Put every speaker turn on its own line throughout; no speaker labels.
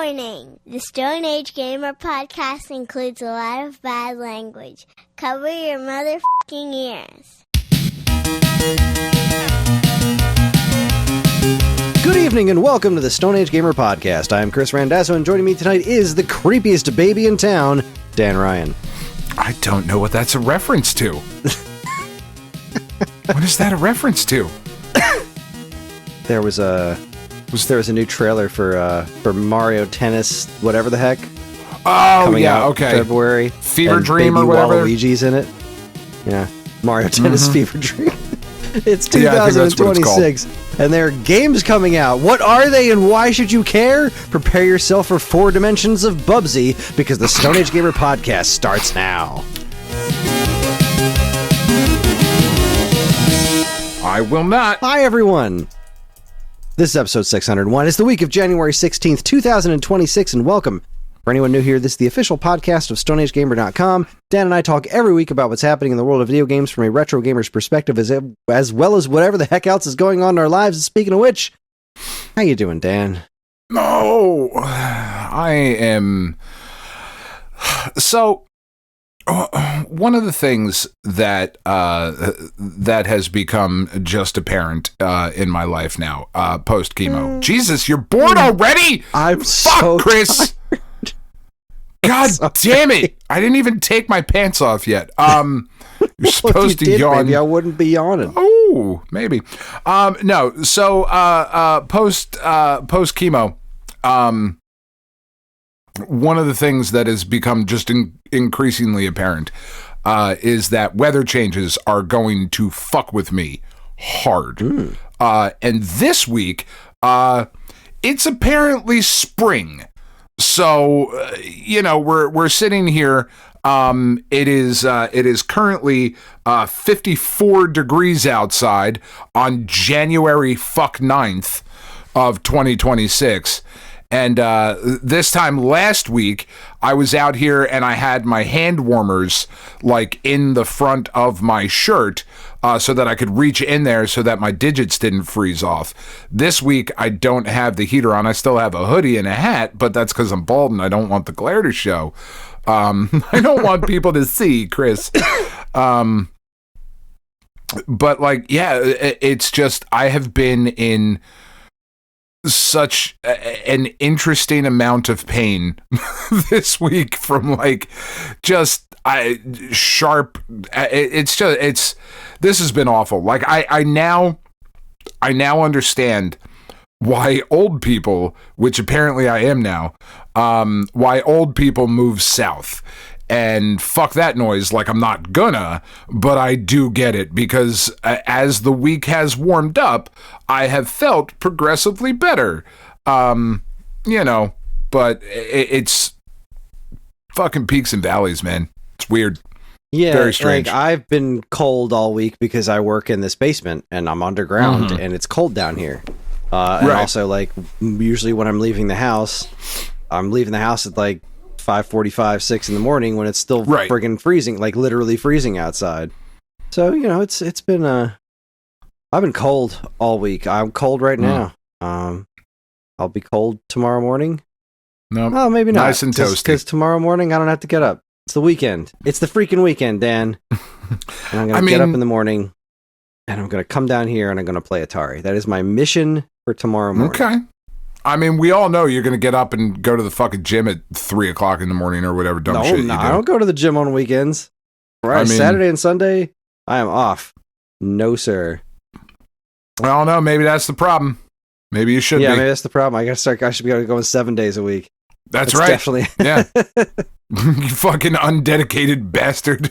Warning! The Stone Age Gamer podcast includes a lot of bad language. Cover your motherfucking ears.
Good evening and welcome to the Stone Age Gamer podcast. I'm Kris Randazzo and joining me tonight is the creepiest baby in town, Dan Ryan.
I don't know what that's a reference to. What is that a reference to?
There was a new trailer for Mario Tennis, whatever the heck.
Oh,
coming
yeah,
out
okay.
February.
Fever
and
Dream
Baby
or whatever.
Waluigi's in it. Yeah, Mario Tennis Fever Dream. It's
Yeah, I think that's what it's
2026, and there are games coming out. What are they, and why should you care? Prepare yourself for 4 dimensions of Bubsy, because the Stone Age Gamer podcast starts now.
I will not.
Hi, everyone. This is episode 601. It's the week of January 16th, 2026, and welcome. For anyone new here, this is the official podcast of StoneAgeGamer.com. Dan and I talk every week about what's happening in the world of video games from a retro gamer's perspective, as well as whatever the heck else is going on in our lives. And speaking of which, how you doing, Dan?
No, I am... So, one of the things that that has become just apparent in my life now, post-chemo. Jesus, you're bored already?
I'm
Fuck,
so
Kris!
tired.
God damn it! I didn't even take my pants off yet. You're supposed to yawn.
Maybe I wouldn't be yawning.
Oh, maybe. No. So, post chemo, one of the things that has become just increasingly apparent is that weather changes are going to fuck with me hard. And this week, it's apparently spring. So, we're sitting here. It is currently 54 degrees outside on January 9th of 2026. And this time last week, I was out here and I had my hand warmers like in the front of my shirt so that I could reach in there so that my digits didn't freeze off. This week, I don't have the heater on. I still have a hoodie and a hat, but that's because I'm bald and I don't want the glare to show. I don't want people to see, Kris. But like, yeah, it's just, I have been in such an interesting amount of pain this week from like just this has been awful. Like I now understand why old people, which apparently I am now, why old people move south. And fuck that noise, like I'm not gonna, but I do get it, because as the week has warmed up, I have felt progressively better. But it's fucking peaks and valleys, man. It's weird.
Yeah,
very strange.
Like I've been cold all week because I work in this basement and I'm underground and it's cold down here. And also, like, usually when I'm leaving the house at like 5:45, 6 in the morning when it's still friggin' freezing, like literally freezing outside. So, it's been I've been cold all week. I'm cold right now. I'll be cold tomorrow morning.
No.
Oh, maybe not.
Nice and toasty.
Because tomorrow morning I don't have to get up. It's the weekend. It's the freaking weekend, Dan. And I'm going to get up in the morning and I'm going to come down here and I'm going to play Atari. That is my mission for tomorrow morning.
Okay. I mean, we all know you're going to get up and go to the fucking gym at 3 o'clock in the morning or whatever dumb shit you do.
I don't go to the gym on weekends. Right, Saturday and Sunday, I am off. No, sir.
I don't know. Maybe that's the problem. Maybe you should be.
Yeah, maybe that's the problem. I should be going 7 days a week.
That's right.
Definitely.
Yeah. You fucking undedicated bastard.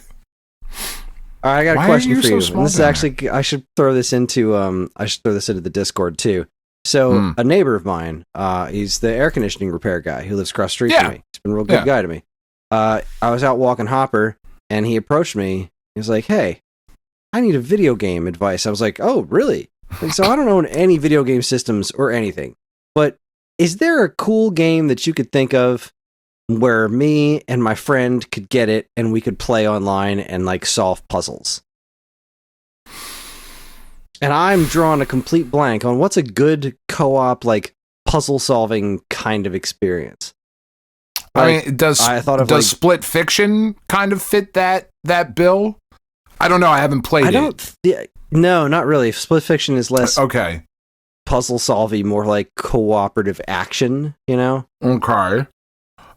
All right, I got a question for you. And this is actually, I should throw this into the Discord too. So a neighbor of mine, he's the air conditioning repair guy who lives across the street from me. He's been a real good guy to me. I was out walking Hopper, and he approached me. He was like, "Hey, I need a video game advice." I was like, "Oh, really?" And so I don't own any video game systems or anything, but is there a cool game that you could think of where me and my friend could get it and we could play online and like solve puzzles? And I'm drawing a complete blank on what's a good co-op like puzzle solving kind of experience.
I mean, does Split Fiction kind of fit that bill? I don't know. I haven't played it.
No, not really. Split Fiction is less
okay.
Puzzle solving, more like cooperative action.
Okay.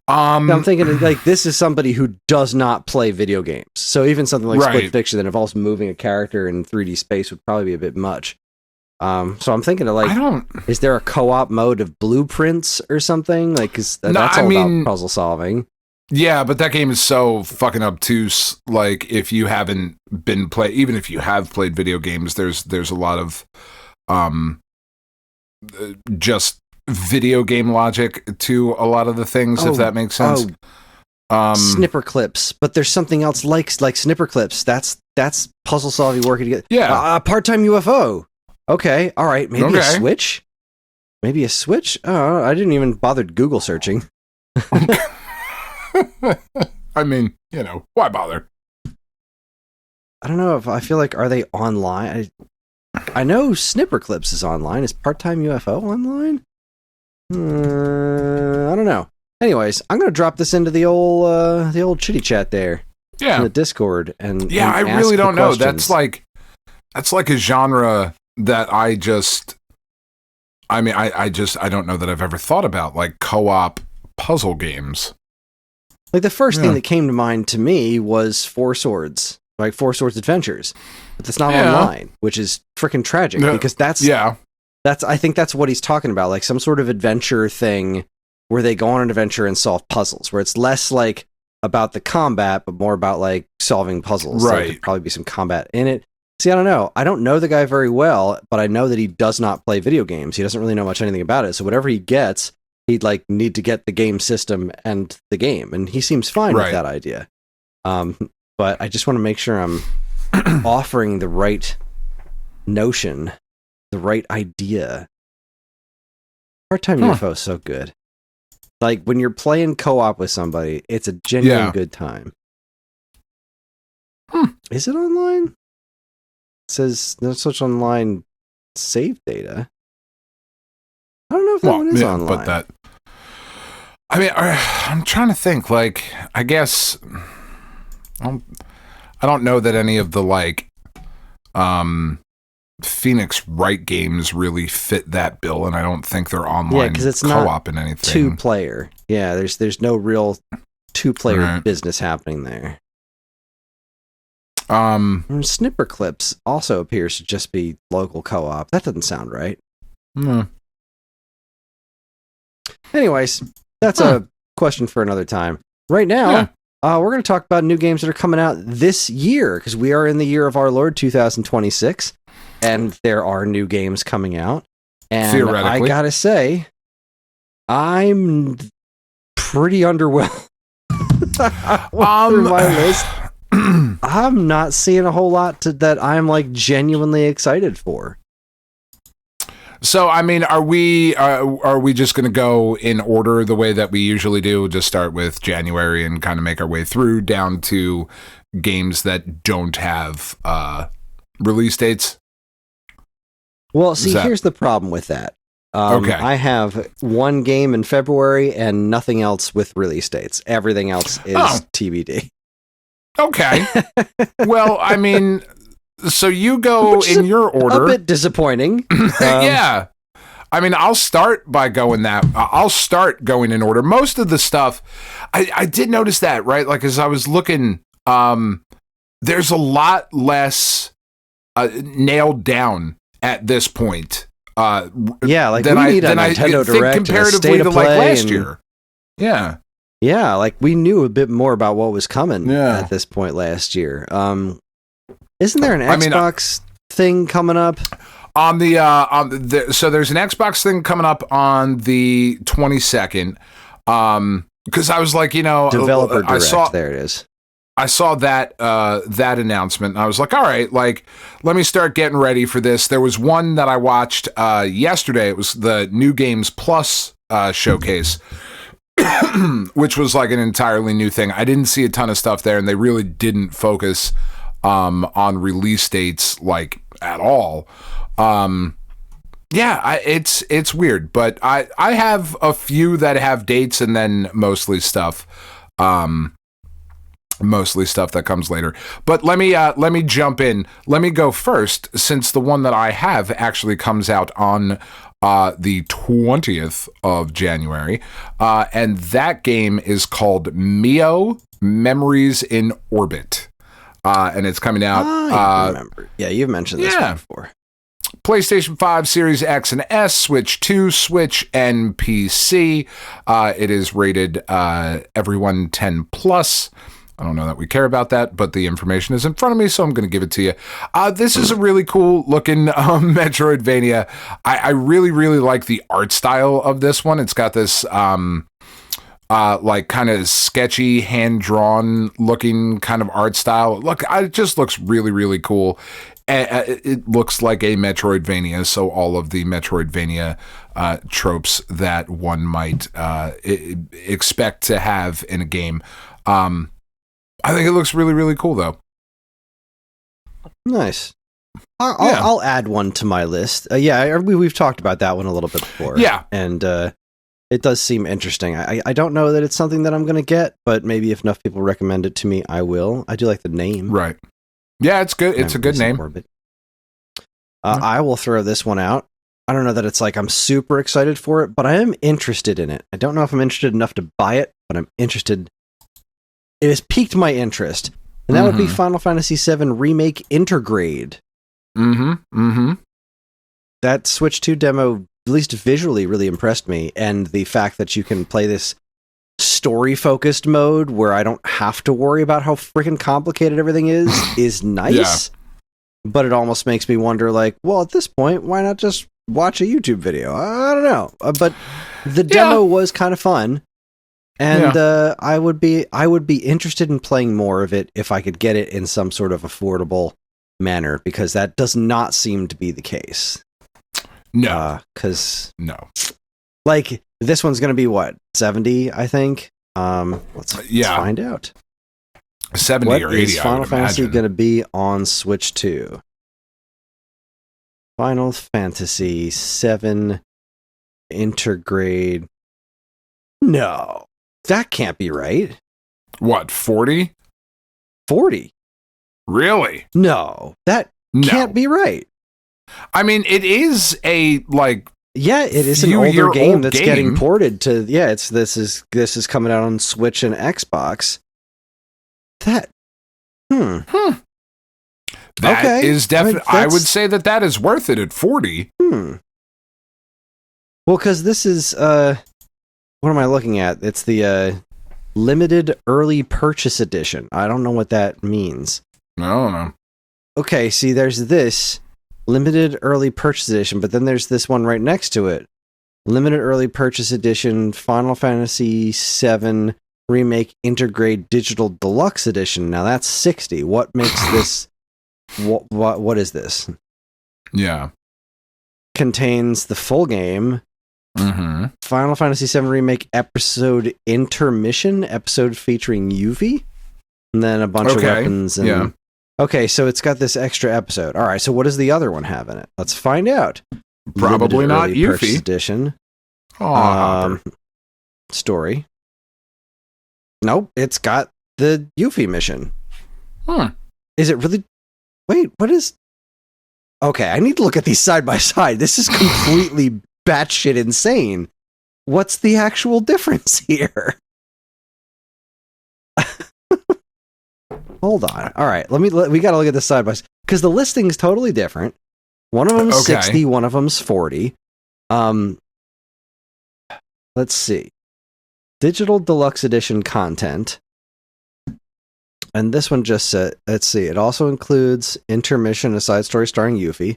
I'm thinking like this is somebody who does not play video games, so even something like Split Fiction that involves moving a character in 3D space would probably be a bit much. So I'm thinking of like, is there a co-op mode of Blueprints or something? Like, that's all about puzzle solving.
Yeah, but that game is so fucking obtuse. Like, if you haven't been even if you have played video games, there's a lot of just video game logic to a lot of the things, if that makes sense.
Snipper clips, but there's something else like snipper clips. That's puzzle solving working together.
Yeah,
part-time UFO. Okay, all right, maybe a Switch? Maybe a Switch? Oh, I didn't even bother Google searching.
I mean, why bother?
I don't know I feel like, are they online? I know Snipper Clips is online. Is Part-Time UFO online? I don't know. Anyways, I'm going to drop this into the old chitty chat there.
Yeah.
In the Discord. And
I really don't know. That's like a genre that I don't know that I've ever thought about, like co-op puzzle games.
Like the first thing that came to mind to me was Four Swords Adventures, but that's not online, which is freaking tragic because I think that's what he's talking about, like some sort of adventure thing where they go on an adventure and solve puzzles, where it's less like about the combat, but more about like solving puzzles.
Right.
So there could probably be some combat in it. See, I don't know. I don't know the guy very well, but I know that he does not play video games. He doesn't really know much anything about it. So whatever he gets, he'd like need to get the game system and the game. And he seems fine with that idea. But I just want to make sure I'm offering the right notion, the right idea. Part-Time UFO is so good. Like when you're playing co-op with somebody, it's a genuine good time. Is it online? It says no such online save data. I don't know if that one is online.
But I'm trying to think. Like, I guess I don't know that any of the like Phoenix Wright games really fit that bill, and I don't think they're online
because it's
co-op
not
in anything.
Two-player. Yeah, there's no real two-player business happening there. Snipper Clips also appears to just be local co-op. That doesn't sound right. Anyways, that's a question for another time. Right now, we're going to talk about new games that are coming out this year, because we are in the year of our Lord 2026, and there are new games coming out. And
theoretically,
I gotta say, I'm pretty underwhelmed. Through my list, I'm not seeing a whole lot that I'm like genuinely excited for.
So, I mean, are we just going to go in order the way that we usually do? Just start with January and kind of make our way through down to games that don't have release dates?
Well, see, here's the problem with that. I have one game in February and nothing else with release dates. Everything else is TBD.
Okay. Well, I mean, so you go in your order.
A bit disappointing.
Yeah. I mean, I'll start going in order. Most of the stuff, I did notice that, right? Like, as I was looking, there's a lot less nailed down at this point.
Like we need a Nintendo Direct comparatively to like last year.
Yeah.
Yeah, like we knew a bit more about what was coming at this point last year. Isn't there an Xbox thing coming up?
So there's an Xbox thing coming up on the 22nd. Because I was like,
Developer Direct, there it is.
I saw that announcement, and I was like, all right, like, let me start getting ready for this. There was one that I watched yesterday. It was the New Games Plus showcase, which was like an entirely new thing. I didn't see a ton of stuff there, and they really didn't focus on release dates like at all. Yeah, it's weird, but I have a few that have dates, and then mostly stuff that comes later. But let me jump in. Let me go first, since the one that I have actually comes out on the 20th of January, and that game is called Mio: Memories in Orbit, and it's coming out.
I remember. Yeah, you've mentioned this one before.
PlayStation 5, Series X and S, Switch 2, Switch, and PC. It is rated everyone 10 plus. I don't know that we care about that, but the information is in front of me, so I'm going to give it to you. This is a really cool looking Metroidvania. I really, really like the art style of this one. It's got this like kind of sketchy, hand-drawn looking kind of art style. Look, it just looks really, really cool. It looks like a Metroidvania, so all of the Metroidvania tropes that one might expect to have in a game. I think it looks really, really cool, though.
Nice. I'll add one to my list. We've talked about that one a little bit before.
Yeah.
And it does seem interesting. I don't know that it's something that I'm going to get, but maybe if enough people recommend it to me, I will. I do like the name.
Right. Yeah, it's good. It's a good name.
I will throw this one out. I don't know that it's like I'm super excited for it, but I am interested in it. I don't know if I'm interested enough to buy it, but I'm interested. It has piqued my interest. And that would be Final Fantasy VII Remake Intergrade. That Switch 2 demo, at least visually, really impressed me. And the fact that you can play this story-focused mode where I don't have to worry about how freaking complicated everything is nice. Yeah. But it almost makes me wonder, like, well, at this point, why not just watch a YouTube video? I don't know. But the demo was kind of fun. And I would be interested in playing more of it if I could get it in some sort of affordable manner, because that does not seem to be the case.
No.
Like, this one's going to be, what, 70, I think? Let's find out.
70
what
or 80,
is Final Fantasy going to be on Switch 2? Final Fantasy 7 Intergrade. No, that can't be right.
What, 40?
40.
Really?
No, that can't be right.
I mean, it is a, like...
Yeah, it is an older game that's getting ported to... Yeah, this is coming out on Switch and Xbox. That...
That is definitely... I would say that is worth it at 40.
Well, because this is... what am I looking at? It's the limited early purchase edition. I don't know what that means.
I don't know.
Okay, see, there's this limited early purchase edition, but then there's this one right next to it. Limited early purchase edition, Final Fantasy VII Remake Intergrade Digital Deluxe Edition. Now that's 60. What makes this... What is this?
Yeah.
Contains the full game. Final Fantasy VII Remake Episode Intermission, episode featuring Yuffie, and then a bunch of weapons. And, okay, so it's got this extra episode. All right, so what does the other one have in it? Let's find out.
Probably not Yuffie.
Edition. Story. Nope, it's got the Yuffie mission. Is it really? Wait, what is? Okay, I need to look at these side by side. This is completely batshit insane. What's the actual difference here? Hold on. All right, we got to look at this side by side, because the listing's totally different. One of them's 60, one of them's 40. Let's see. Digital Deluxe Edition content. And this one just said, let's see, it also includes Intermission, a side story starring Yuffie.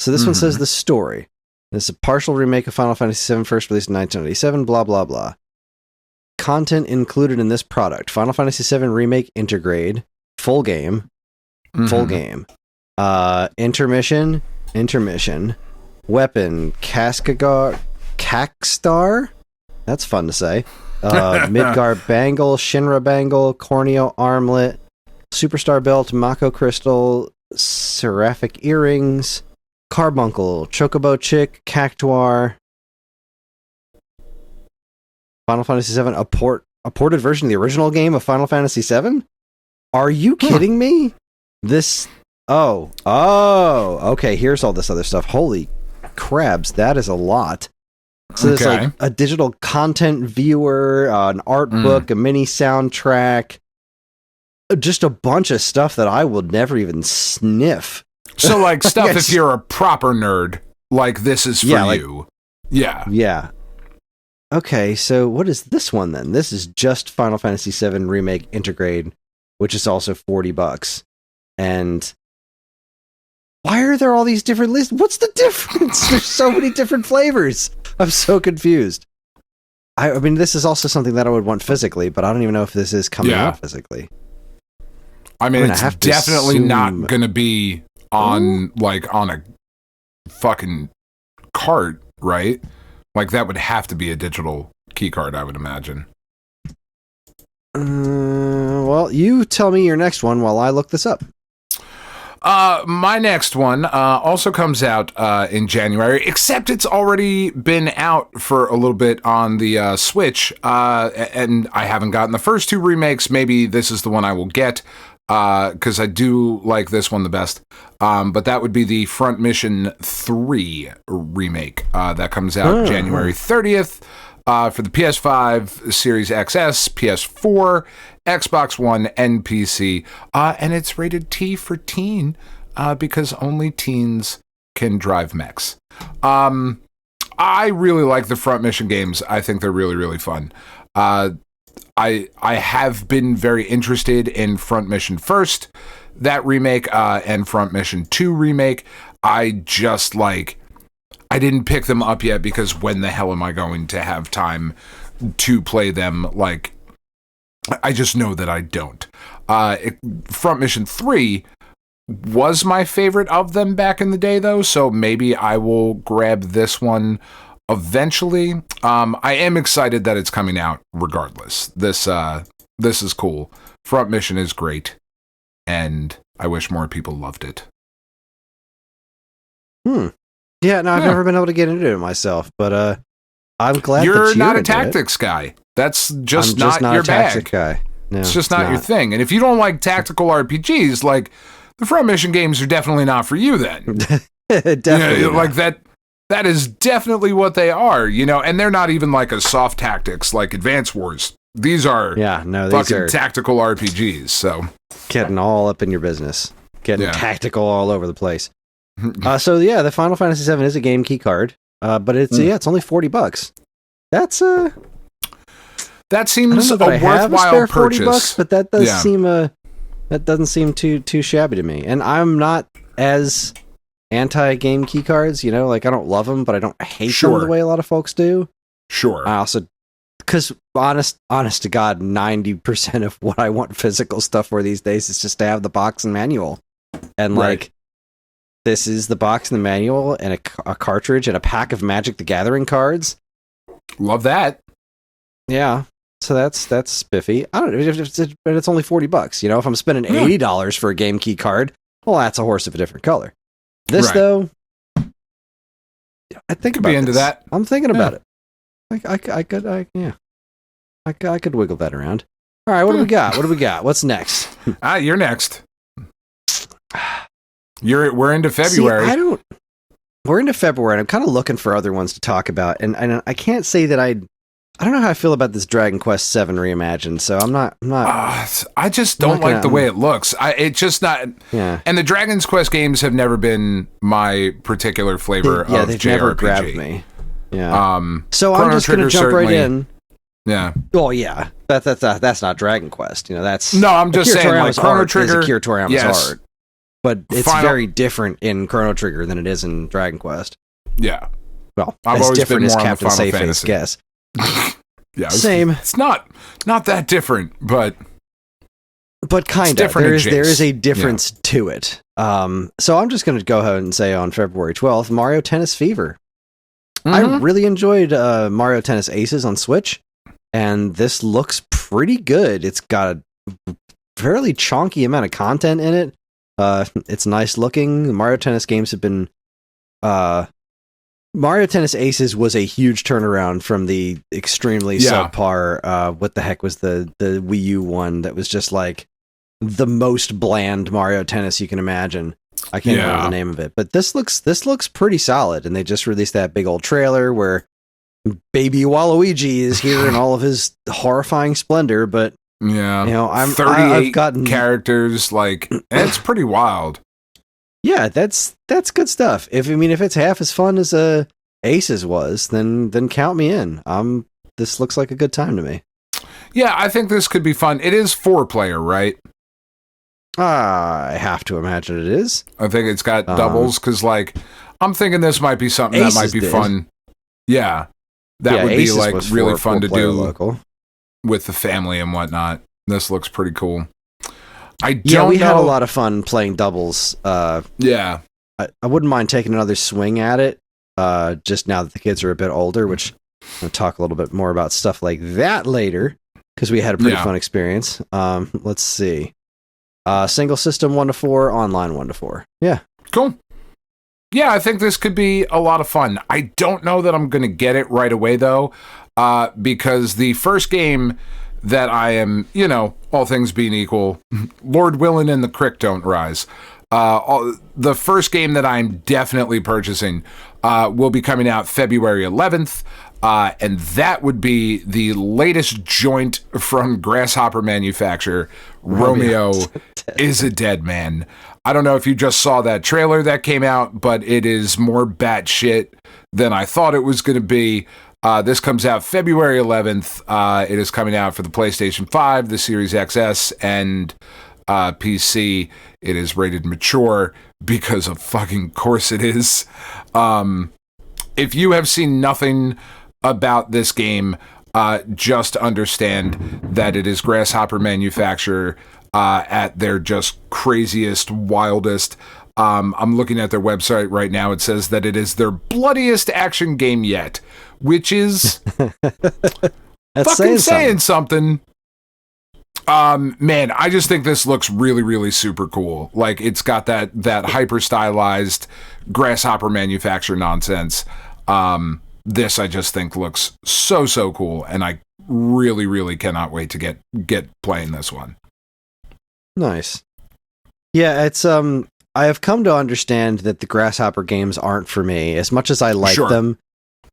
So this one says the story. This is a partial remake of Final Fantasy VII, first released in 1997, blah, blah, blah. Content included in this product. Final Fantasy VII Remake Intergrade, full game, intermission, weapon, Cackstar, that's fun to say, Midgar Bangle, Shinra Bangle, Corneo Armlet, Superstar Belt, Mako Crystal, Seraphic Earrings, Carbuncle, Chocobo Chick, Cactuar, Final Fantasy VII, a ported version of the original game of Final Fantasy VII? Are you kidding me? This... okay, here's all this other stuff. Holy crabs, that is a lot. So there's like a digital content viewer, an art book, a mini soundtrack, just a bunch of stuff that I will never even sniff.
So like stuff if you're a proper nerd, like this is for you. Yeah.
Okay, so what is this one then? This is just Final Fantasy VII Remake Intergrade, which is also $40. And why are there all these different lists? What's the difference? There's so many different flavors. I'm so confused. I mean, this is also something that I would want physically, but I don't even know if this is coming out physically.
I mean, it's definitely not going to be on a fucking cart, right? Like, that would have to be a digital key card, I would imagine.
Well, you tell me your next one while I look this up.
My next one also comes out in January, except it's already been out for a little bit on the Switch, and I haven't gotten the first two remakes. Maybe this is the one I will get, because I do like this one the best. But that would be the Front Mission 3 remake that comes out January 30th for the PS5, Series XS, PS4, Xbox One, and PC. And it's rated T for teen because only teens can drive mechs. I really like the Front Mission games. I think they're really, really fun. I have been very interested in Front Mission First, that remake, and Front Mission 2 remake. I didn't pick them up yet because when the hell am I going to have time to play them? Like, I just know that I don't. Front Mission 3 was my favorite of them back in the day, though, so maybe I will grab this one eventually. I am excited that it's coming out regardless. This is cool. Front Mission is great, and I wish more people loved it.
Yeah, no, I've never been able to get into it myself, but I'm glad
you're
that
not a tactics guy. That's just not your bag.
Guy. No,
it's just not your thing. And if you don't like tactical RPGs, like the Front Mission games are definitely not for you then.
Definitely
like that is definitely what they are, and they're not even like a soft tactics like Advance Wars. These are fucking tactical RPGs, so
getting all up in your business. Getting tactical all over the place. So the Final Fantasy VII is a game key card, but it's only $40. That's that seems a worthwhile purchase. $40, but that does seem that doesn't seem too shabby to me. And I'm not as anti-game key cards, like I don't love them, but I don't hate them the way a lot of folks do.
Sure.
I also, because honest to God, 90% of what I want physical stuff for these days is just to have the box and manual, and this is the box and the manual and a cartridge and a pack of Magic the Gathering cards.
Love that.
Yeah. So that's spiffy. I don't know, but it's only $40. If I'm spending $80 for a game key card, well, that's a horse of a different color. This though, I think about
be into that.
I'm thinking about it. I could wiggle that around. All right, what do we got? What's next?
You're next. We're into February.
See, we're into February, and I'm kind of looking for other ones to talk about, and I can't say that I don't know how I feel about this Dragon Quest VII reimagined, so I'm not.
I just don't like the way it looks. It's just not. Yeah. And the Dragon Quest games have never been my particular flavor of
they've
JRPG.
Never grabbed me. Yeah. So I'm just going to jump right in.
Yeah.
Oh yeah. That's not Dragon Quest. That's.
No, I'm just saying like Chrono Trigger.
Akira Toriyama's art, but it's very different in Chrono Trigger than it is in Dragon Quest.
Yeah.
Well, as different as Captain Sayface's guess.
Yeah,
same.
It's not that different, but
kind of. There is a difference to it. So I'm just going to go ahead and say on February 12th, Mario Tennis Fever. I really enjoyed Mario Tennis Aces on Switch, and this looks pretty good. It's got a fairly chunky amount of content in it. It's nice looking. The Mario Tennis games have been Mario Tennis Aces was a huge turnaround from the extremely subpar, what the heck was the Wii U one that was just like the most bland Mario Tennis you can imagine. I can't remember the name of it, but this looks pretty solid, and they just released that big old trailer where baby Waluigi is here in all of his horrifying splendor, but I'm
38
I've gotten
characters, like it's pretty wild.
Yeah, that's good stuff. If it's half as fun as Aces was, then count me in. This looks like a good time to me.
Yeah, I think this could be fun. It is 4-player, right?
I have to imagine it is.
I think it's got doubles because, like, I'm thinking this might be something that might be fun. Yeah, that would be like really fun to do local with the family and whatnot. This looks pretty cool. We
had a lot of fun playing doubles. I wouldn't mind taking another swing at it. Just now that the kids are a bit older, which I'll talk a little bit more about stuff like that later because we had a pretty fun experience. Let's see. Single system 1 to 4, online 1 to 4. Yeah,
cool. Yeah, I think this could be a lot of fun. I don't know that I'm going to get it right away though, because the first game that I am, all things being equal, Lord Willin and the Crick Don't Rise. The first game that I'm definitely purchasing will be coming out February 11th, and that would be the latest joint from Grasshopper manufacturer, Romeo is a Dead Man. I don't know if you just saw that trailer that came out, but it is more batshit than I thought it was going to be. This comes out February 11th. It is coming out for the PlayStation 5, the Series XS, and PC. It is rated mature because of fucking course it is. If you have seen nothing about this game, just understand that it is Grasshopper manufacturer at their just craziest, wildest. I'm looking at their website right now. It says that it is their bloodiest action game yet, which is fucking saying something. Man, I just think this looks really, really super cool. Like, it's got that hyper stylized Grasshopper manufacturer nonsense. This I just think looks so cool, and I really, really cannot wait to get playing this one.
Nice. Yeah, it's I have come to understand that the Grasshopper games aren't for me. As much as I like them,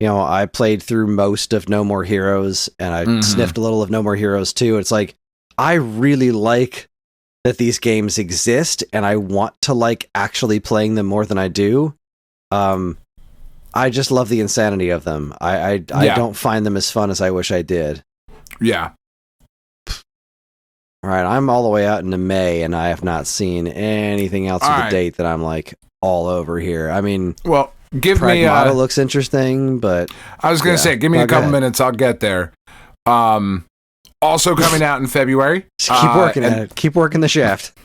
I played through most of No More Heroes, and I sniffed a little of No More Heroes too. It's like, I really like that these games exist, and I want to like actually playing them more than I do. I just love the insanity of them. I don't find them as fun as I wish I did.
Yeah.
All right, I'm all the way out into May, and I have not seen anything else of the date that I'm like all over here. I mean,
well, give
Pragmata
me
looks interesting, but
I was going to say, give me a couple minutes, I'll get there. Also coming out in February.
Just keep working at it. Keep working the shaft.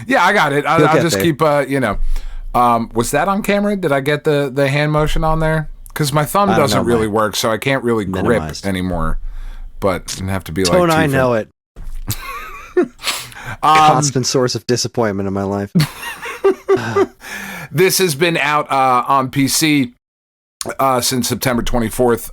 Yeah, I got it. I'll just keep, was that on camera? Did I get the hand motion on there? Because my thumb doesn't really work, so I can't really grip anymore. But it's going to have to be like...
Don't I know it? Constant source of disappointment in my life.
This has been out on PC since September 24th,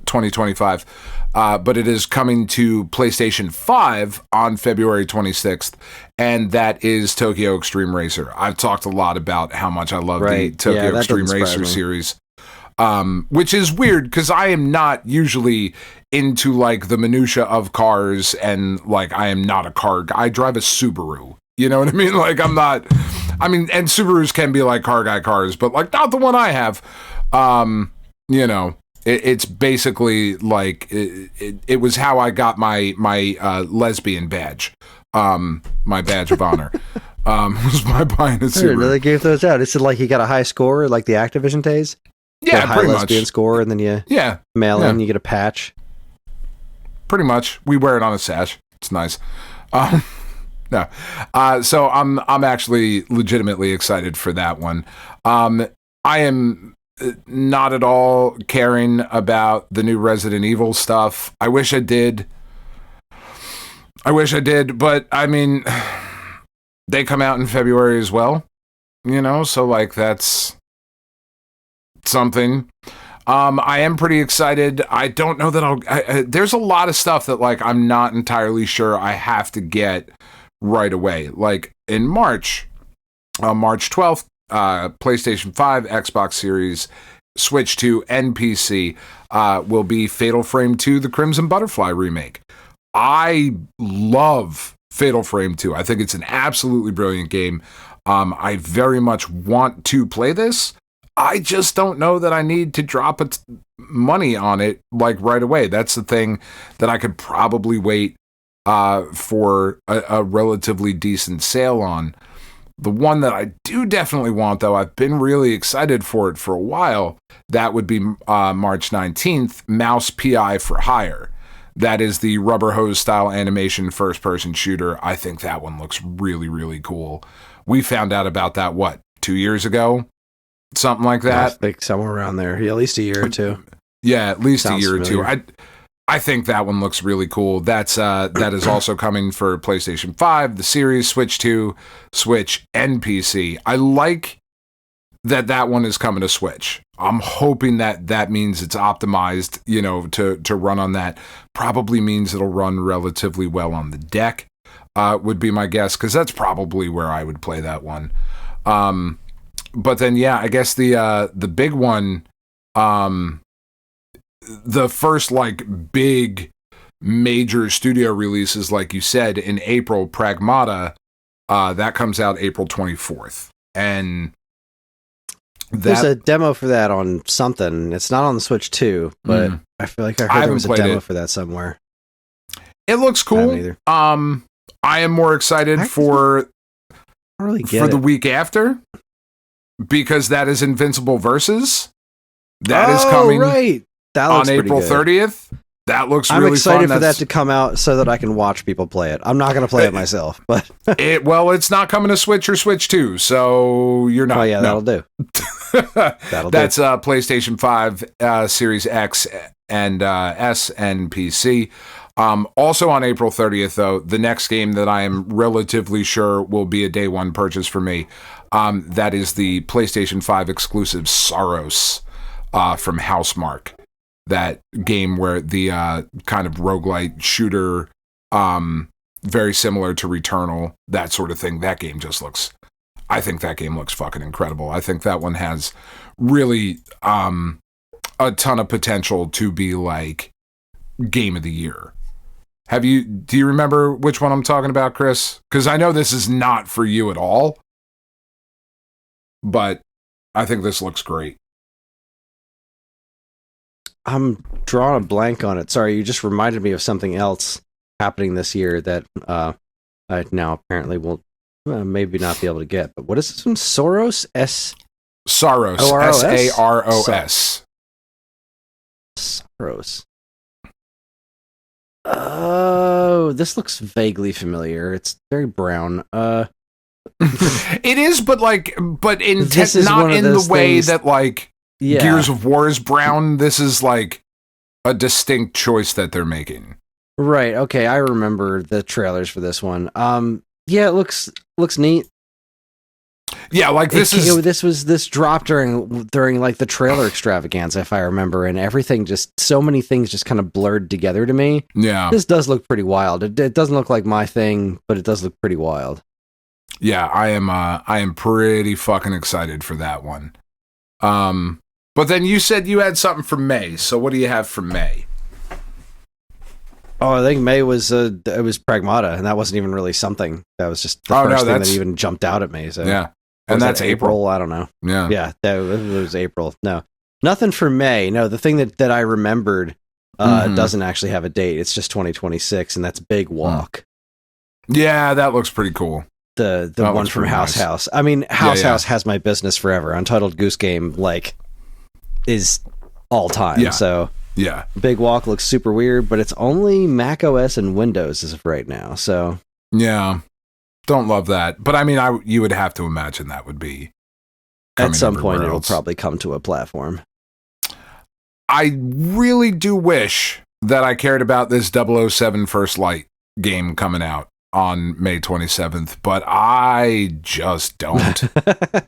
2025. But it is coming to PlayStation 5 on February 26th, and that is Tokyo Extreme Racer. I've talked a lot about how much I love the Tokyo Extreme Racer series, which is weird because I am not usually into like the minutia of cars, and like I am not a car guy. I drive a Subaru. You know what I mean? Like and Subarus can be like car guy cars, but like not the one I have. It's basically like it was how I got my lesbian badge, my badge of honor, was by buying a Subaru.
They gave those out. Is it like you got a high score, like the Activision days?
Yeah,
high lesbian score, and then you mail in, you get a patch.
Pretty much, we wear it on a sash. It's nice. No, so I'm actually legitimately excited for that one. I am not at all caring about the new Resident Evil stuff. I wish I did, but I mean, they come out in February as well, so like that's something. I am pretty excited. I don't know that there's a lot of stuff that like I'm not entirely sure I have to get right away. Like in March 12th, PlayStation 5, Xbox Series, Switch 2, and PC will be Fatal Frame 2, the Crimson Butterfly remake. I love Fatal Frame 2. I think it's an absolutely brilliant game. I very much want to play this. I just don't know that I need to drop money on it like right away. That's the thing that I could probably wait for a relatively decent sale on. The one that I do definitely want, though, I've been really excited for it for a while. That would be March 19th, Mouse PI for Hire. That is the rubber hose style animation first-person shooter. I think that one looks really, really cool. We found out about that, 2 years ago? Something like that.
I think somewhere around there. Yeah, at least a year or two.
Yeah, at least
Sounds
a year
familiar.
or two. I think that one looks really cool. That is also coming for PlayStation 5, the Series, Switch 2, Switch, and PC. I like that one is coming to Switch. I'm hoping that means it's optimized, to run on that. Probably means it'll run relatively well on the deck, would be my guess, because that's probably where I would play that one. But then, yeah, I guess the big one, the first like big major studio releases, like you said, in April, Pragmata, that comes out April 24th, and
there's a demo for that on something. It's not on the Switch 2, but I feel like I heard there was a demo for that somewhere.
It looks cool. I am more excited for the week after, because that is Invincible Versus. That is coming on April 30th. That looks really fun.
I'm excited for that to come out so that I can watch people play it. I'm not going to play it myself, but
it's not coming to Switch or Switch 2, so you're not.
Oh yeah, that'll do.
That's PlayStation 5, Series X and S and PC. Also on April 30th, though, the next game that I am relatively sure will be a day one purchase for me, that is the PlayStation 5 exclusive Saros from Housemarque. That game where the kind of roguelite shooter, very similar to Returnal, that sort of thing. That game I think that game looks fucking incredible. I think that one has really a ton of potential to be like game of the year. Do you remember which one I'm talking about, Kris? Because I know this is not for you at all, but I think this looks great.
I'm drawing a blank on it. Sorry, you just reminded me of something else happening this year that I now apparently will maybe not be able to get. But what is this one? Saros?
Saros. S-A-R-O-S.
Saros. Oh, this looks vaguely familiar. It's very brown.
It is, but not in the way that like Gears of War is brown. This is like a distinct choice that they're making.
Right. Okay. I remember the trailers for this one. Yeah, it looks neat.
Yeah, like
this dropped during like the trailer extravaganza, if I remember, and so many things just kind of blurred together to me.
Yeah.
This does look pretty wild. It doesn't look like my thing, but it does look pretty wild.
Yeah, I am pretty fucking excited for that one. But then you said you had something for May, so what do you have for May?
Oh, I think May was it was Pragmata, and that wasn't even really something. That was just the first thing that even jumped out at me. So
yeah, and that's April.
I don't know.
Yeah,
that was April. No, nothing for May. No, the thing that I remembered doesn't actually have a date. It's just 2026, and that's Big Walk.
Yeah, that looks pretty cool.
The one from House. I mean, House has my business forever. Untitled Goose Game is all time.
Yeah.
So
yeah,
Big Walk looks super weird, but it's only Mac OS and Windows as of right now. So
yeah, don't love that. But I mean, you would have to imagine that would be
at some point it'll probably come to a platform.
I really do wish that I cared about this 007 First Light game coming out on May 27th, but I just don't.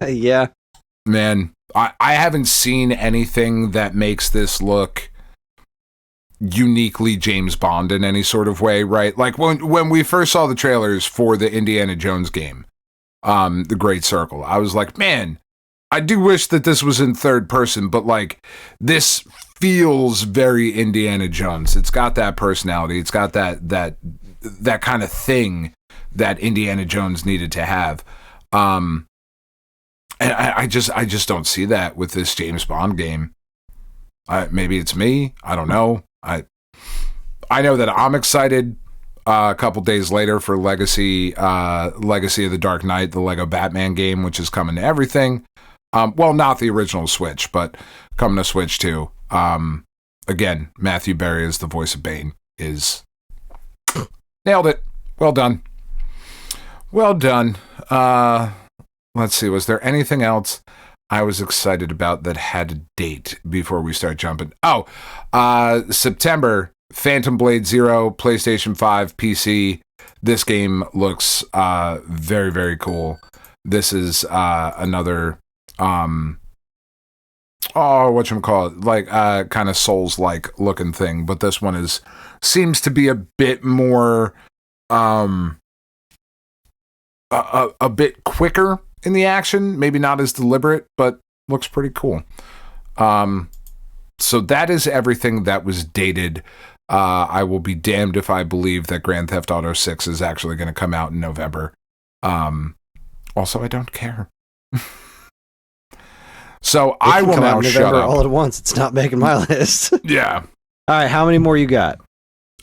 Yeah.
Man, I haven't seen anything that makes this look uniquely James Bond in any sort of way, right? Like when we first saw the trailers for the Indiana Jones game, The Great Circle, I was like, man, I do wish that this was in third person, but like this feels very Indiana Jones. It's got that personality. It's got that kind of thing that Indiana Jones needed to have. And I just don't see that with this James Bond game. Maybe it's me. I don't know. I know that I'm excited. A couple days later for Legacy of the Dark Knight, the Lego Batman game, which is coming to everything. Well, not the original Switch, but coming to Switch too. Again, Matthew Berry as the voice of Bane is nailed it. Well done. Well done. Let's see. Was there anything else I was excited about that had a date before we start jumping? Oh, September, Phantom Blade Zero, PlayStation 5, PC. This game looks very, very cool. This is another whatchamacallit, like kind of Souls-like looking thing, but this one seems to be a bit more a bit quicker in the action, maybe not as deliberate, but looks pretty cool. So that is everything that was dated. I will be damned if I believe that Grand Theft Auto 6 is actually going to come out in November. Also, I don't care. So I will now shut up.
All at once. It's not making my list.
Yeah.
All right. How many more you got?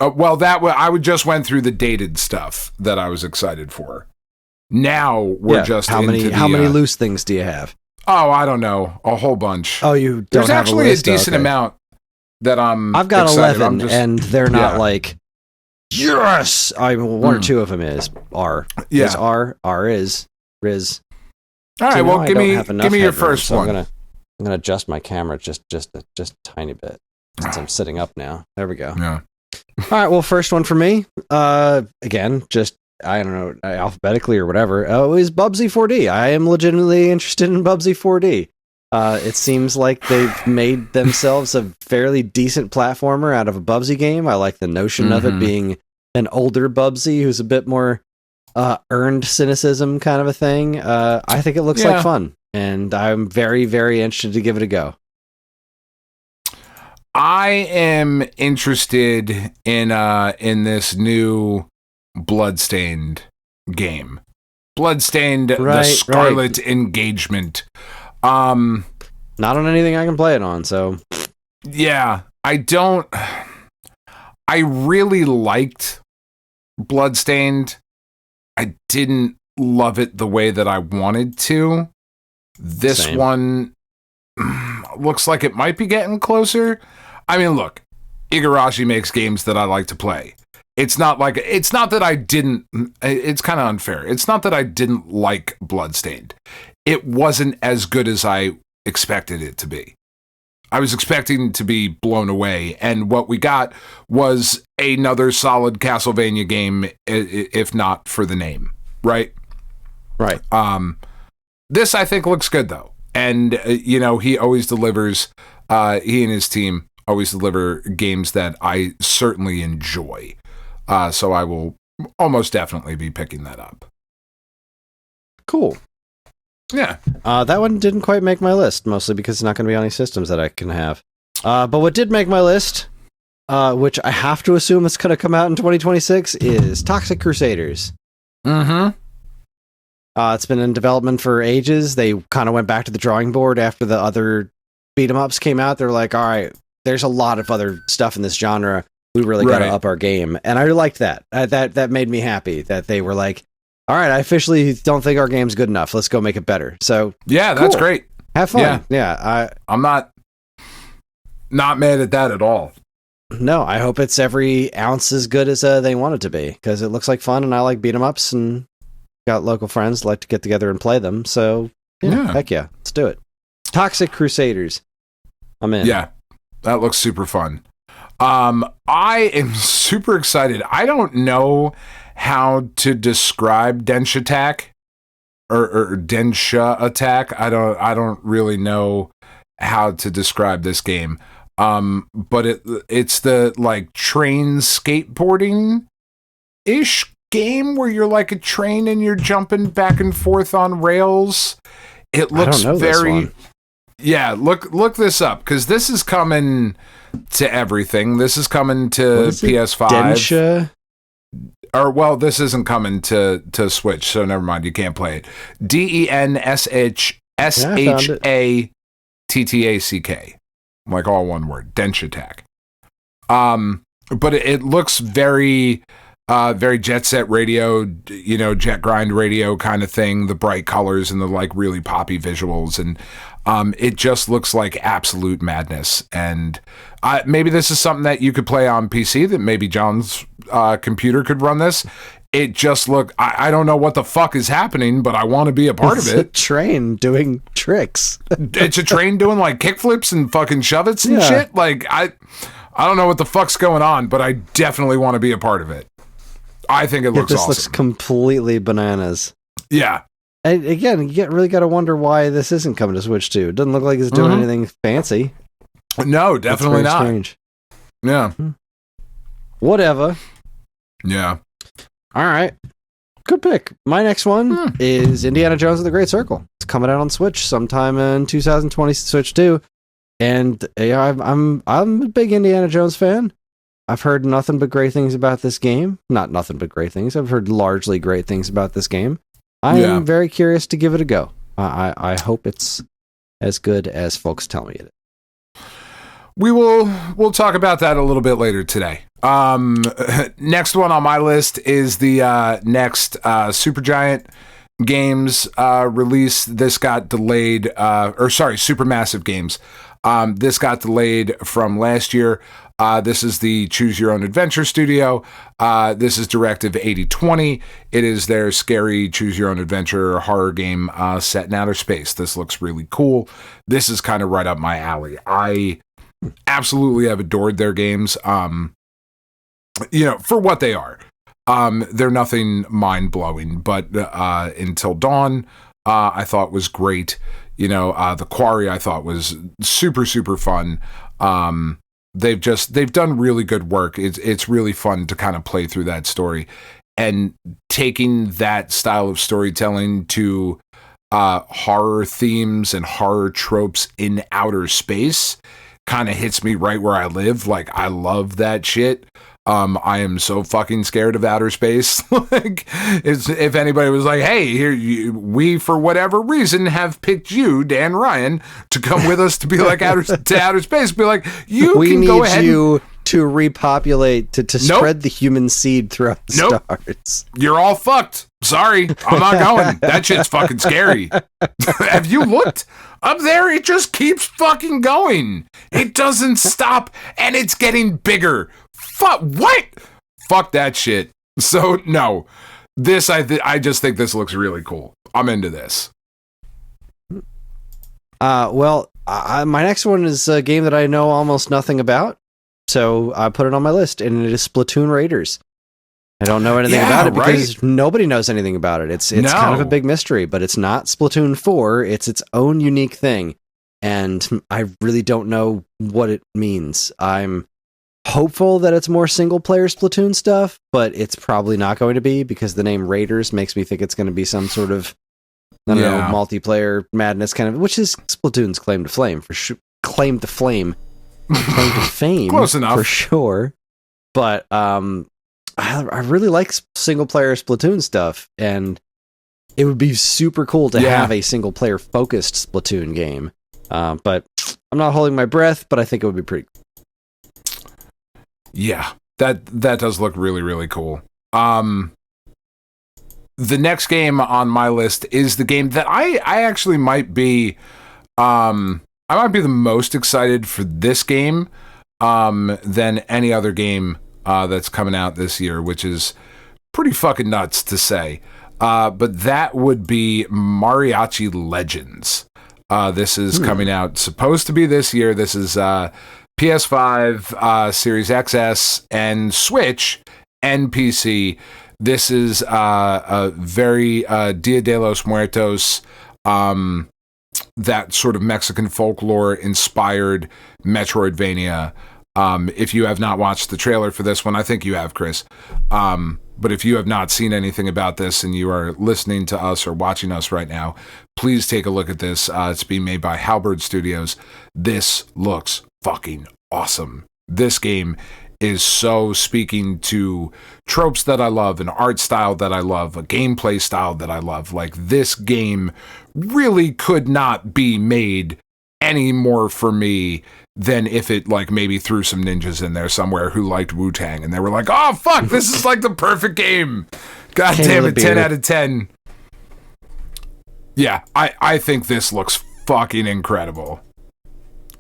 Well, I just went through the dated stuff that I was excited for. Now we're just
how many loose things do you have?
Oh, I don't know, a whole bunch.
Oh, you don't
There's
have
actually
a list?
decent amount that
I've got
excited.
11, and they're not like yes. One or two of them are.
Yeah.
Is R is Riz.
All right, well, give me your first one.
I'm gonna adjust my camera just a tiny bit since I'm sitting up now. There we go.
Yeah.
All right. Well, first one for me. Again, just I don't know, alphabetically or whatever. Is Bubsy 4D. I am legitimately interested in Bubsy 4D. It seems like they've made themselves a fairly decent platformer out of a Bubsy game. I like the notion of it being an older Bubsy who's a bit more earned cynicism kind of a thing. I think it looks like fun, and I'm very, very interested to give it a go.
I am interested in this new Bloodstained game. Bloodstained, the Scarlet Engagement.
Not on anything I can play it on, so
yeah, I really liked Bloodstained. I didn't love it the way that I wanted to. This one looks like it might be getting closer. I mean, look, Igarashi makes games that I like to play. It's not that I didn't, it's kind of unfair. It's not that I didn't like Bloodstained. It wasn't as good as I expected it to be. I was expecting to be blown away, and what we got was another solid Castlevania game, if not for the name, right?
Right.
This, I think, looks good, though. And, he always delivers, he and his team always deliver games that I certainly enjoy. So I will almost definitely be picking that up.
Cool.
Yeah.
That one didn't quite make my list, mostly because it's not going to be on any systems that I can have. But what did make my list, which I have to assume is going to come out in 2026, is Toxic Crusaders.
Mm-hmm.
It's been in development for ages. They kind of went back to the drawing board after the other beat-em-ups came out. They're like, all right, there's a lot of other stuff in this genre. We really got to up our game. And I liked that. That made me happy that they were like, all right, I officially don't think our game's good enough. Let's go make it better. So
yeah, that's great.
Have fun. Yeah.
I'm not mad at that at all.
No, I hope it's every ounce as good as they want it to be, because it looks like fun, and I like beat 'em ups, and got local friends like to get together and play them. So heck yeah, let's do it. Toxic Crusaders. I'm in.
Yeah, that looks super fun. I am super excited. I don't know how to describe Densh Attack. or Densha Attack. I don't really know how to describe this game. But it's the like train skateboarding ish game where you're like a train and you're jumping back and forth on rails. It looks very look this up because this is coming to everything. This is coming to PS5.
Densha?
Or well, this isn't coming to Switch, so never mind. You can't play it. DENSHSHATTACK, like all one word. Densha Attack. But it looks very Jet Set Radio, Jet Grind Radio kind of thing. The bright colors and the like really poppy visuals, and it just looks like absolute madness. And maybe this is something that you could play on PC. That maybe John's computer could run this. It just I don't know what the fuck is happening, but I want to be a part of it.
It's a train doing tricks.
It's a train doing like kickflips and fucking shove-its and shit. Like I don't know what the fuck's going on, but I definitely want to be a part of it. I think it looks awesome.
This looks completely bananas.
Yeah.
And again, you really got to wonder why this isn't coming to Switch 2. It doesn't look like it's doing anything fancy.
No, definitely not.
Strange.
Yeah.
Whatever.
Yeah.
All right. Good pick. My next one is Indiana Jones and the Great Circle. It's coming out on Switch sometime in 2020, Switch 2. And I'm a big Indiana Jones fan. I've heard nothing but great things about this game. Not nothing but great things. I've heard largely great things about this game. I am very curious to give it a go. I hope it's as good as folks tell me it is.
We'll talk about that a little bit later today. Next one on my list is the next Supergiant Games release. This got delayed, Supermassive Games. This got delayed from last year. This is the Choose Your Own Adventure studio. This is Directive 8020. It is their scary Choose Your Own Adventure horror game set in outer space. This looks really cool. This is kind of right up my alley. I absolutely have adored their games. For what they are. They're nothing mind-blowing, but Until Dawn, I thought was great. The Quarry I thought was super, super fun. They've done really good work. It's really fun to kind of play through that story, and taking that style of storytelling to horror themes and horror tropes in outer space kind of hits me right where I live. Like, I love that shit. I am so fucking scared of outer space. Like, if anybody was like, hey, here, we, for whatever reason, have picked you, Dan Ryan, to come with us to be like to outer space, be like, we can go ahead.
We need you to repopulate, to spread the human seed throughout the stars.
You're all fucked. Sorry, I'm not going. That shit's fucking scary. Have you looked? Up there, it just keeps fucking going. It doesn't stop, and it's getting bigger. What? Fuck that shit. So, no. This, I just think this looks really cool. I'm into this.
My next one is a game that I know almost nothing about, so I put it on my list, and it is Splatoon Raiders. I don't know anything about it because nobody knows anything about it. It's kind of a big mystery, but it's not Splatoon 4. It's its own unique thing, and I really don't know what it means. I'm hopeful that it's more single-player Splatoon stuff, but it's probably not going to be because the name Raiders makes me think it's going to be some sort of, I don't know, multiplayer madness kind of, which is Splatoon's claim to fame, claim to fame.
Close enough.
For sure. But I really like single-player Splatoon stuff, and it would be super cool to have a single-player focused Splatoon game. But I'm not holding my breath, but I think it would be pretty cool.
Yeah, that does look really, really cool. The next game on my list is the game that I actually might be I might be the most excited for this game than any other game that's coming out this year, which is pretty fucking nuts to say. But that would be Mariachi Legends. This is coming out, supposed to be this year. This is PS5, Series XS, and Switch, and PC. This is a very Dia de los Muertos, that sort of Mexican folklore inspired Metroidvania. If you have not watched the trailer for this one, I think you have, Kris. But if you have not seen anything about this and you are listening to us or watching us right now, please take a look at this. It's being made by Halberd Studios. This looks fucking awesome. This game is so speaking to tropes that I love, an art style that I love, a gameplay style that I love. Like, this game really could not be made any more for me than if it, like, maybe threw some ninjas in there somewhere who liked Wu-Tang and they were like, oh fuck, this is like the perfect game. God damn it, 10 out of 10. Yeah, I think this looks fucking incredible.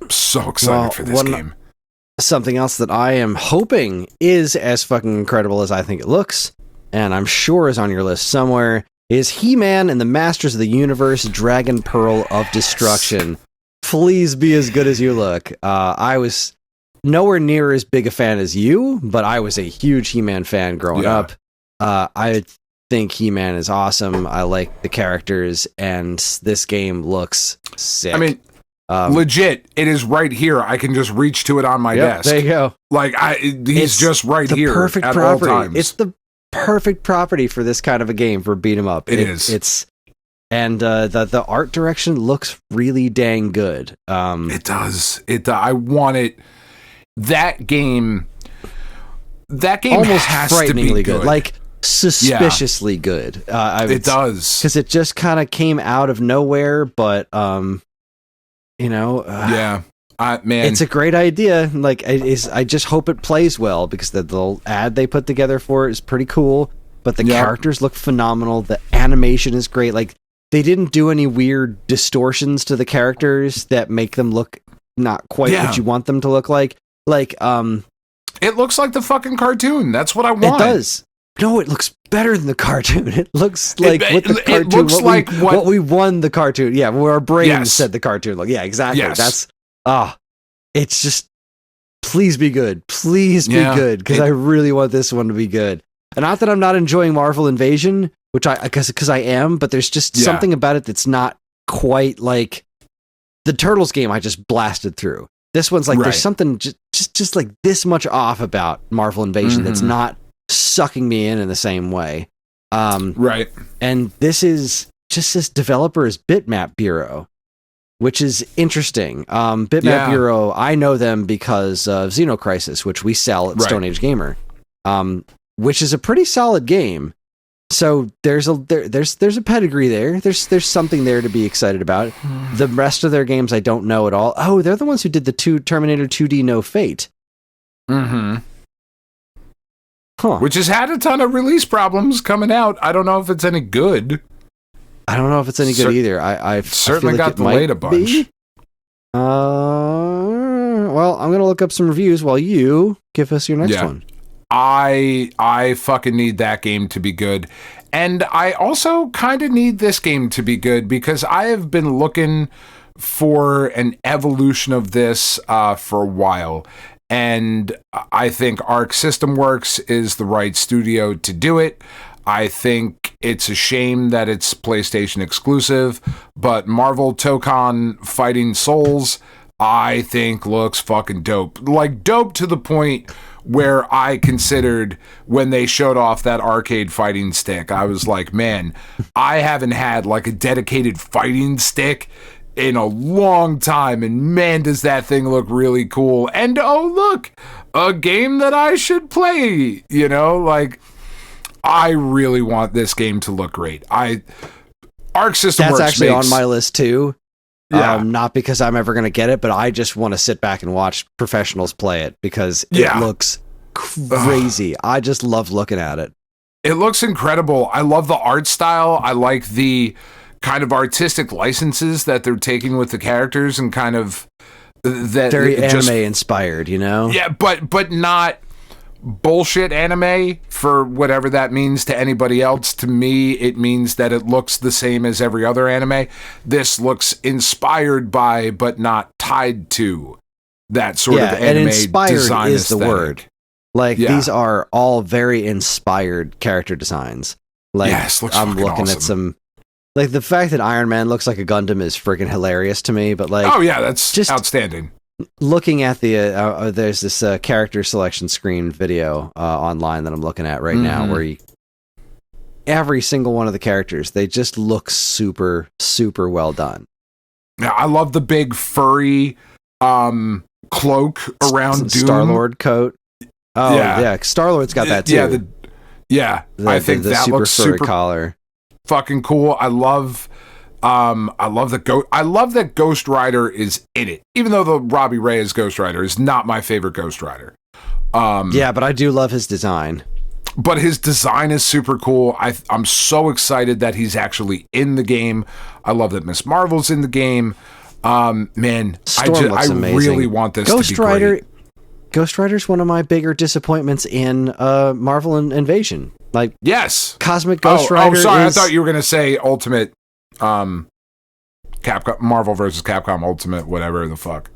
I'm so excited for this game.
Something else that I am hoping is as fucking incredible as I think it looks, and I'm sure is on your list somewhere, is He-Man and the Masters of the Universe Dragon Pearl of Destruction. Please be as good as you look. I was nowhere near as big a fan as you, but I was a huge He-Man fan growing up. I think He-Man is awesome. I like the characters, and this game looks sick.
I mean, legit, it is right here. I can just reach to it on my desk.
There you go.
Like, he's just right here
perfect
at
property.
all times.
It's the perfect property for this kind of a game, for beat 'em up.
It is.
And the art direction looks really dang good.
It does. I want it. That game
almost
has
frighteningly
to be good.
Like, suspiciously good.
It does.
Because it just kind of came out of nowhere, but man, it's a great idea. Like, I just hope it plays well, because the little ad they put together for it is pretty cool. But the characters look phenomenal. The animation is great. Like, they didn't do any weird distortions to the characters that make them look not quite what you want them to look like. Like,
it looks like the fucking cartoon. That's what I want.
It does. No, it looks better than the cartoon. It looks like what the cartoon.
It looks
what we won the cartoon. Yeah, where our brains said the cartoon look. Yeah, exactly.
Yes.
That's it's just, please be good. Please be good, because I really want this one to be good. And not that I'm not enjoying Marvel Invasion, which I guess because I am, but there's just something about it that's not quite like the Turtles game I just blasted through. This one's like there's something just like this much off about Marvel Invasion that's not sucking me in the same way.
Right.
And this developer is Bitmap Bureau, which is interesting. Bitmap Bureau, I know them because of Xenocrisis, which we sell at Stone Age Gamer, which is a pretty solid game. So there's a pedigree there. There's something there to be excited about. The rest of their games I don't know at all. Oh, they're the ones who did the Terminator 2D No Fate.
Mm-hmm.
Huh.
Which has had a ton of release problems coming out. I don't know if it's any good.
I don't know if it's any good either. I've
certainly
got
delayed a bunch.
Well, I'm gonna look up some reviews while you give us your next one.
I fucking need that game to be good. And I also kind of need this game to be good, because I have been looking for an evolution of this for a while. And I think Arc System Works is the right studio to do it. I think it's a shame that it's PlayStation exclusive, but Marvel Tokon Fighting Souls, I think looks fucking dope. Like, dope to the point where I considered, when they showed off that arcade fighting stick, I was like, man, I haven't had like a dedicated fighting stick in a long time, and man, does that thing look really cool. And oh look, a game that I should play, like, I really want this game to look great. Arc System Works,
that's actually on my list too. Not because I'm ever going to get it, but I just want to sit back and watch professionals play it, because it looks crazy. I just love looking at it.
It looks incredible. I love the art style. I like the kind of artistic licenses that they're taking with the characters, and kind of that
very anime inspired,
Yeah, but not bullshit anime, for whatever that means to anybody else. To me, it means that it looks the same as every other anime. This looks inspired by, but not tied to, that sort of anime
and inspired
design
is
aesthetic.
The word. Like, these are all very inspired character designs. Like,
looks
I'm looking
awesome.
at some... Like, the fact that Iron Man looks like a Gundam is freaking hilarious to me, but like...
Oh, yeah, that's just outstanding.
Looking at the... there's this character selection screen video online that I'm looking at right now, where every single one of the characters, they just look super, super well done.
Yeah, I love the big furry cloak around Doom.
Star-Lord coat. Oh, yeah. Star-Lord's got that, too.
I think that looks super
collar.
Fucking cool. I love that Ghost Rider is in it. Even though the Robbie Reyes Ghost Rider is not my favorite Ghost Rider.
But I do love his design.
But his design is super cool. I'm so excited that he's actually in the game. I love that Miss Marvel's in the game. Man,
Storm looks amazing.
Really want this to be great.
Ghost Rider's one of my bigger disappointments in Marvel Invasion. Like,
yes,
Cosmic Ghost Rider.
Oh, sorry, I thought you were going to say Ultimate, Capcom, Marvel versus Capcom Ultimate, whatever the fuck.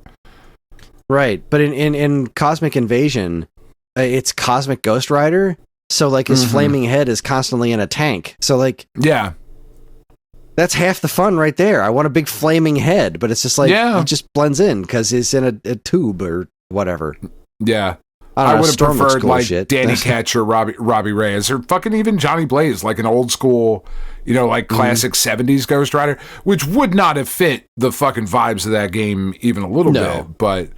Right, but in Cosmic Invasion, it's Cosmic Ghost Rider. So like his flaming head is constantly in a tank. So like, that's half the fun right there. I want a big flaming head, but it's just like he just blends in because he's in a tube or whatever.
Yeah.
I
would have preferred
cool
like
shit.
Danny Ketch or Robbie Reyes or fucking even Johnny Blaze, like an old school, like classic 70s Ghost Rider, which would not have fit the fucking vibes of that game even a little bit. But,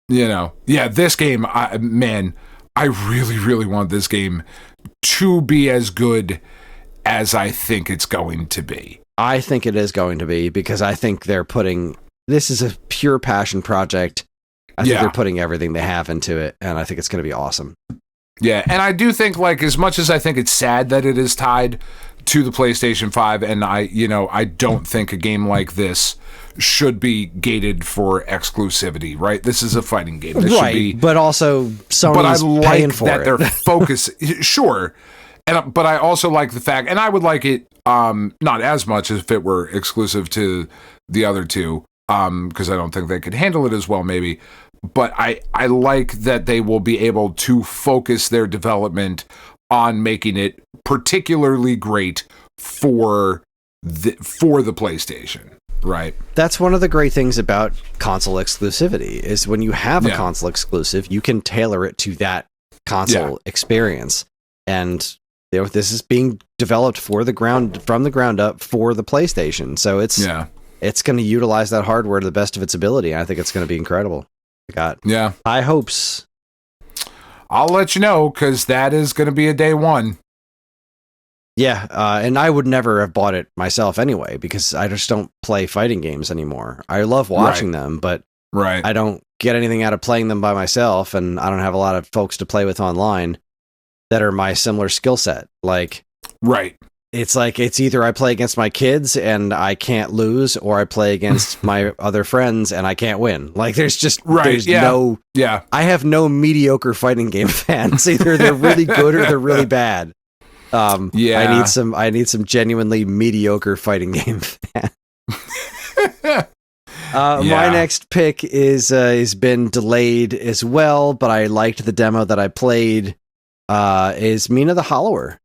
this game, I really, really want this game to be as good as I think it's going to be.
I think it is going to be because I think this is a pure passion project. I think they're putting everything they have into it, and I think it's going to be awesome.
Yeah, and I do think, like, as much as I think it's sad that it is tied to the PlayStation 5, and I don't think a game like this should be gated for exclusivity, right? This is a fighting game. This should be,
but also Sony's paying for
that
it.
They're focused, sure. But I also like the fact, and I would like it not as much if it were exclusive to the other two, because I don't think they could handle it as well, maybe. But I like that they will be able to focus their development on making it particularly great for the PlayStation, right?
That's one of the great things about console exclusivity is when you have a console exclusive, you can tailor it to that console experience. And this is being developed from the ground up for the PlayStation. So it's going to utilize that hardware to the best of its ability. I think it's going to be incredible. I got high hopes.
I'll let you know, because that is going to be a day one.
Yeah, and I would never have bought it myself anyway, because I just don't play fighting games anymore. I love watching them, but I don't get anything out of playing them by myself, and I don't have a lot of folks to play with online that are my similar skill set. Like, it's like, it's either I play against my kids and I can't lose, or I play against my other friends and I can't win. Like, there's just I have no mediocre fighting game fans. Either they're really good or they're really bad. I need some genuinely mediocre fighting game fans. My next pick is been delayed as well, but I liked the demo that I played. Is Mina the Hollower.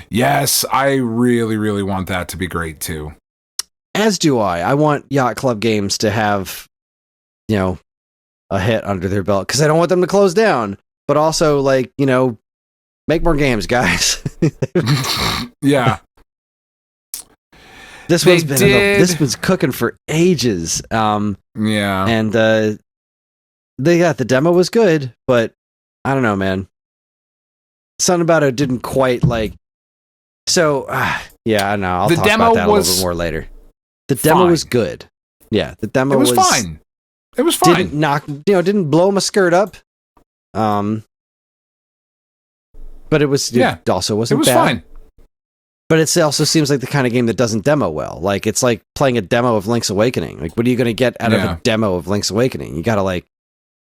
Yes, I really, really want that to be great too.
As do I. I want Yacht Club Games to have, a hit under their belt, because I don't want them to close down. But also, like, make more games, guys.
Yeah.
This one's cooking for ages. And the demo was good, but I don't know, man. Something about it didn't quite like. So, I know. I'll talk about that a little bit more later. The demo was good. Yeah, the demo was
fine. It was fine.
Didn't blow my skirt up. But it was. It also wasn't.
It was
bad.
Fine.
But it also seems like the kind of game that doesn't demo well. Like, it's like playing a demo of Link's Awakening. Like, what are you going to get out of a demo of Link's Awakening? You got to like.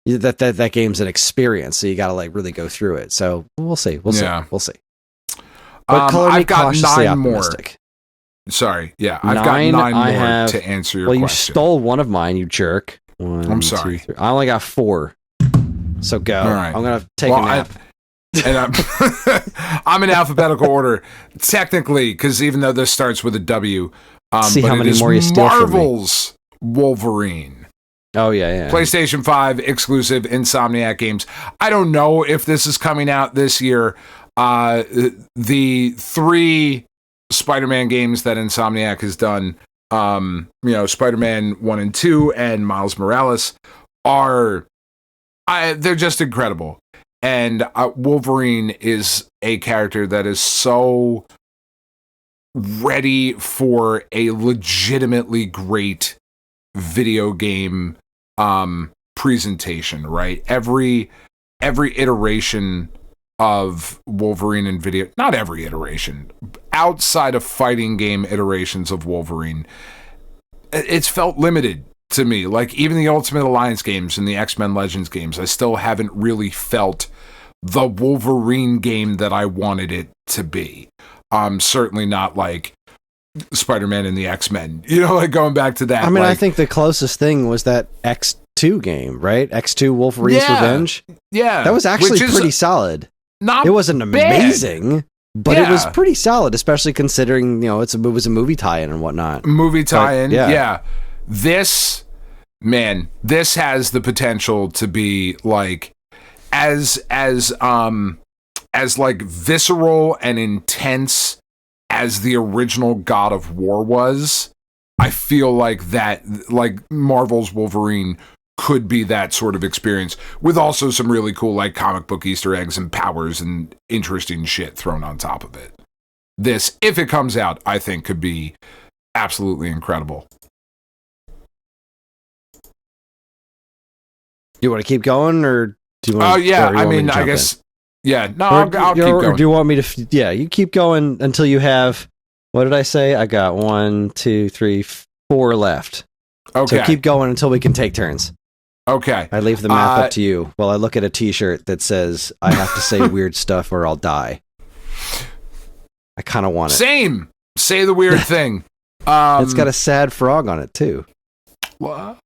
That game's an experience, so you got to like really go through it. So we'll see. We'll see. But color me
I've got
cautiously
9 more.
optimistic.
Sorry, I've got 9 more to answer your question.
Well, you stole one of mine, you jerk.
I'm sorry.
2, 3. I only got 4. So go.
All right.
I'm gonna take a nap.
I'm in alphabetical order, technically, because even though this starts with a W,
see
but
how many
it is
more you steal
Marvel's Wolverine.
Oh yeah.
PlayStation 5 exclusive Insomniac games. I don't know if this is coming out this year. The 3 Spider-Man games that Insomniac has done, Spider-Man 1 and 2 and Miles Morales they're just incredible. And Wolverine is a character that is so ready for a legitimately great video game presentation, right? Every iteration of Wolverine in video, not every iteration, outside of fighting game iterations of Wolverine, it's felt limited to me. Like even the Ultimate Alliance games and the X-Men Legends games, I still haven't really felt the Wolverine game that I wanted it to be. Certainly not like Spider-Man and the X-Men, like going back to that.
I mean, I think the closest thing was that X2 game, right? X2 Wolverine's Revenge.
Yeah.
That was actually pretty solid.
It
wasn't amazing, but it was pretty solid, especially considering, it was a movie tie-in and whatnot.
Movie tie-in, yeah. This has the potential to be like as like visceral and intense as the original God of War was. I feel like that, like Marvel's Wolverine could be that sort of experience with also some really cool like comic book Easter eggs and powers and interesting shit thrown on top of it. This, if it comes out, I think could be absolutely incredible.
You want to keep going, or do you want?
Oh yeah, I mean, I guess. Yeah, no, I'll keep going.
Or do you want me to? Yeah, you keep going until you have. What did I say? I got 1, 2, 3, 4 left.
Okay.
So keep going until we can take turns.
Okay.
I leave the map up to you while I look at a T-shirt that says I have to say weird stuff or I'll die. I kind of want it.
Same. Say the weird thing.
It's got a sad frog on it too.
Well,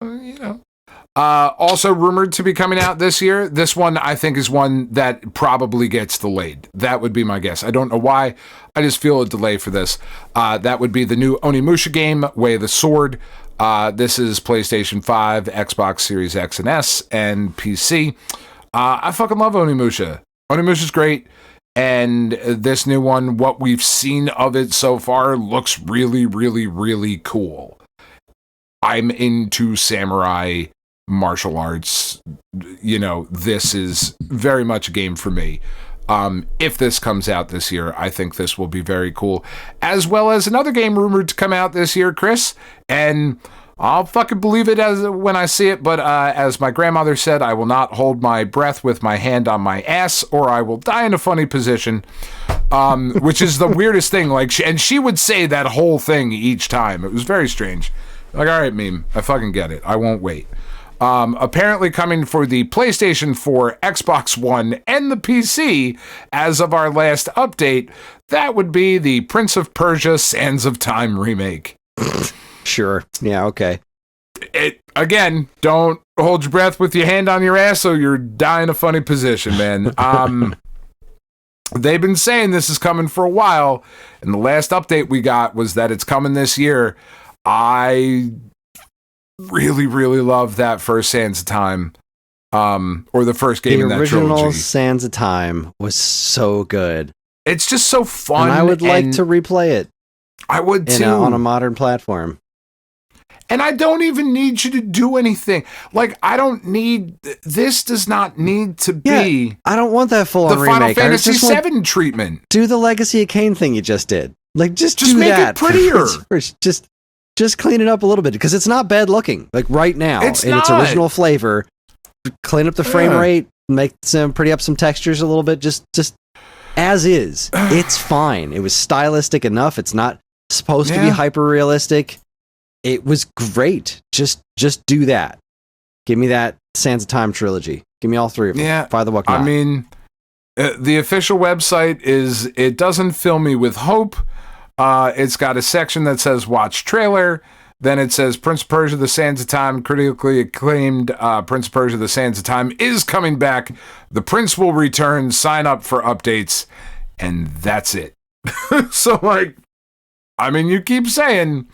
also rumored to be coming out this year. This one, I think, is one that probably gets delayed. That would be my guess. I don't know why. I just feel a delay for this. That would be the new Onimusha game, Way of the Sword. This is PlayStation 5, Xbox Series X and S, and PC. I fucking love Onimusha. Onimusha's great. And this new one, what we've seen of it so far, looks really, really, really cool. I'm into samurai martial arts. This is very much a game for me. If this comes out this year, I think this will be very cool. As well as another game rumored to come out this year, Chris. And I'll fucking believe it when I see it. But as my grandmother said, I will not hold my breath with my hand on my ass, or I will die in a funny position. Which is the weirdest thing. And she would say that whole thing each time. It was very strange. Like, all right, meme, I fucking get it. I won't wait. Apparently coming for the PlayStation 4, Xbox One, and the PC as of our last update, that would be the Prince of Persia Sands of Time remake.
Sure. Yeah, okay.
Again, don't hold your breath with your hand on your ass, so you're dying in a funny position, man. They've been saying this is coming for a while, and the last update we got was that it's coming this year. I really, really love that first Sands of Time, or the first game in that trilogy.
The original Sands of Time was so good.
It's just so fun.
And I would like to replay it.
I would too.
On a modern platform.
And I don't even need you to do anything. Like, this does not need to be...
I don't want that full-on remake.
The Final Fantasy VII treatment.
Do the Legacy of Kain thing you just did. Like, just do
make
that.
It prettier.
Just clean it up a little bit, because it's not bad looking. Like, right now, its original flavor. Clean up the frame rate, pretty up some textures a little bit, just as is. It's fine. It was stylistic enough. It's not supposed to be hyper-realistic. It was great. Just do that. Give me that Sands of Time trilogy. Give me all 3 of them.
Yeah.
By the way,
I mean, the official website it doesn't fill me with hope. It's got a section that says watch trailer. Then it says Prince of Persia: The Sands of Time, critically acclaimed Prince of Persia: The Sands of Time is coming back. The Prince will return. Sign up for updates. And that's it. So, like, I mean, you keep saying,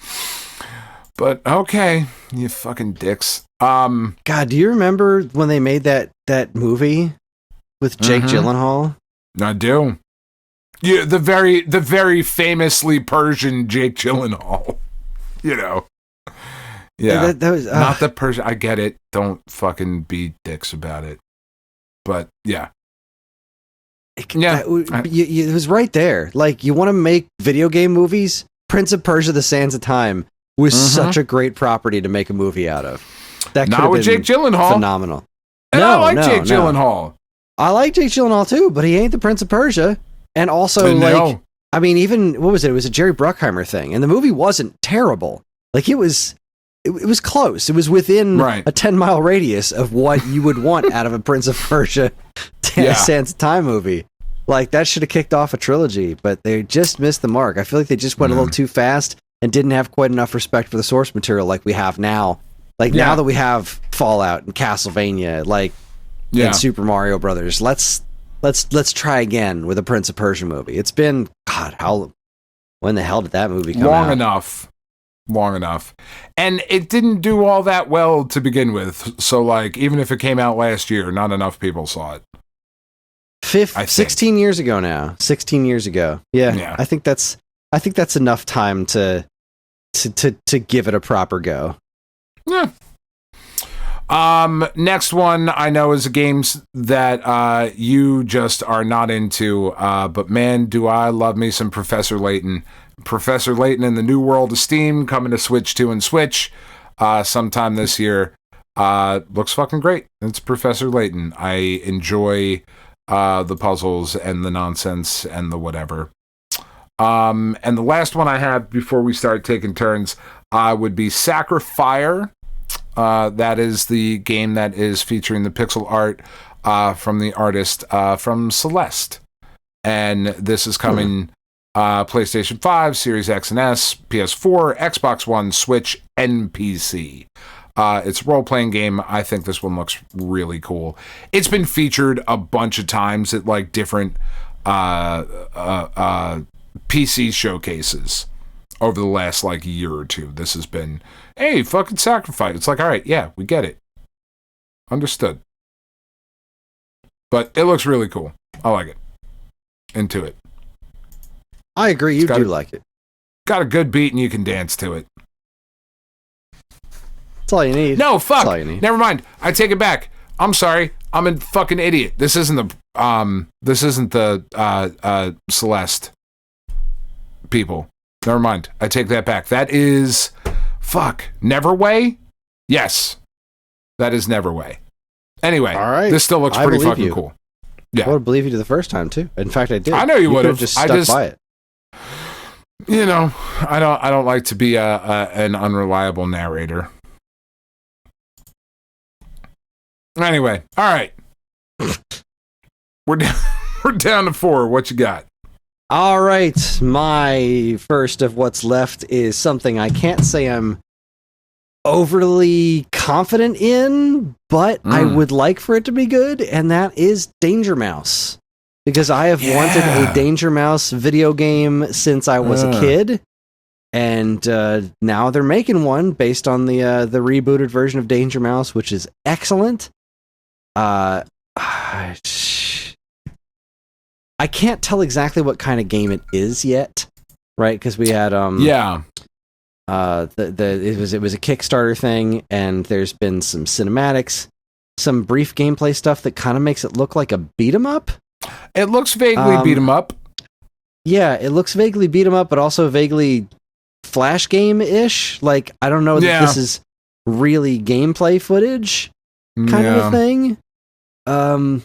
but okay, you fucking dicks.
God, do you remember when they made that movie with Jake Gyllenhaal?
I do. Yeah, the very famously Persian Jake Gyllenhaal. You know. Yeah,
that was
not the Persian. I get it. Don't fucking be dicks about it. But yeah,
it was right there. Like, you want to make video game movies? Prince of Persia: The Sands of Time was such a great property to make a movie out of. That
not with Jake Gyllenhaal.
Phenomenal.
And I like Jake Gyllenhaal.
I like Jake Gyllenhaal too, but he ain't the Prince of Persia. And also, like, I mean, even what was it? It was a Jerry Bruckheimer thing, and the movie wasn't terrible. Like, it was close. It was within a 10-mile radius of what you would want out of a Prince of Persia Sands of Time movie. Like, that should have kicked off a trilogy, but they just missed the mark. I feel like they just went a little too fast and didn't have quite enough respect for the source material like we have now. Like, now that we have Fallout and Castlevania, like, and Super Mario Brothers, let's try again with a Prince of Persia movie. It's been, God, when the hell did that movie come out?
Long enough. And it didn't do all that well to begin with. So, like, even if it came out last year, not enough people saw it.
16 years ago now. 16 years ago. Yeah. I think that's enough time to give it a proper go.
Yeah. Next one I know is a game that you just are not into, but man, do I love me some Professor Layton. Professor Layton in the New World of Steam, coming to Switch 2 and Switch sometime this year. Looks fucking great. It's Professor Layton. I enjoy the puzzles and the nonsense and the whatever. And the last one I have before we start taking turns would be Sacrifier. That is the game that is featuring the pixel art from the artist from Celeste. And this is coming PlayStation 5, Series X and S, PS4, Xbox One, Switch, and PC. It's a role-playing game. I think this one looks really cool. It's been featured a bunch of times at, like, different PC showcases over the last, like, year or two. This has been, hey, fucking Sacrifice. It's like, all right, yeah, we get it. Understood. But it looks really cool. I like it. Into it.
I agree. You do like it.
Got a good beat and you can dance to it.
That's all you need.
No, fuck.
That's all you need.
Never mind. I take it back. I'm sorry. I'm a fucking idiot. This isn't the Celeste people. Never mind. I take that back. That is Neverway? Yes. That is Neverway. Anyway,
all right.
This still looks pretty fucking cool. Yeah.
I would believe you the first time too. In fact, I did.
I know you would have.
Just stuck by it.
You know, I don't like to be an unreliable narrator. Anyway, all right. We're down to 4. What you got?
All right. My first of what's left is something I can't say I'm overly confident in, but I would like for it to be good, and that is Danger Mouse. Because I have wanted a Danger Mouse video game since I was a kid, and now they're making one based on the rebooted version of Danger Mouse, which is excellent. I can't tell exactly what kind of game it is yet, right? Because we had it was a Kickstarter thing, and there's been some cinematics, some brief gameplay stuff that kind of makes it look like a beat 'em up.
It looks vaguely beat 'em up.
Yeah, it looks vaguely beat 'em up, but also vaguely flash game-ish. Like, I don't know that this is really gameplay footage kind of a thing. I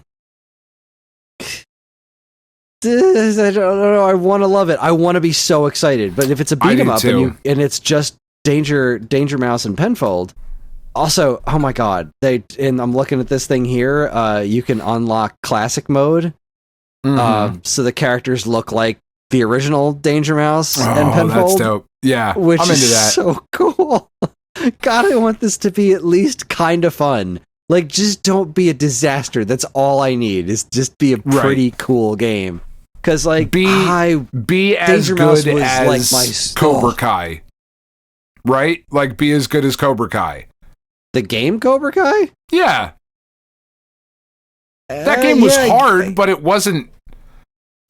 don't know. I want to love it. I want to be so excited. But if it's a beat 'em up and it's just Danger Mouse and Penfold. Also, oh my god, I'm looking at this thing here. You can unlock classic mode, so the characters look like the original Danger Mouse and Penfold.
That's dope. Yeah,
which
I'm into
is
that.
so cool. God, I want this to be at least kind of fun. Like, just don't be a disaster. That's all I need, is just be a pretty cool game. Because, like,
be as good as
like my
Cobra Kai. Right? Like, be as good as Cobra Kai.
The game Cobra Kai?
Yeah. That game was hard, but it wasn't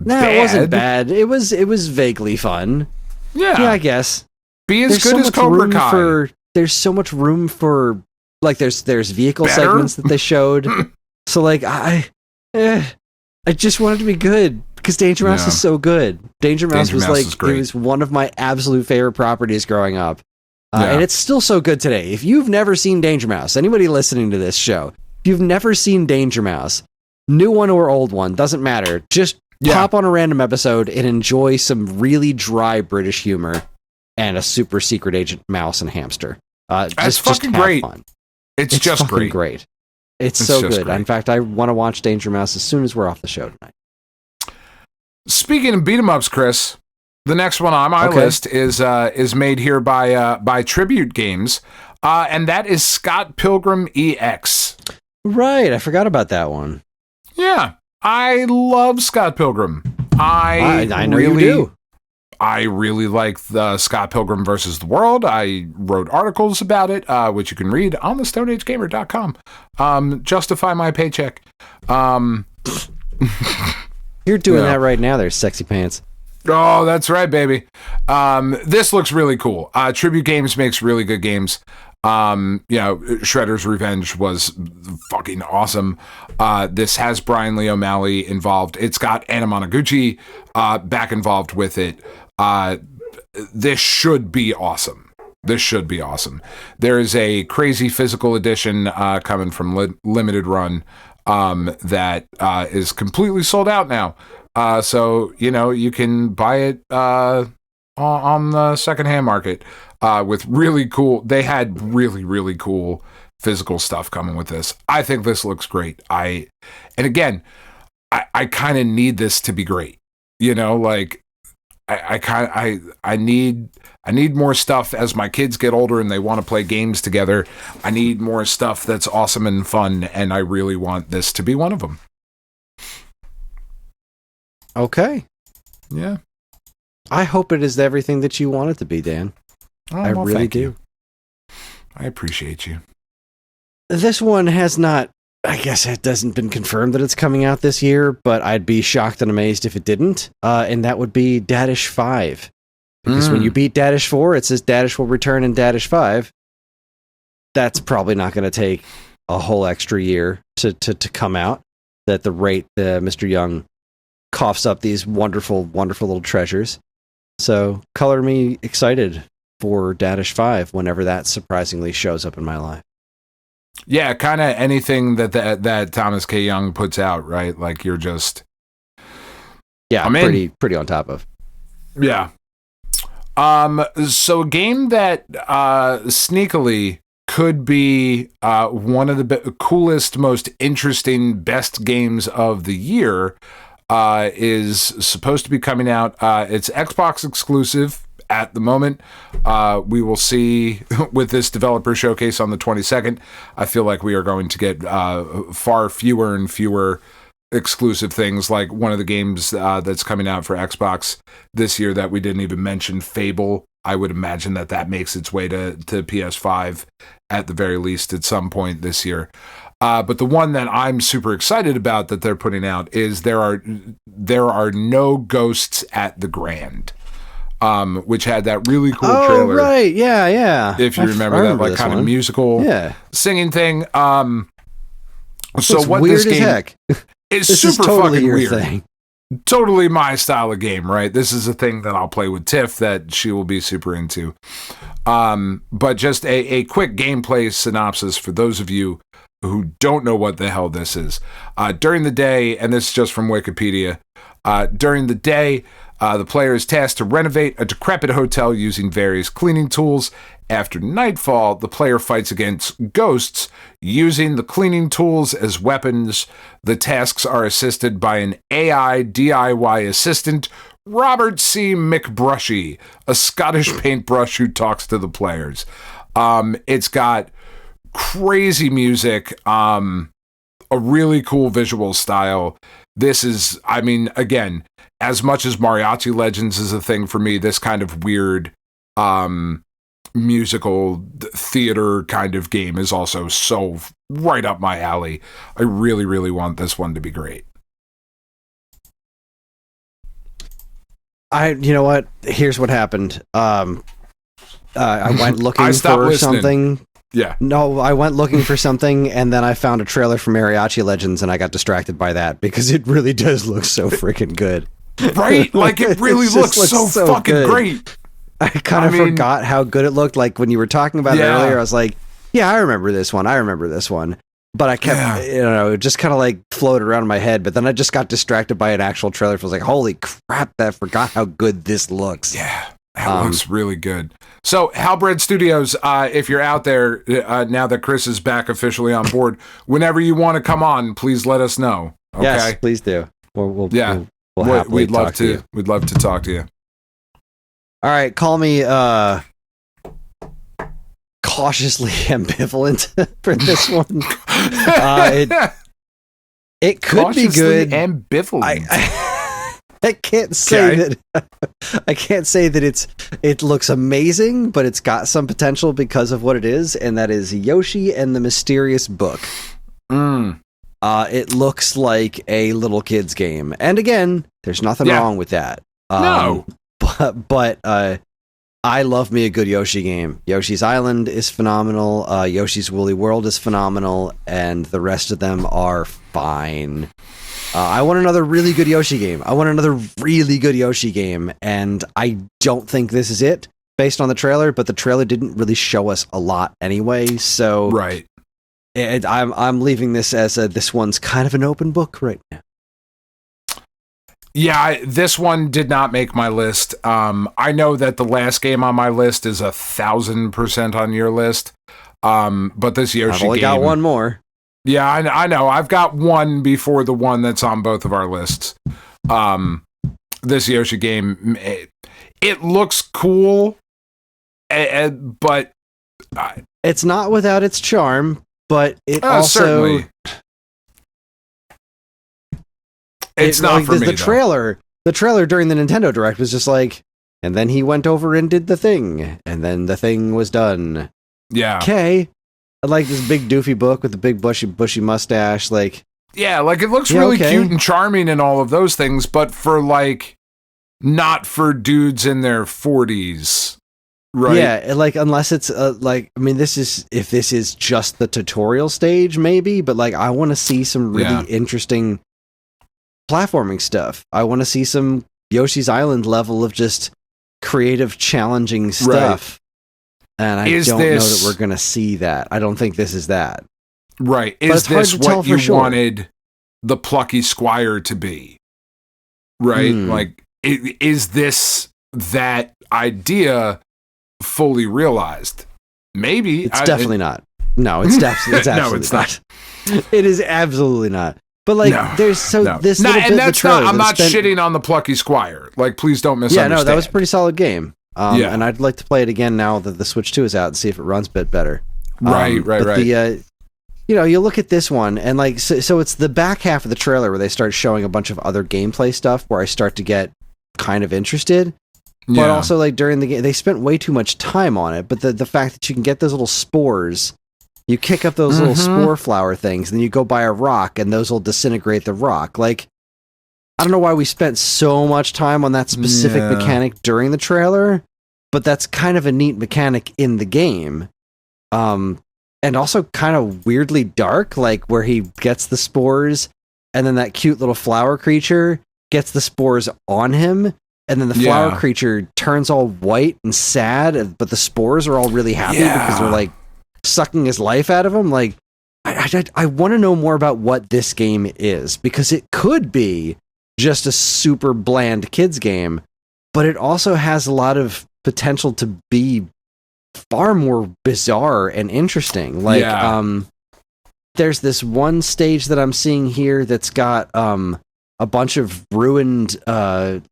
bad.
It wasn't bad. It was vaguely fun.
Yeah.
Yeah, I guess.
Be as good as Cobra Kai.
There's so much room for, like, there's vehicle segments that they showed. So, like, I just wanted to be good, because Danger Mouse is so good. Danger Mouse was it was one of my absolute favorite properties growing up. And it's still so good today. If you've never seen Danger Mouse, anybody listening to this show, if you've never seen Danger Mouse, new one or old one, doesn't matter. Just pop on a random episode and enjoy some really dry British humor and a super secret agent mouse and hamster.
That's fucking great.
Fun.
It's just
great. It's so good. Great. In fact, I want to watch Danger Mouse as soon as we're off the show tonight.
Speaking of beat 'em ups, Chris, the next one on my list is made here by Tribute Games, and that is Scott Pilgrim EX.
Right, I forgot about that one.
Yeah, I love Scott Pilgrim.
I know you do.
I really like the Scott Pilgrim versus the World. I wrote articles about it, which you can read on the StoneAgeGamer.com. Justify my paycheck.
You're doing that right now there, sexy pants.
Oh, that's right, baby. This looks really cool. Tribute Games makes really good games. Shredder's Revenge was fucking awesome. This has Brian Lee O'Malley involved. It's got Anna Monoguchi back involved with it. This should be awesome. There is a crazy physical edition coming from Limited Run that is completely sold out now. So, you can buy it on the secondhand market with really cool. They had really, really cool physical stuff coming with this. I think this looks great. I kind of need this to be great. I need more stuff as my kids get older and they want to play games together. I need more stuff that's awesome and fun, and I really want this to be one of them.
Okay.
Yeah.
I hope it is everything that you want it to be, Dan. I really do.
I appreciate you.
This one has not, I guess it hasn't been confirmed that it's coming out this year, but I'd be shocked and amazed if it didn't. And that would be Dadish 5. Because when you beat Dadish 4, it says Dadish will return in Dadish 5. That's probably not going to take a whole extra year to come out. At the rate Mr. Young coughs up these wonderful, wonderful little treasures. So color me excited for Dadish 5 whenever that surprisingly shows up in my life.
Yeah, kind of anything that Thomas K. Young puts out, right? Like you're just
pretty on top of.
Yeah. So a game that sneakily could be one of the coolest, most interesting, best games of the year is supposed to be coming out. It's Xbox exclusive at the moment. We will see with this developer showcase on the 22nd. I feel like we are going to get far fewer and fewer exclusive things. Like one of the games that's coming out for Xbox this year that we didn't even mention, Fable. I would imagine that makes its way to PS5 at the very least at some point this year. But the one that I'm super excited about that they're putting out is there are no ghosts at the Grand, which had that really cool trailer.
Oh, right. Yeah.
If you remember that, like kind of musical singing thing. So what
weird
this game
as heck.
It's
this
super
is totally
fucking
your
weird.
Thing.
Totally my style of game, right? This is a thing that I'll play with Tiff that she will be super into. But just a quick gameplay synopsis for those of you who don't know what the hell this is. During the day, and this is just from Wikipedia, during the day, the player is tasked to renovate a decrepit hotel using various cleaning tools. After nightfall, the player fights against ghosts using the cleaning tools as weapons. The tasks are assisted by an AI DIY assistant Robert C. McBrushy, a Scottish paintbrush who talks to the players. It's got crazy music, a really cool visual style. This is, I mean, again, as much as Mariachi Legends is a thing for me, this kind of weird musical theater kind of game is also so right up my alley. I really, really want this one to be great.
You know what? Here's what happened. I went looking for
listening.
something.
Yeah.
No, I went looking for something, and then I found a trailer for Mariachi Legends, and I got distracted by that because it really does look so freaking good.
Right? Like, it really looks so fucking good. Great.
I kind of forgot how good it looked. Like, when you were talking about it earlier, I was like, yeah, I remember this one. But I kept, it just kind of like floated around in my head. But then I just got distracted by an actual trailer. I was like, holy crap, I forgot how good this looks.
Yeah, that looks really good. So, Halbred Studios, if you're out there, now that Kris is back officially on board, whenever you want to come on, please let us know. Okay?
Yes, please do. We'll
we'd love to. We'd love to talk to you.
All right, call me cautiously ambivalent for this one. It could be good.
Ambivalent.
I can't say that. I can't say that it looks amazing, but it's got some potential because of what it is, and that is Yoshi and the Mysterious Book. It looks like a little kid's game, and again, there's nothing wrong with that.
No.
But I love me a good Yoshi game. Yoshi's Island is phenomenal. Yoshi's Woolly World is phenomenal, and the rest of them are fine. I want another really good Yoshi game. And I don't think this is it based on the trailer, but the trailer didn't really show us a lot anyway. So
right,
I'm leaving this as this one's kind of an open book right now.
Yeah, this one did not make my list. I know that the last game on my list is 1,000% on your list. But this Yoshi
I've only got one more.
Yeah, I know. I've got one before the one that's on both of our lists. This Yoshi game, it looks cool, but
it's not without its charm. But it also
certainly. It's not for me,
the trailer. The trailer during the Nintendo Direct was just like, and then he went over and did the thing, and then the thing was done.
Yeah.
Okay. I like this big doofy book with the big bushy mustache. Like,
yeah, like it looks really cute and charming and all of those things, but for like, not for dudes in their 40s. Right.
Yeah, like unless it's like, I mean, if this is just the tutorial stage, maybe, but like I want to see some really interesting platforming stuff. I want to see some Yoshi's Island level of just creative, challenging stuff. Right. And I don't know that we're going to see that. I don't think this is that.
Right. Is this what you wanted the plucky squire to be? Right? Like, is this that idea fully realized? Maybe.
It's definitely not. No, it's definitely
no, it's
not. It is absolutely not. But like, there's this little bit of the trailer.
I'm not shitting on the plucky squire. Like, please don't misunderstand.
Yeah, no, that was a pretty solid game. And I'd like to play it again now that the Switch 2 is out and see if it runs a bit better.
Right.
The, you look at this one and like, so it's the back half of the trailer where they start showing a bunch of other gameplay stuff where I start to get kind of interested. But also like during the game, they spent way too much time on it. But the fact that you can get those little spores, you kick up those little spore flower things, and then you go by a rock and those will disintegrate the rock. Like, I don't know why we spent so much time on that specific mechanic during the trailer, but that's kind of a neat mechanic in the game. And also kind of weirdly dark, like where he gets the spores and then that cute little flower creature gets the spores on him, and then the flower creature turns all white and sad, but the spores are all really happy because they're like sucking his life out of him. Like, I want to know more about what this game is, because it could be just a super bland kids game, but it also has a lot of potential to be far more bizarre and interesting. Like, there's this one stage that I'm seeing here that's got a bunch of ruined,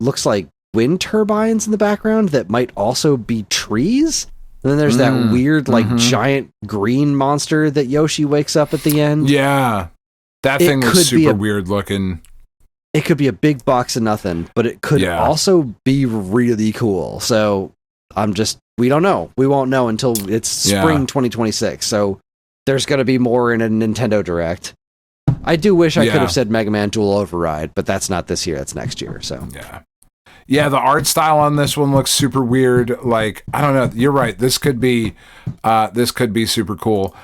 looks like wind turbines in the background that might also be trees. And then there's that weird, like, giant green monster that Yoshi wakes up at the end.
Yeah. That thing was super weird looking.
It could be a big box of nothing, but it could also be really cool. So we don't know. We won't know until it's spring 2026. So there's going to be more in a Nintendo Direct. I do wish I could have said Mega Man Dual Override, but that's not this year. That's next year. So
yeah, the art style on this one looks super weird. Like, I don't know. You're right. This could be super cool.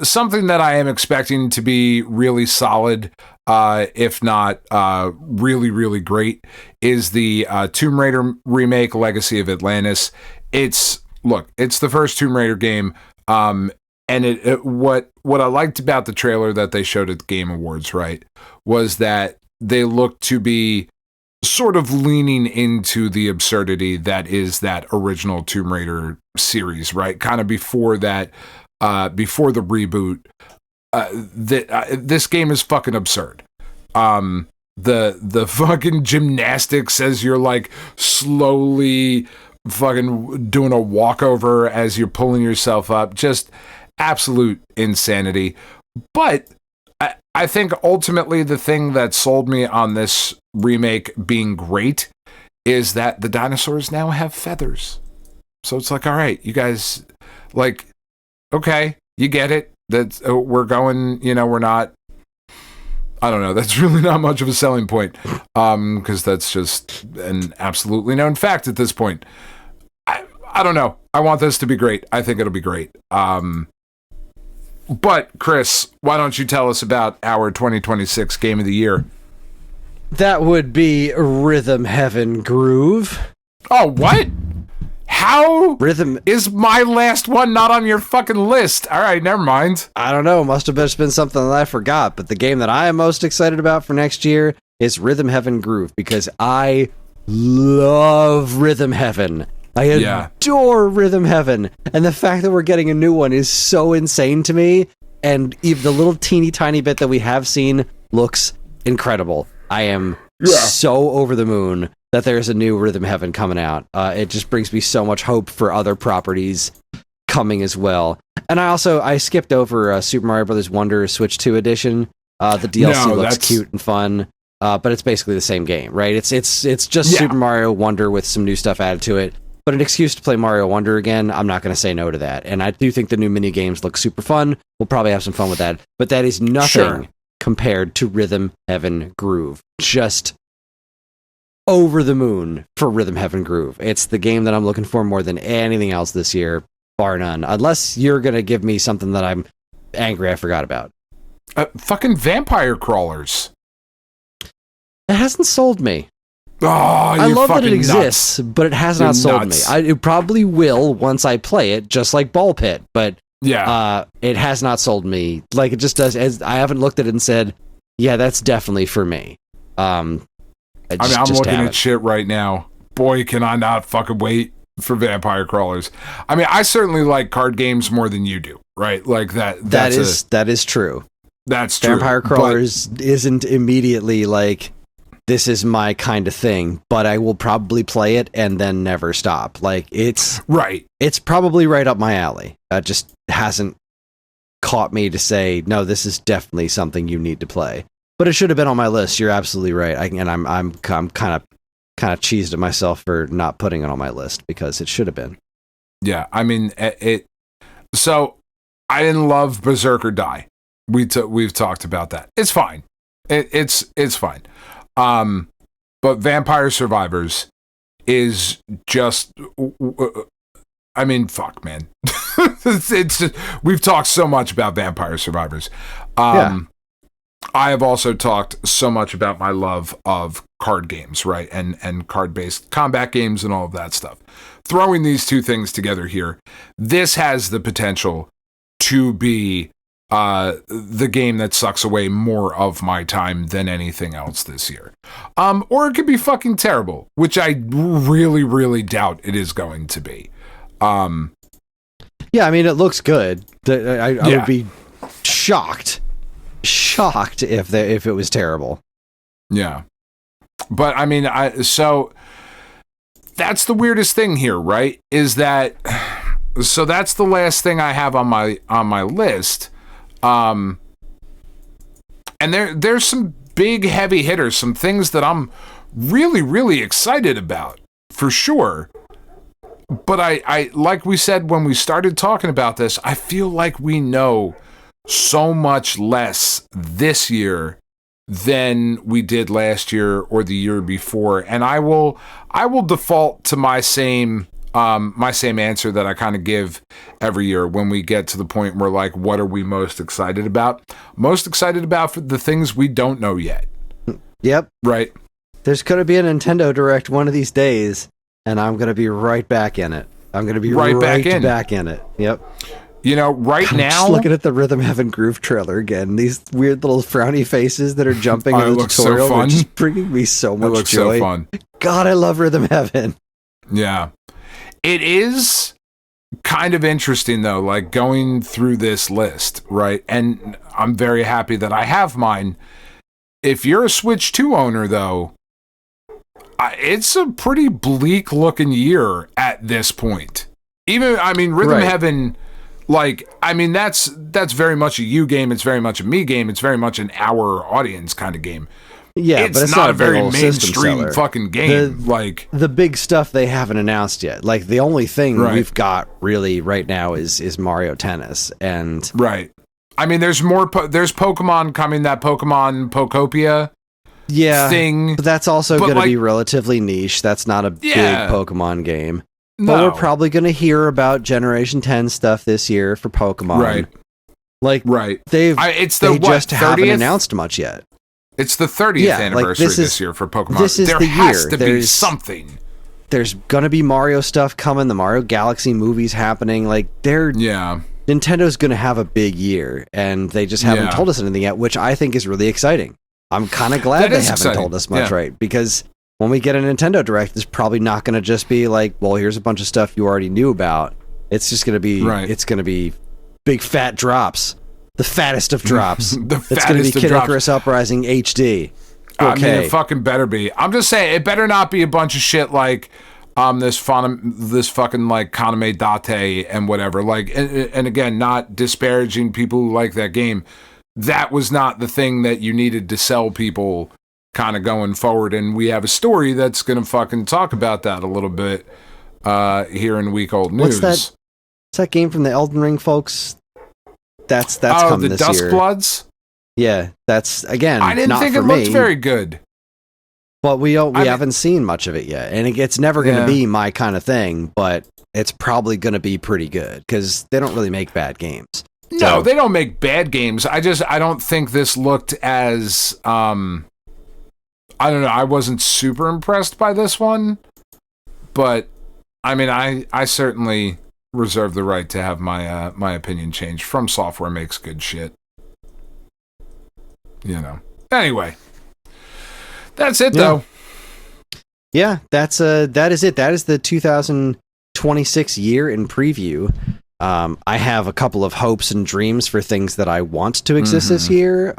Something that I am expecting to be really solid, if not really, really great, is the Tomb Raider remake, Legacy of Atlantis. It's the first Tomb Raider game. And what I liked about the trailer that they showed at the Game Awards, right, was that they looked to be sort of leaning into the absurdity that is that original Tomb Raider series, right? Kind of before that, before the reboot. This game is fucking absurd. The fucking gymnastics as you're like slowly fucking doing a walkover as you're pulling yourself up, just absolute insanity. But I think ultimately the thing that sold me on this remake being great is that the dinosaurs now have feathers. So it's like, all right, you guys, like, okay, you get it. That's we're going, we're not, I don't know, that's really not much of a selling point, because that's just an absolutely known fact at this point. I don't know. I want this to be great. I think it'll be great. But, Kris, why don't you tell us about our 2026 Game of the Year?
That would be Rhythm Heaven Groove.
Oh, what? How is my last one not on your fucking list? All right, never mind.
I don't know. Must have just been something that I forgot. But the game that I am most excited about for next year is Rhythm Heaven Groove, because I love Rhythm Heaven. I adore Rhythm Heaven, and the fact that we're getting a new one is so insane to me, and even the little teeny tiny bit that we have seen looks incredible. I am so over the moon that there's a new Rhythm Heaven coming out. It just brings me so much hope for other properties coming as well. And I skipped over Super Mario Bros. Wonder Switch 2 edition. The DLC looks cute and fun, but it's basically the same game, right? It's just Super Mario Wonder with some new stuff added to it. But an excuse to play Mario Wonder again, I'm not going to say no to that. And I do think the new mini games look super fun. We'll probably have some fun with that. But that is nothing compared to Rhythm Heaven Groove. Just over the moon for Rhythm Heaven Groove. It's the game that I'm looking for more than anything else this year, bar none. Unless you're going to give me something that I'm angry I forgot about.
Fucking vampire crawlers.
It hasn't sold me.
Oh,
I love that it exists,
nuts.
but it has not sold me. It probably will once I play it, just like Ball Pit, but it has not sold me. Like, it just does. I haven't looked at it and said, yeah, that's definitely for me. I'm
looking at shit right now. Boy, can I not fucking wait for vampire crawlers. I mean, I certainly like card games more than you do, right? Like that
is true.
That's true.
Vampire crawlers isn't immediately like, this is my kind of thing, but I will probably play it and then never stop. Like, it's probably right up my alley. It just hasn't caught me to say, no, this is definitely something you need to play. But it should have been on my list. You're absolutely right. I'm kind of cheesed at myself for not putting it on my list because it should have been.
Yeah, I mean it. So I didn't love Berserk or Die. We've talked about that. It's fine. It's fine. But Vampire Survivors is just, I mean, fuck, man. it's just, we've talked so much about Vampire Survivors. I have also talked so much about my love of card games, right? And card-based combat games and all of that stuff. Throwing these two things together here, this has the potential to be the game that sucks away more of my time than anything else this year. Or it could be fucking terrible, which I really, really doubt it is going to be.
Yeah, I mean, it looks good. I would be shocked if it was terrible.
Yeah. But I mean, that's the weirdest thing here, right? Is that so that's the last thing I have on my list. And there's some big heavy hitters, some things that I'm really, really excited about, for sure. But I like we said when we started talking about this, I feel like we know so much less this year than we did last year or the year before. And I will default to my same answer that I kind of give every year when we get to the point where, like, what are we most excited about? Most excited about for the things we don't know yet.
Yep.
Right.
There's going to be a Nintendo Direct one of these days, and I'm going to be right back in it. I'm going to be right back in it. Yep.
You know, right now...
Just looking at the Rhythm Heaven Groove trailer again. These weird little frowny faces that are jumping in the tutorial are just bringing me so much joy.
So fun.
God, I love Rhythm Heaven.
Yeah. It is kind of interesting, though, like, going through this list, right? And I'm very happy that I have mine. If you're a Switch 2 owner, though, it's a pretty bleak-looking year at this point. Even, I mean, Rhythm Heaven... Like, I mean, that's very much a you game. It's very much a me game. It's very much an our audience kind of game.
Yeah, but it's not a
very
mainstream
fucking game.
The big stuff they haven't announced yet. Like, the only thing we've got really right now is Mario Tennis, and
right. I mean, there's more. There's Pokemon coming. That Pokemon Pokopia. Thing.
But that's also going to be relatively niche. That's not a big Pokemon game.
No.
But we're probably going to hear about Generation 10 stuff this year for Pokemon.
Right.
Like, they just haven't announced much yet.
It's the 30th anniversary this year for Pokemon.
This is
there
the
has
year.
to be something.
There's going to be Mario stuff coming. The Mario Galaxy movie's happening. Like, Nintendo's going to have a big year, and they just haven't told us anything yet, which I think is really exciting. I'm kind of glad they haven't told us much, right? Because... when we get a Nintendo Direct, it's probably not going to just be like, well, here's a bunch of stuff you already knew about. It's just going to be, it's going to be big fat drops. The fattest of drops. It's going to be Kid Icarus Uprising HD.
I mean, it fucking better be. I'm just saying, it better not be a bunch of shit like this fucking like Kaname Date and whatever. Like, and again, not disparaging people who like that game. That was not the thing that you needed to sell people kind of going forward, and we have a story that's going to fucking talk about that a little bit here in Week Old News.
What's that game from the Elden Ring folks? That's coming this year.
The Duskbloods?
Yeah, that's, again,
I didn't think it looked very good.
But we haven't seen much of it yet, and it's never going to be my kind of thing, but it's probably going to be pretty good, because they don't really make bad games.
No, they don't make bad games. I don't think this looked as... I don't know. I wasn't super impressed by this one, but I mean, I certainly reserve the right to have my my opinion changed. From Software makes good shit, you know. Anyway, that's it though.
Yeah, that is it. That is the 2026 year in preview. I have a couple of hopes and dreams for things that I want to exist this year.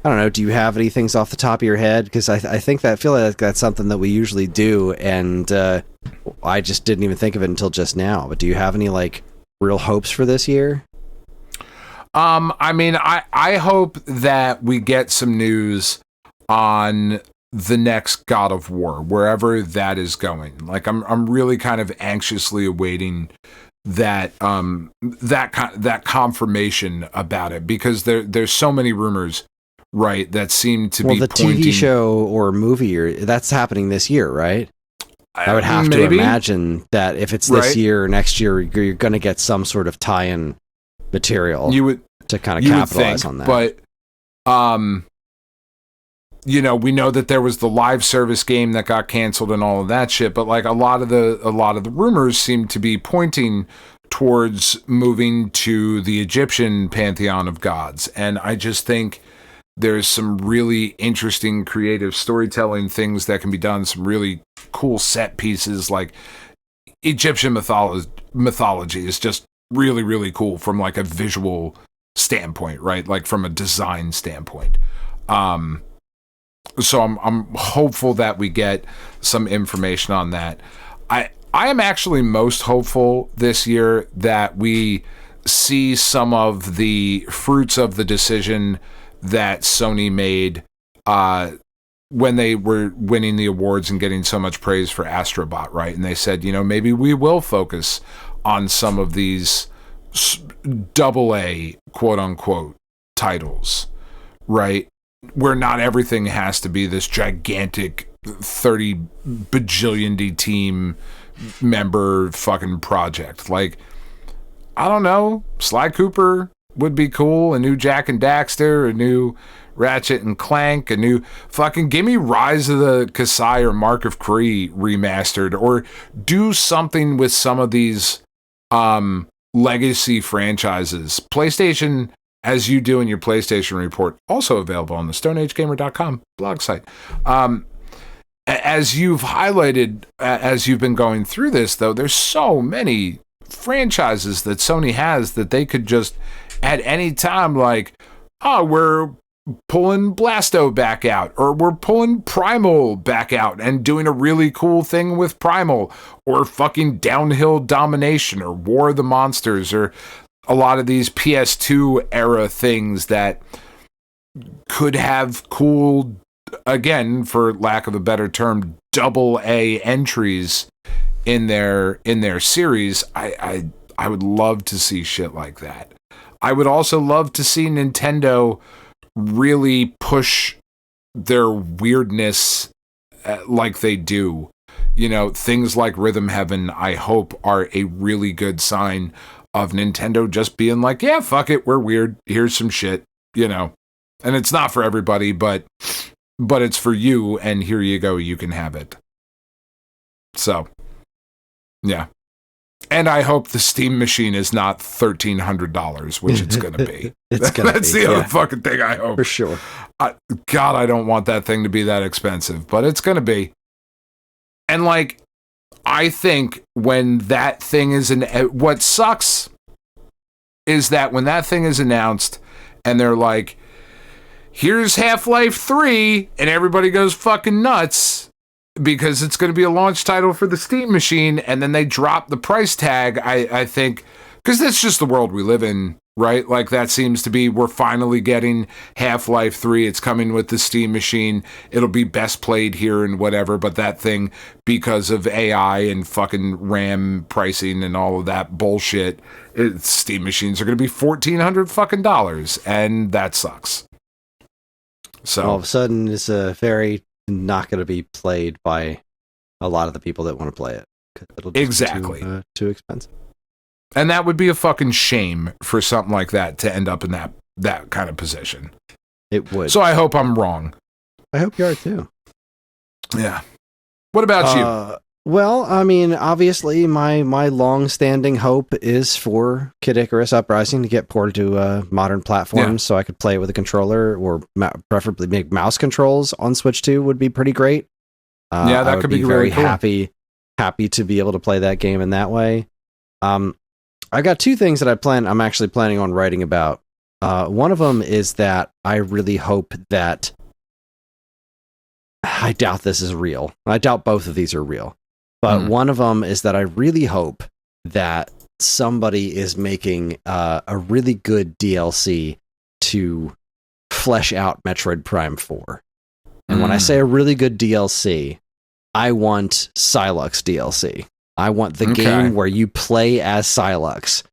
I don't know. Do you have any things off the top of your head? Because I feel like that's something that we usually do, and I just didn't even think of it until just now. But do you have any like real hopes for this year?
I mean, I hope that we get some news on the next God of War, wherever that is going. Like, I'm really kind of anxiously awaiting that that confirmation about it, because there's so many rumors. Right, that seemed to be
the TV show or movie, that's happening this year, right? I would have to imagine that if it's this year or next year, you're going to get some sort of tie-in material to kind of capitalize on that.
But, you know, we know that there was the live service game that got canceled and all of that shit, but like a lot of the rumors seem to be pointing towards moving to the Egyptian pantheon of gods, and I just think there's some really interesting creative storytelling things that can be done, some really cool set pieces. Like, Egyptian mythology is just really, really cool from like a visual standpoint, right? Like from a design standpoint. So I'm hopeful that we get some information on that. I am actually most hopeful this year that we see some of the fruits of the decision that Sony made when they were winning the awards and getting so much praise for Astro Bot, right? And they said, maybe we will focus on some of these AA, quote unquote, titles, right? Where not everything has to be this gigantic 30 bajillion D team member fucking project. Like, I don't know, Sly Cooper would be cool, a new Jak and Daxter, a new Ratchet and Clank, a new fucking give me Rise of the Kasai or Mark of Kree remastered, or do something with some of these legacy franchises. PlayStation, as you do in your PlayStation report, also available on the StoneAgeGamer.com blog site. As you've highlighted, as you've been going through this, though, there's so many franchises that Sony has that they could just at any time, like, oh, we're pulling Blasto back out, or we're pulling Primal back out and doing a really cool thing with Primal, or fucking Downhill Domination, or War of the Monsters, or a lot of these PS2 era things that could have cool, again, for lack of a better term, AA entries in their series. I would love to see shit like that. I would also love to see Nintendo really push their weirdness like they do. Things like Rhythm Heaven, I hope, are a really good sign of Nintendo just being like, yeah, fuck it, we're weird. Here's some shit, And it's not for everybody, but it's for you, and here you go, you can have it. So, yeah. And I hope the Steam machine is not $1,300, which it's going to be. That's the other fucking thing I hope.
For sure.
God, I don't want that thing to be that expensive, but it's going to be. And I think when that thing is what sucks is that when that thing is announced and they're like, here's Half-Life 3, and everybody goes fucking nuts because it's going to be a launch title for the Steam machine, and then they drop the price tag, I think, because that's just the world we live in, right? Like, that seems to be, we're finally getting Half-Life 3, it's coming with the Steam machine, it'll be best played here and whatever, but that thing, because of AI and fucking RAM pricing and all of that bullshit, Steam machines are going to be $1,400 fucking dollars, and that sucks. So
all of a sudden, it's very not going to be played by a lot of the people that want to play it. It'll just be too expensive.
And that would be a fucking shame for something like that to end up in that kind of position.
It would.
So I hope I'm wrong.
I hope you are too.
Yeah. What about you?
Well, I mean, obviously, my long-standing hope is for Kid Icarus Uprising to get ported to modern platforms, so I could play it with a controller, or preferably make mouse controls on Switch 2 would be pretty great.
That could be
very
really cool.
happy to be able to play that game in that way. I got two things that I'm actually planning on writing about. One of them is that I really hope that I doubt this is real. I doubt both of these are real. But one of them is that I really hope that somebody is making a really good DLC to flesh out Metroid Prime 4. And when I say a really good DLC, I want Psylux DLC. I want the game where you play as Psylux,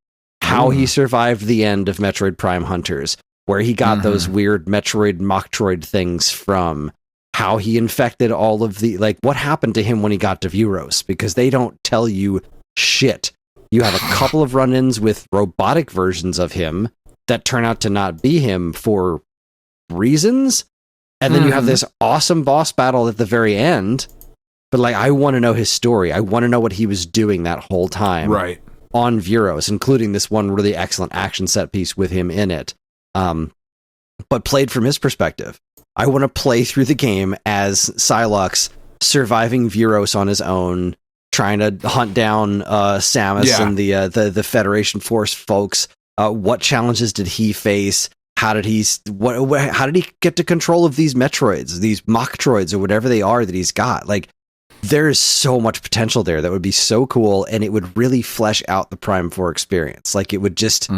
how he survived the end of Metroid Prime Hunters, where he got those weird Metroid Mocktroid things from, how he infected all of the, what happened to him when he got to Vuros, because they don't tell you shit. You have a couple of run-ins with robotic versions of him that turn out to not be him for reasons, and then you have this awesome boss battle at the very end, but I want to know his story. I want to know what he was doing that whole time on Vuros, including this one really excellent action set piece with him in it, but played from his perspective. I want to play through the game as Psylux, surviving Vuros on his own, trying to hunt down Samus and the Federation Force folks. What challenges did he face? how did he get to control of these Metroids, these Machtroids, or whatever they are that he's got? Like, there is so much potential there that would be so cool, and it would really flesh out the Prime 4 experience. Like, it would just,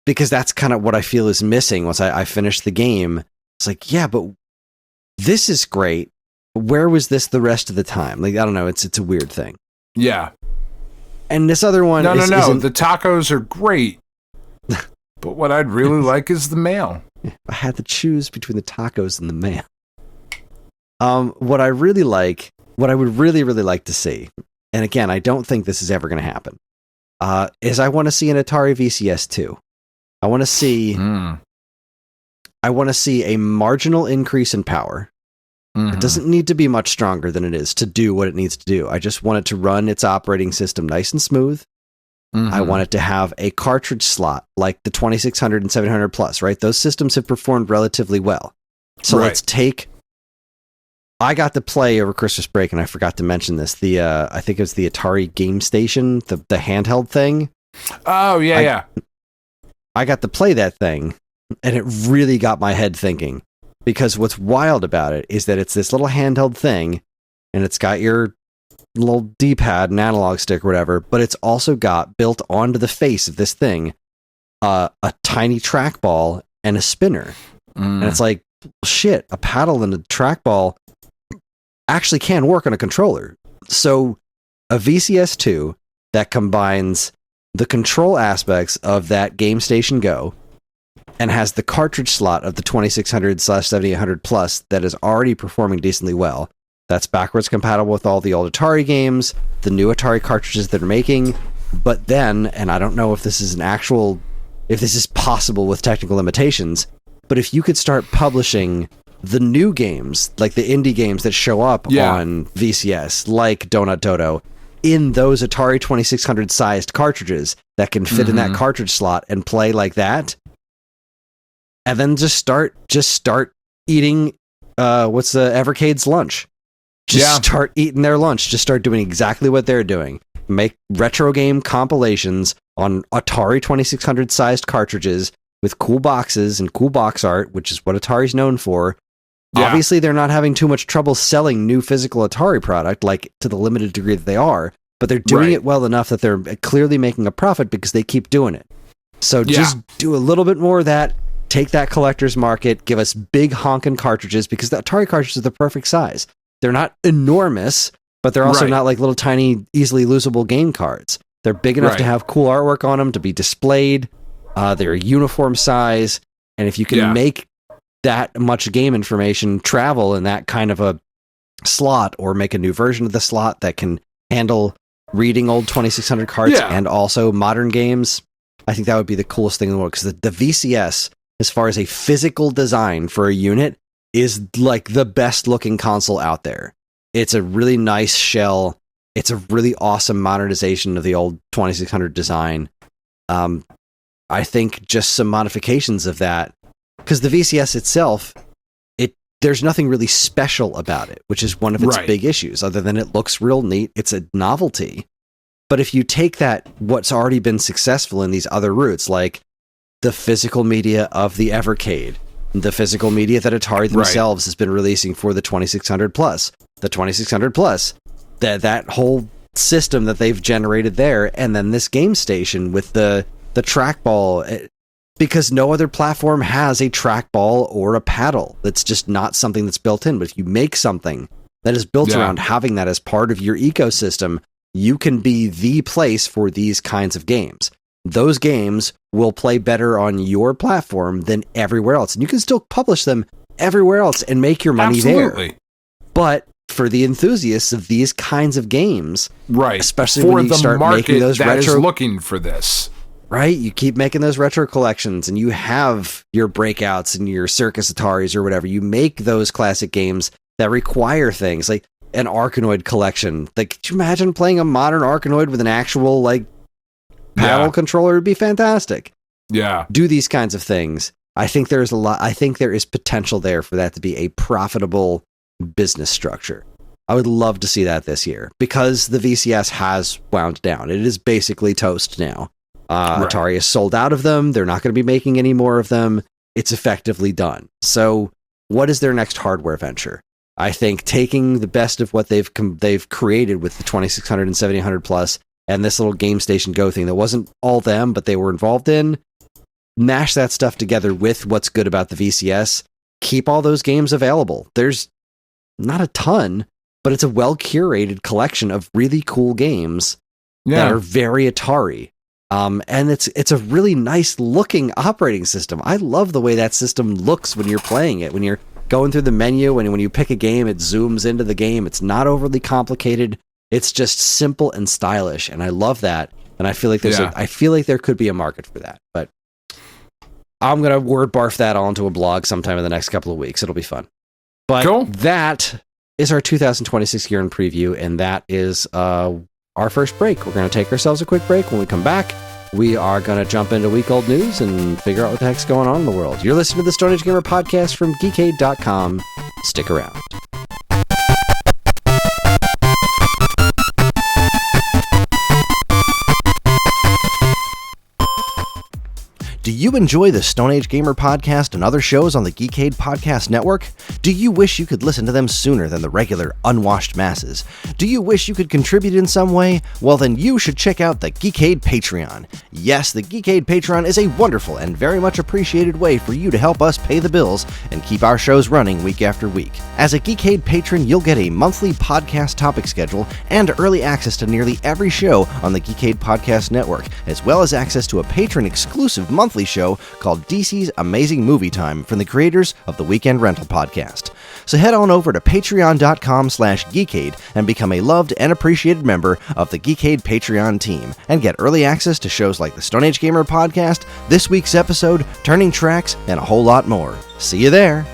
because that's kind of what I feel is missing once I finished the game. It's like, yeah, but this is great. Where was this the rest of the time? Like, I don't know. It's a weird thing.
Yeah.
And this other one,
no. The tacos are great, but what I'd really like is the mail.
I had to choose between the tacos and the mail. What I really like, what I would really, really like to see, and again, I don't think this is ever going to happen, is I want to see an Atari VCS 2. I want to see a marginal increase in power. It doesn't need to be much stronger than it is to do what it needs to do. I just want it to run its operating system nice and smooth. I want it to have a cartridge slot like the 2600 and 700 plus, right? Those systems have performed relatively well. So let's take... I got to play over Christmas break, and I forgot to mention this. I think it was the Atari Game Station, the handheld thing.
Oh, yeah.
I got to play that thing, and it really got my head thinking. Because what's wild about it is that it's this little handheld thing, and it's got your little D-pad and analog stick or whatever, but it's also got, built onto the face of this thing, a tiny trackball and a spinner. And it's like, shit, a paddle and a trackball actually can work on a controller. So a VCS 2 that combines the control aspects of that Game Station Go and has the cartridge slot of the 2600/7800 plus that is already performing decently well. That's backwards compatible with all the old Atari games, the new Atari cartridges that are making. But then, and I don't know if this is if this is possible with technical limitations, but if you could start publishing the new games, like the indie games that show up on VCS, like Donut Dodo, in those Atari 2600 sized cartridges that can fit in that cartridge slot and play like that, and then just start eating what's the Evercade's lunch. Start eating their lunch. Just start doing exactly what they're doing. Make retro game compilations on Atari 2600 sized cartridges with cool boxes and cool box art, which is what Atari's known for. Obviously, they're not having too much trouble selling new physical Atari product, like to the limited degree that they are, but they're doing it well enough that they're clearly making a profit because they keep doing it. So just do a little bit more of that. Take that collector's market, give us big honking cartridges, because the Atari cartridges are the perfect size. They're not enormous, but they're also not like little tiny, easily losable game cards. They're big enough to have cool artwork on them, to be displayed. They're a uniform size. And if you can make that much game information travel in that kind of a slot, or make a new version of the slot that can handle reading old 2600 cards and also modern games, I think that would be the coolest thing in the world. Because the VCS, as far as a physical design for a unit, is like the best looking console out there. It's a really nice shell. It's a really awesome modernization of the old 2600 design. I think just some modifications of that, because the VCS itself, there's nothing really special about it, which is one of its big issues, other than it looks real neat. It's a novelty. But if you take what's already been successful in these other routes, like the physical media of the Evercade, the physical media that Atari themselves has been releasing for the 2600 plus, the 2600 plus, that whole system that they've generated there, and then this Game Station with the trackball, because no other platform has a trackball or a paddle. That's just not something that's built in. But if you make something that is built around having that as part of your ecosystem, you can be the place for these kinds of games. Those games will play better on your platform than everywhere else. And you can still publish them everywhere else and make your money there. But for the enthusiasts of these kinds of games, especially
for
when you start making those
that
retro,
is looking for this,
you keep making those retro collections, and you have your breakouts and your Circus Ataris or whatever. You make those classic games that require things like an Arkanoid collection. Like, could you imagine playing a modern Arkanoid with an actual paddle controller? Would be fantastic. Do these kinds of things. I think there is potential there for that to be a profitable business structure. I would love to see that this year, because the VCS has wound down. It is basically toast now. Atari has sold out of them. They're not going to be making any more of them. it's effectively done. So what is their next hardware venture? I think taking the best of what they've created with the 2600 and 7800 plus and this little Game Station Go thing that wasn't all them, but they were involved in, mash that stuff together with what's good about the VCS, keep all those games available. There's not a ton, but it's a well-curated collection of really cool games that are very Atari. And it's a really nice looking operating system. I love the way that system looks when you're playing it. When you're going through the menu and when you pick a game, it zooms into the game. It's not overly complicated. It's just simple and stylish, and I love that. And I feel like I feel like there could be a market for that. But I'm gonna word barf that all into a blog sometime in the next couple of weeks. It'll be fun. But that is our 2026 year in preview, and that is our first break. We're gonna take ourselves a quick break. When we come back, we are going to jump into week old news and figure out what the heck's going on in the world. You're listening to the Stone Age Gamer podcast from Geekade.com. Stick around.
Do you enjoy the Stone Age Gamer podcast and other shows on the Geekade Podcast Network? Do you wish you could listen to them sooner than the regular unwashed masses? Do you wish you could contribute in some way? Well, then you should check out the Geekade Patreon. Yes, the Geekade Patreon is a wonderful and very much appreciated way for you to help us pay the bills and keep our shows running week after week. As a Geekade patron, you'll get a monthly podcast topic schedule and early access to nearly every show on the Geekade Podcast Network, as well as access to a patron-exclusive monthly show called DC's Amazing Movie Time from the creators of the Weekend Rental podcast. So head on over to patreon.com/geekade and become a loved and appreciated member of the Geekade Patreon team and get early access to shows like the Stone Age Gamer podcast, this week's episode, Turning Tracks, and a whole lot more. See you there.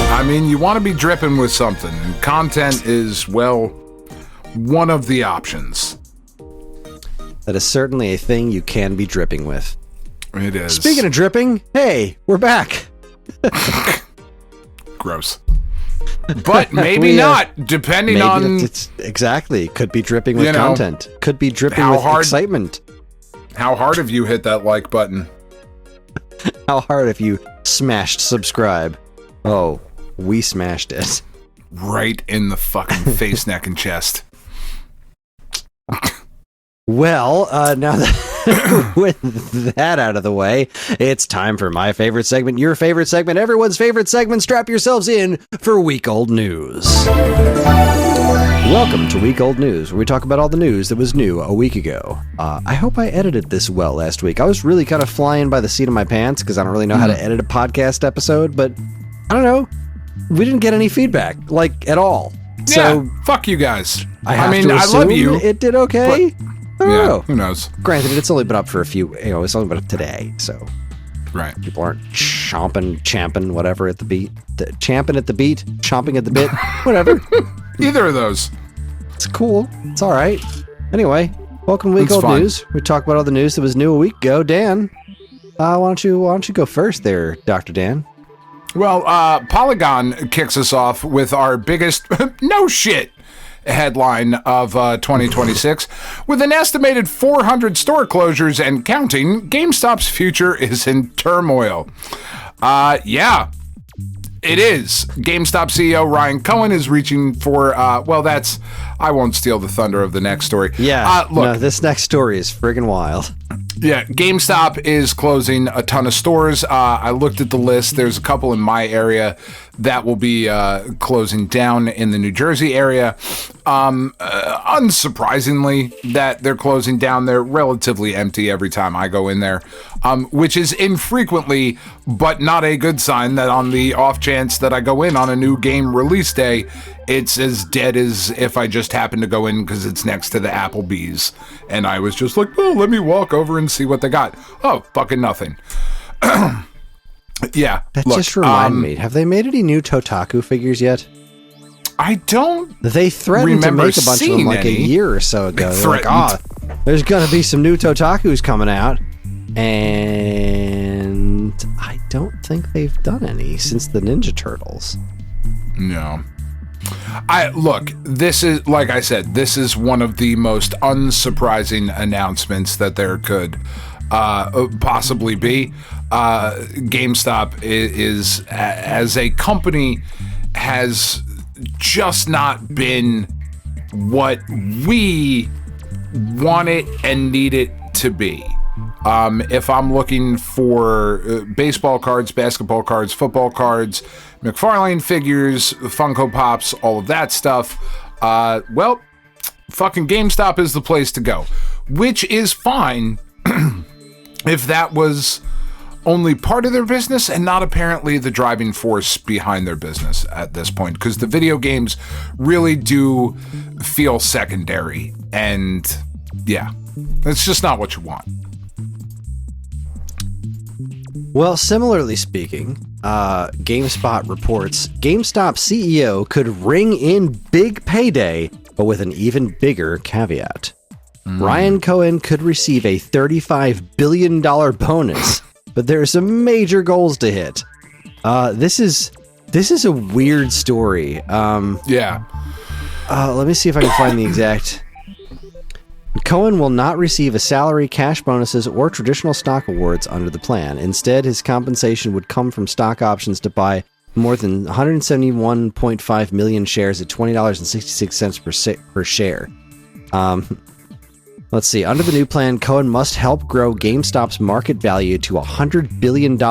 I mean, you want to be dripping with something, and content is, well, one of the options.
That is certainly a thing you can be dripping with.
It is.
Speaking of dripping, hey, we're back.
Gross. But maybe not, depending on...
It's exactly. Could be dripping with content. Could be dripping with excitement.
How hard have you hit that like button?
How hard have you smashed subscribe? Oh, we smashed it.
Right in the fucking face, neck, and chest.
Well, now that with that out of the way, it's time for my favorite segment, your favorite segment, everyone's favorite segment. Strap yourselves in for Week Old News. Welcome to Week Old News, where we talk about all the news that was new a week ago. I hope I edited this well last week. I was really kind of flying by the seat of my pants because I don't really know how to edit a podcast episode, but I don't know. We didn't get any feedback, like, at all. So,
fuck you guys.
I mean, I love you. It did okay.
But,
I don't know.
Who knows?
Granted, it's only been up for a few, it's only been up today, so.
Right.
People aren't champing, whatever at the beat. Champing at the beat, chomping at the bit, whatever.
Either of those.
It's cool. It's all right. Anyway, welcome to Week Old News. We talk about all the news that was new a week ago. Dan, why don't you go first there, Dr. Dan?
Well, Polygon kicks us off with our biggest no shit headline of 2026. With an estimated 400 store closures and counting, GameStop's future is in turmoil. Yeah, it is. GameStop CEO Ryan Cohen is reaching for, I won't steal the thunder of the next story.
Yeah, look, no, this next story is friggin' wild.
Yeah, GameStop is closing a ton of stores. I looked at the list. There's a couple in my area that will be closing down in the New Jersey area. Unsurprisingly, that they're closing down. They're relatively empty every time I go in there, which is infrequently, but not a good sign that on the off chance that I go in on a new game release day, it's as dead as if I just happened to go in because it's next to the Applebee's. And I was just like, well, let me walk over and see what they got. Oh, fucking nothing. Yeah.
That just reminded me. Have they made any new Totaku figures yet?
I don't.
They threatened to make a bunch of them like a year or so ago. They're like, there's going to be some new Totakus coming out. And I don't think they've done any since the Ninja Turtles.
No. This is, like I said, this is one of the most unsurprising announcements that there could possibly be. GameStop is, as a company, has just not been what we want it and need it to be. If I'm looking for baseball cards, basketball cards, football cards, McFarlane figures, Funko Pops, all of that stuff, well, fucking GameStop is the place to go. Which is fine if that was only part of their business and not apparently the driving force behind their business at this point, because the video games really do feel secondary, and yeah, it's just not what you want.
Well, similarly speaking, GameSpot reports GameStop CEO could ring in big payday, but with an even bigger caveat. Ryan Cohen could receive a $35 billion bonus, but there are some major goals to hit. This is a weird story.
Yeah.
Let me see if I can find the exact... Cohen will not receive a salary, cash bonuses, or traditional stock awards under the plan. Instead, his compensation would come from stock options to buy more than 171.5 million shares at $20.66 per share. Let's see. Under the new plan, Cohen must help grow GameStop's market value to $100 billion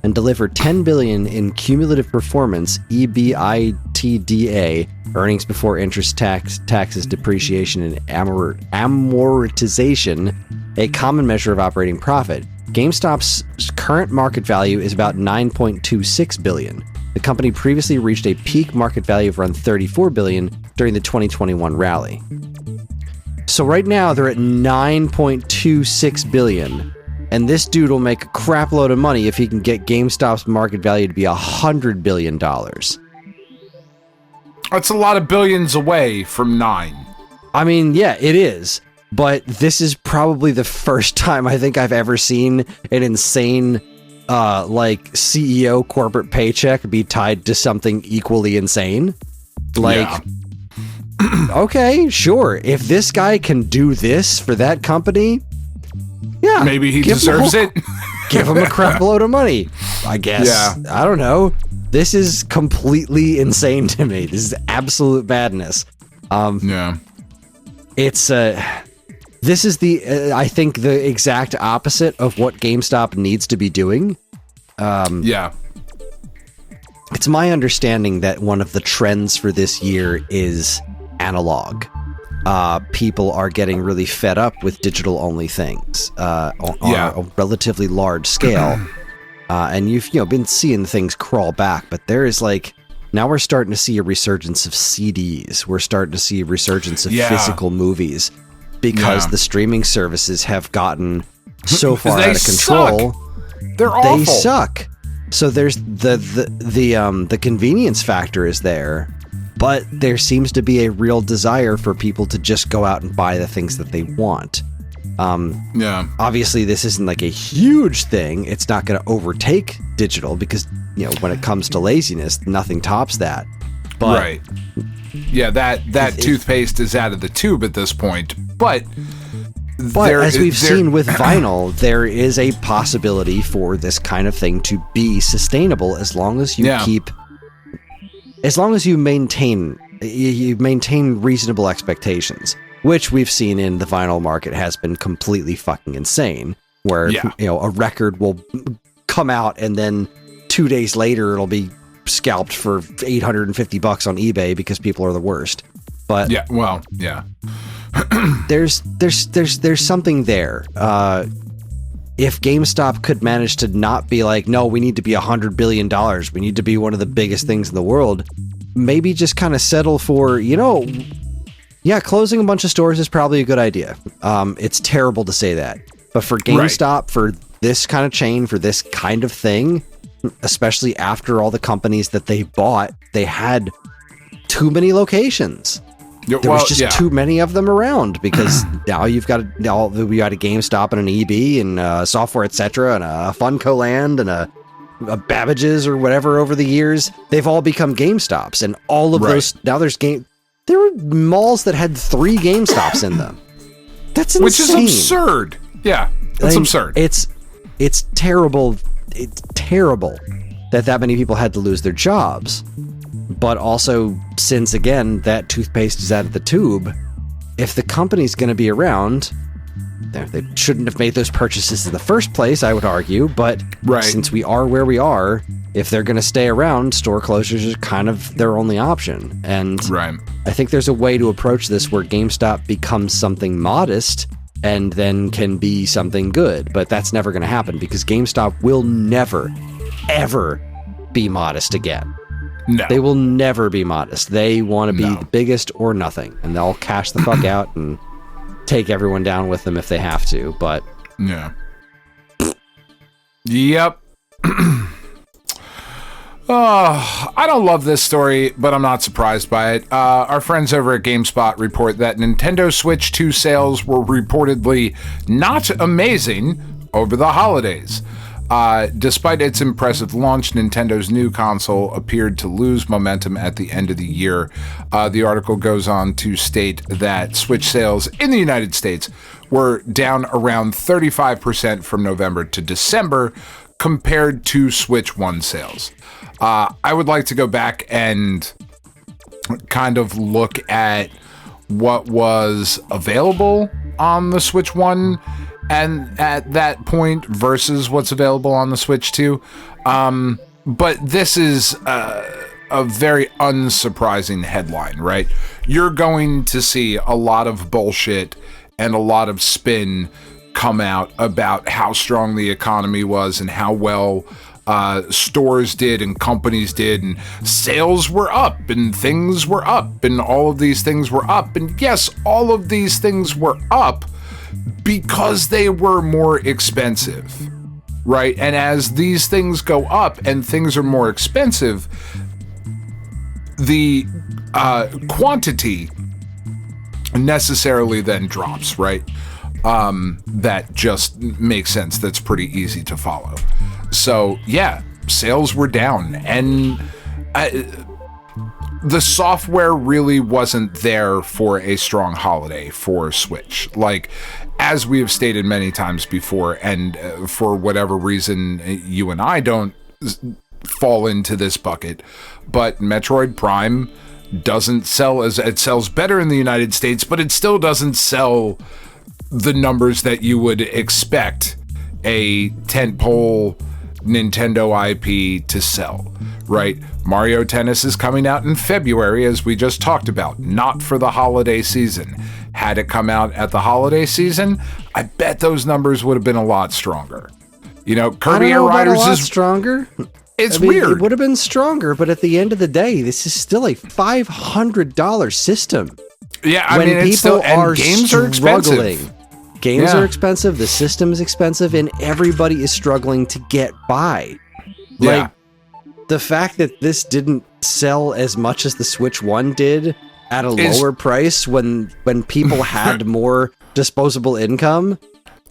and deliver $10 billion in cumulative performance EBITDA, earnings before interest, taxes, depreciation, and amortization, a common measure of operating profit. GameStop's current market value is about $9.26 billion. The company previously reached a peak market value of around $34 billion during the 2021 rally. So right now they're at $9.26 billion, and this dude will make a crap load of money if he can get GameStop's market value to be $100 billion.
That's a lot of billions away from 9.
I mean, yeah, it is. But this is probably the first time I think I've ever seen an insane, CEO corporate paycheck be tied to something equally insane. Okay, sure. If this guy can do this for that company, yeah,
maybe he deserves it.
Give him a crap load of money, I guess. Yeah. I don't know. This is completely insane to me. This is absolute madness.
Yeah.
It's this is I think the exact opposite of what GameStop needs to be doing.
Yeah.
It's my understanding that one of the trends for this year is analog. People are getting really fed up with digital-only things on a relatively large scale. And you've been seeing things crawl back, but there is now we're starting to see a resurgence of CDs. We're starting to see a resurgence of physical movies because the streaming services have gotten so far out of control.
They're awful.
They suck. So there's the convenience factor is there, but there seems to be a real desire for people to just go out and buy the things that they want. Obviously, this isn't a huge thing. It's not going to overtake digital because, when it comes to laziness, nothing tops that. But
right. Yeah, that toothpaste is out of the tube at this point. But
as we've seen with vinyl, there is a possibility for this kind of thing to be sustainable as long as you maintain reasonable expectations, which we've seen in the vinyl market has been completely fucking insane, where a record will come out and then 2 days later it'll be scalped for $850 on eBay because people are the worst. But there's something there. If GameStop could manage to not be no, we need to be $100 billion, we need to be one of the biggest things in the world, maybe just kind of settle for, closing a bunch of stores is probably a good idea. It's terrible to say that. But for GameStop, for this kind of chain, for this kind of thing, especially after all the companies that they bought, they had too many locations. There was just too many of them around because now we got a GameStop and an EB and Software Etc. and a Funko Land and a Babbage's or whatever over the years, they've all become GameStops, and all of those now there were malls that had 3 GameStops in them. That's insane.
Which is absurd. Yeah, it's absurd.
It's terrible. It's terrible that many people had to lose their jobs. But also, since again that toothpaste is out of the tube, if the company's going to be around, they shouldn't have made those purchases in the first place, I would argue. But since we are where we are, if they're going to stay around, store closures are kind of their only option. And I think there's a way to approach this where GameStop becomes something modest and then can be something good. But that's never going to happen because GameStop will never, ever be modest again.
No.
They will never be modest. They want to be the biggest or nothing, and they'll cash the fuck out and take everyone down with them if they have to, but...
Yeah. Yep. I don't love this story, but I'm not surprised by it. Our friends over at GameSpot report that Nintendo Switch 2 sales were reportedly not amazing over the holidays. Despite its impressive launch, Nintendo's new console appeared to lose momentum at the end of the year. The article goes on to state that Switch sales in the United States were down around 35% from November to December compared to Switch 1 sales. I would like to go back and kind of look at what was available on the Switch 1 and at that point versus what's available on the Switch 2. But this is a very unsurprising headline, right? You're going to see a lot of bullshit and a lot of spin come out about how strong the economy was and how well stores did and companies did, and sales were up and things were up and all of these things were up. And yes, all of these things were up because they were more expensive, right? And as these things go up and things are more expensive, the quantity necessarily then drops, right? That just makes sense. That's pretty easy to follow. So yeah, sales were down, and the software really wasn't there for a strong holiday for Switch. Like, as we have stated many times before, and for whatever reason you and I don't fall into this bucket, but Metroid Prime doesn't sell as it sells better in the United States, but it still doesn't sell the numbers that you would expect a tentpole Nintendo IP to sell, right? Mario Tennis is coming out in February, as we just talked about, not for the holiday season. Had it come out at the holiday season, I bet those numbers would have been a lot stronger. You know, Kirby Air Riders is
stronger.
It's weird.
It would have been stronger, but at the end of the day, this is still a $500 system.
Yeah, I mean, it's still, and games are expensive.
Games are expensive, the system is expensive, and everybody is struggling to get by. Like, the fact that this didn't sell as much as the Switch 1 did at a lower price when people had more disposable income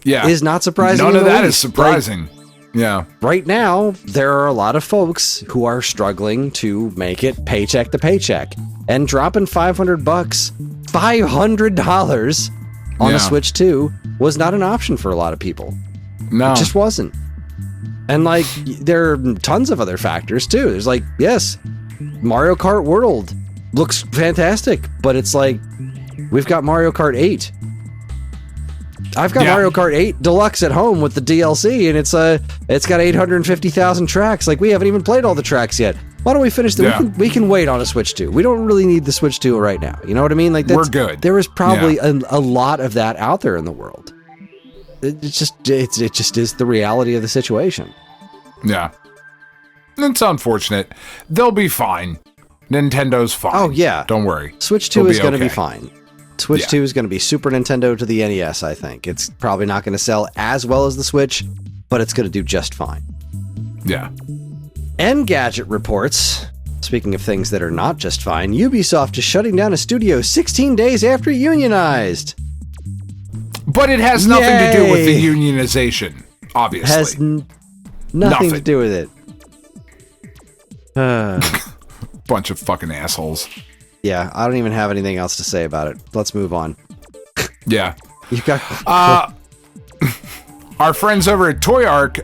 is not surprising.
None of that is surprising. Like,
right now, there are a lot of folks who are struggling to make it paycheck to paycheck. And dropping $500, $500 on the Switch 2 was not an option for a lot of people.
No.
It just wasn't. And like, there are tons of other factors too. There's like, yes, Mario Kart World looks fantastic, but it's like, we've got Mario Kart 8. I've got Mario Kart 8 Deluxe at home with the DLC, and it's got 850,000 tracks. Like, we haven't even played all the tracks yet. Why don't we finish the? We can wait on a Switch 2. We don't really need the Switch 2 right now. You know what I mean? Like,
we're good.
There is probably a lot of that out there in the world. It just is the reality of the situation.
Yeah, it's unfortunate. They'll be fine. Nintendo's fine.
Oh yeah,
don't worry.
Switch 2 is going to be fine. Switch 2 is going to be Super Nintendo to the NES, I think. It's probably not going to sell as well as the Switch, but it's going to do just fine.
Yeah.
Engadget reports, speaking of things that are not just fine, Ubisoft is shutting down a studio 16 days after it unionized.
But it has nothing to do with the unionization, obviously.
Has nothing to do with it.
Bunch of fucking assholes.
Yeah, I don't even have anything else to say about it. Let's move on.
Yeah.
You've got...
Our friends over at Toy Arc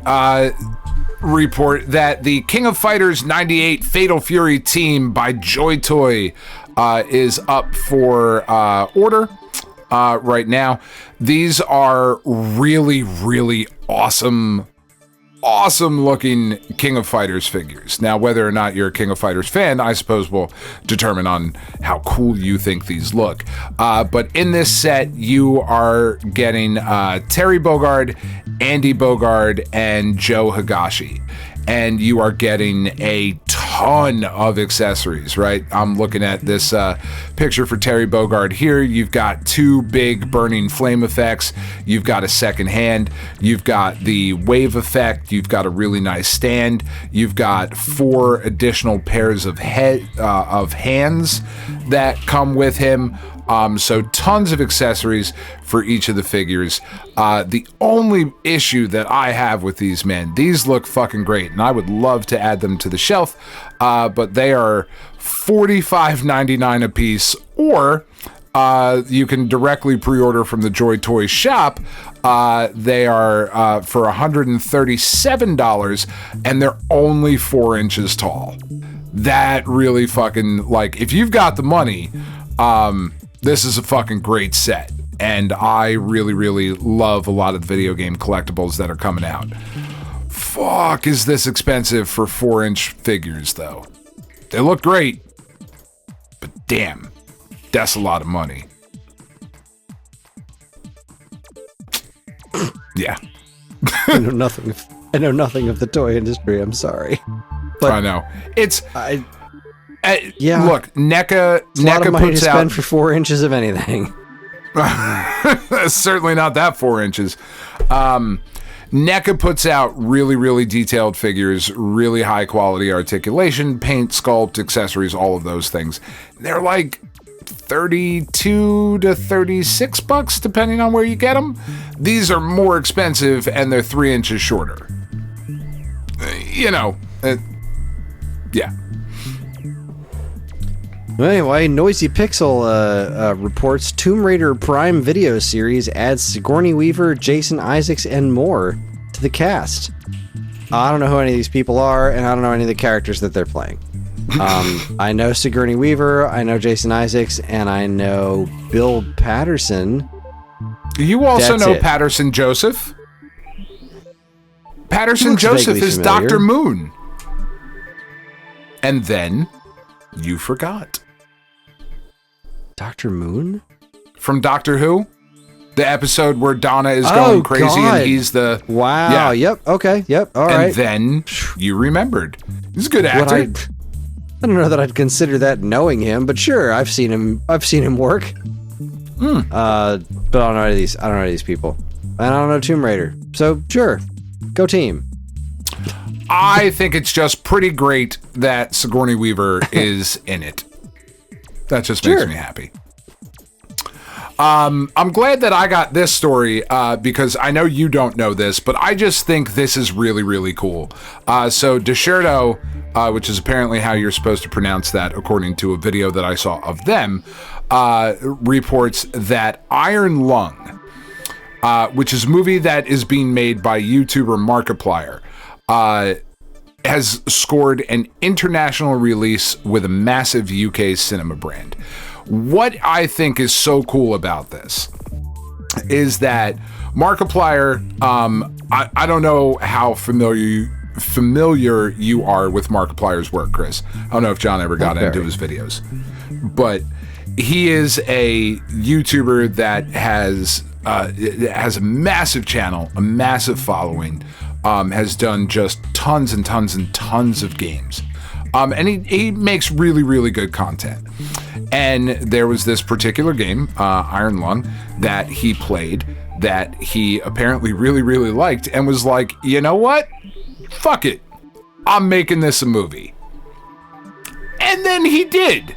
report that the King of Fighters 98 Fatal Fury team by Joy Toy is up for order right now. These are really, really awesome looking King of Fighters figures. Now, whether or not you're a King of Fighters fan, I suppose will determine on how cool you think these look. But in this set, you are getting Terry Bogard, Andy Bogard, and Joe Higashi. And you are getting a ton of accessories, right? I'm looking at this picture for Terry Bogard here. You've got 2 big burning flame effects. You've got a second hand. You've got the wave effect. You've got a really nice stand. You've got 4 additional pairs of hands that come with him. So tons of accessories for each of the figures. The only issue that I have with these, man, these look fucking great, and I would love to add them to the shelf, but they are $45.99 a piece, or you can directly pre-order from the Joy Toy shop. They are for $137, and they're only 4 inches tall. That really fucking, like, if you've got the money, this is a fucking great set, and I really, really love a lot of the video game collectibles that are coming out. Fuck, is this expensive for 4-inch figures, though? They look great, but damn, that's a lot of money. Yeah.
I know nothing of the toy industry, I'm sorry. But
I know. It's...
yeah.
Look, NECA
a lot of money
puts
to spend
out
for 4 inches of anything.
certainly not that 4 inches. NECA puts out really, really detailed figures, really high quality articulation, paint, sculpt, accessories, all of those things. They're like $32 to $36 depending on where you get them. These are more expensive and they're 3 inches shorter. Yeah.
Anyway, Noisy Pixel reports Tomb Raider Prime video series adds Sigourney Weaver, Jason Isaacs, and more to the cast. I don't know who any of these people are, and I don't know any of the characters that they're playing. I know Sigourney Weaver, I know Jason Isaacs, and I know Bill Patterson.
You also know Patterson Joseph. Patterson Joseph is
familiar.
Dr. Moon. And then you forgot.
Dr. Moon?
From Doctor Who? The episode where Donna is going crazy
God.
and he's the...
Wow,
Yeah.
Yep, okay, yep, all
and
right.
then you remembered. He's a good actor.
I don't know that I'd consider that knowing him, but sure, I've seen him work. But I don't know any of these people. And I don't know Tomb Raider. So sure. Go team.
I think it's just pretty great that Sigourney Weaver is in it. That just makes me happy. I'm glad that I got this story because I know you don't know this, but I just think this is really, really cool. So Desherdo, which is apparently how you're supposed to pronounce that according to a video that I saw of them, reports that Iron Lung, which is a movie that is being made by YouTuber Markiplier, has scored an international release with a massive UK cinema brand. What I think is so cool about this is that Markiplier, I don't know how familiar you are with Markiplier's work, Chris. I don't know if John ever got into his videos, but he is a YouTuber that has a massive channel, a massive following, has done just tons and tons and tons of games. And he makes really, really good content. And there was this particular game, Iron Lung, that he played that he apparently really, really liked and was like, you know what? Fuck it. I'm making this a movie. And then he did.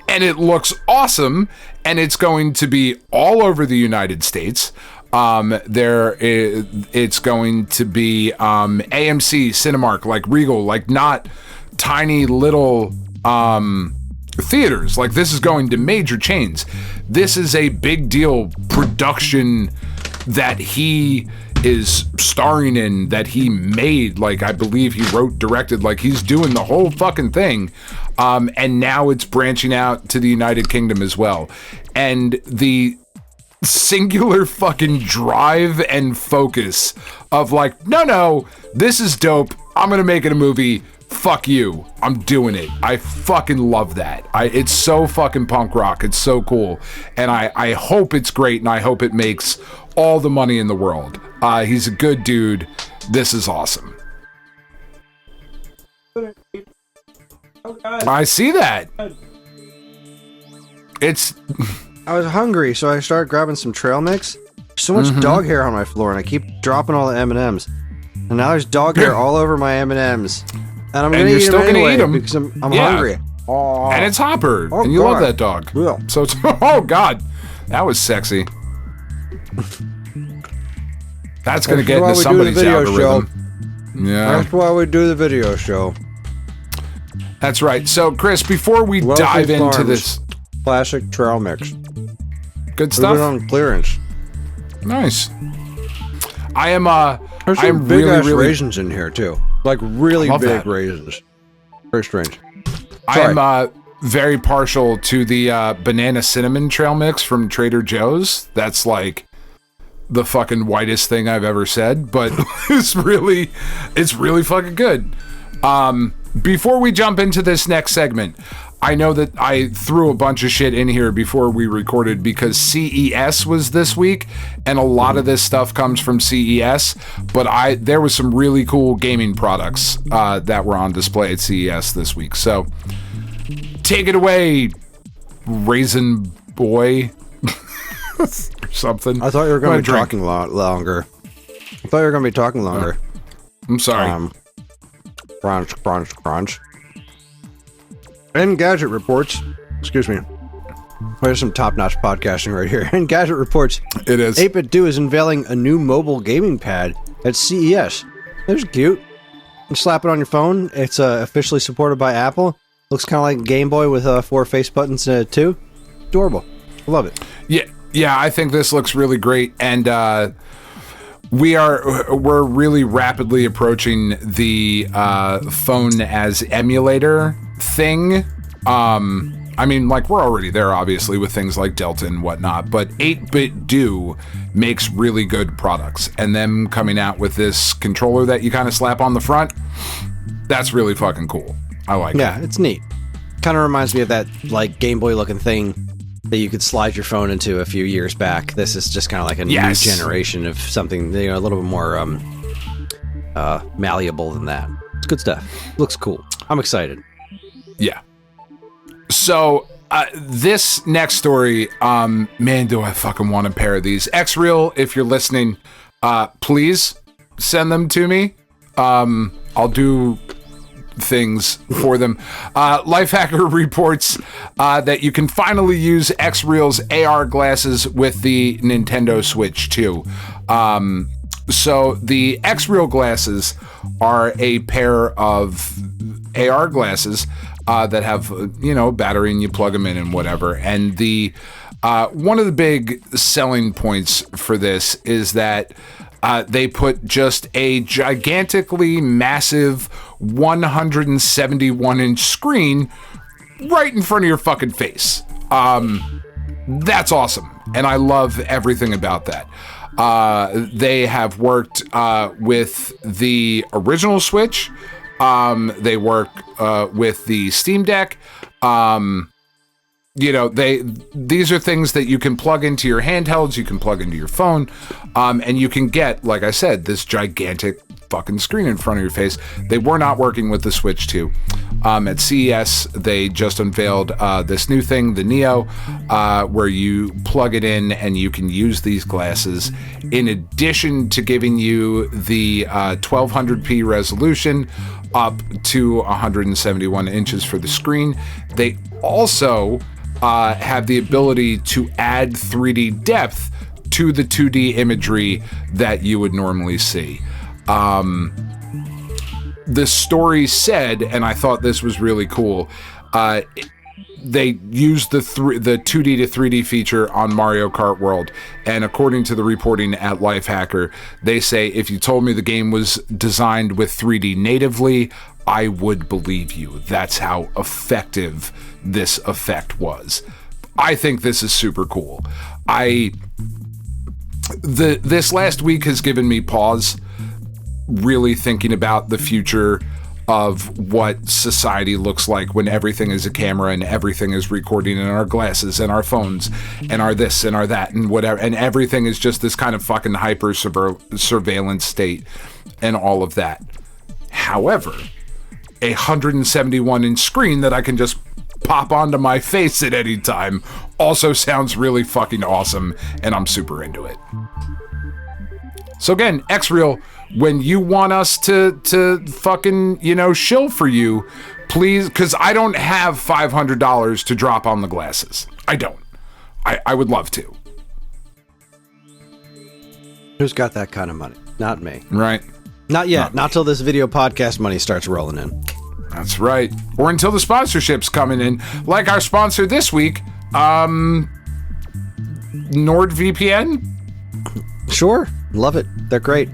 And it looks awesome. And it's going to be all over the United States. It's going to be AMC, Cinemark, like Regal, like not tiny little theaters. Like, this is going to major chains. This is a big deal production that he is starring in, that he made. Like, I believe he wrote, directed, like, he's doing the whole fucking thing. And now it's branching out to the United Kingdom as well. And the singular fucking drive and focus of like, no, this is dope. I'm gonna make it a movie. Fuck you. I'm doing it. I fucking love that. It's so fucking punk rock. It's so cool. And I hope it's great, and I hope it makes all the money in the world. He's a good dude. This is awesome. I see that. It's...
I was hungry, so I started grabbing some trail mix. So much dog hair on my floor, and I keep dropping all the M&Ms. And now there's dog hair all over my M&Ms. And I'm gonna eat them anyway because I'm hungry.
And it's Hopper,
oh,
and you
God.
love that dog.
Yeah.
So it's, oh God, that was sexy. That's gonna get into somebody's algorithm. Yeah,
that's why we do the video show.
That's right. So Chris, before we dive into this
classic trail mix,
good stuff.
Put it on clearance.
Nice. I am.
There's some big ass raisins in here too. Like really big raisins. Very strange.
Sorry. I am very partial to the banana cinnamon trail mix from Trader Joe's. That's like the fucking whitest thing I've ever said, but it's really fucking good. Before we jump into this next segment, I know that I threw a bunch of shit in here before we recorded because CES was this week, and a lot of this stuff comes from CES, but there was some really cool gaming products that were on display at CES this week. So take it away, Raisin Boy. Or something.
I thought you were going to be talking longer.
I'm sorry.
Crunch. Engadget reports, excuse me, there's some top-notch podcasting right here. Engadget reports,
it is.
8BitDo is unveiling a new mobile gaming pad at CES. It's cute. You slap it on your phone. It's officially supported by Apple. Looks kind of like Game Boy with 4 face buttons too. Adorable. I love it.
Yeah, I think this looks really great, and we're really rapidly approaching the phone as emulator thing. I mean, like, we're already there, obviously, with things like Delta and whatnot, but 8BitDo makes really good products, and them coming out with this controller that you kind of slap on the front, that's really fucking cool. I like it.
Yeah, it's neat. Kind of reminds me of that, like, Game Boy looking thing that you could slide your phone into a few years back. This is just kind of like a new generation of something, a little bit more malleable than that. It's good stuff. Looks cool. I'm excited.
Yeah. So, this next story, man, do I fucking want a pair of these. Xreal, if you're listening, please send them to me. I'll do things for them. Lifehacker reports that you can finally use Xreal's AR glasses with the Nintendo Switch 2. So the Xreal glasses are a pair of AR glasses that have, battery, and you plug them in and whatever. And the one of the big selling points for this is that they put just a gigantically massive 171-inch screen right in front of your fucking face. That's awesome, and I love everything about that. They have worked with the original Switch. They work with the Steam Deck. These are things that you can plug into your handhelds, you can plug into your phone, and you can get, like I said, this gigantic fucking screen in front of your face. They were not working with the Switch 2. At CES, they just unveiled this new thing, the Neo, where you plug it in and you can use these glasses. In addition to giving you the 1200p resolution up to 171 inches for the screen, they also have the ability to add 3D depth to the 2D imagery that you would normally see. the story said, and I thought this was really cool, they used the 2D to 3D feature on Mario Kart World, and according to the reporting at Lifehacker, they say, if you told me the game was designed with 3D natively, I would believe you. That's how effective this effect was. I think this is super cool. This last week has given me pause, really thinking about the future of what society looks like when everything is a camera and everything is recording in our glasses and our phones and our this and our that and whatever, and everything is just this kind of fucking hyper surveillance state and all of that. However, a 171-inch screen that I can just pop onto my face at any time also sounds really fucking awesome, and I'm super into it. So again, Xreal, when you want us to fucking, shill for you, please, because I don't have $500 to drop on the glasses. I don't. I would love to.
Who's got that kind of money? Not me.
Right.
Not yet. Not till this video podcast money starts rolling in.
That's right. Or until the sponsorship's coming in. Like our sponsor this week, NordVPN.
Sure. Love it. They're great.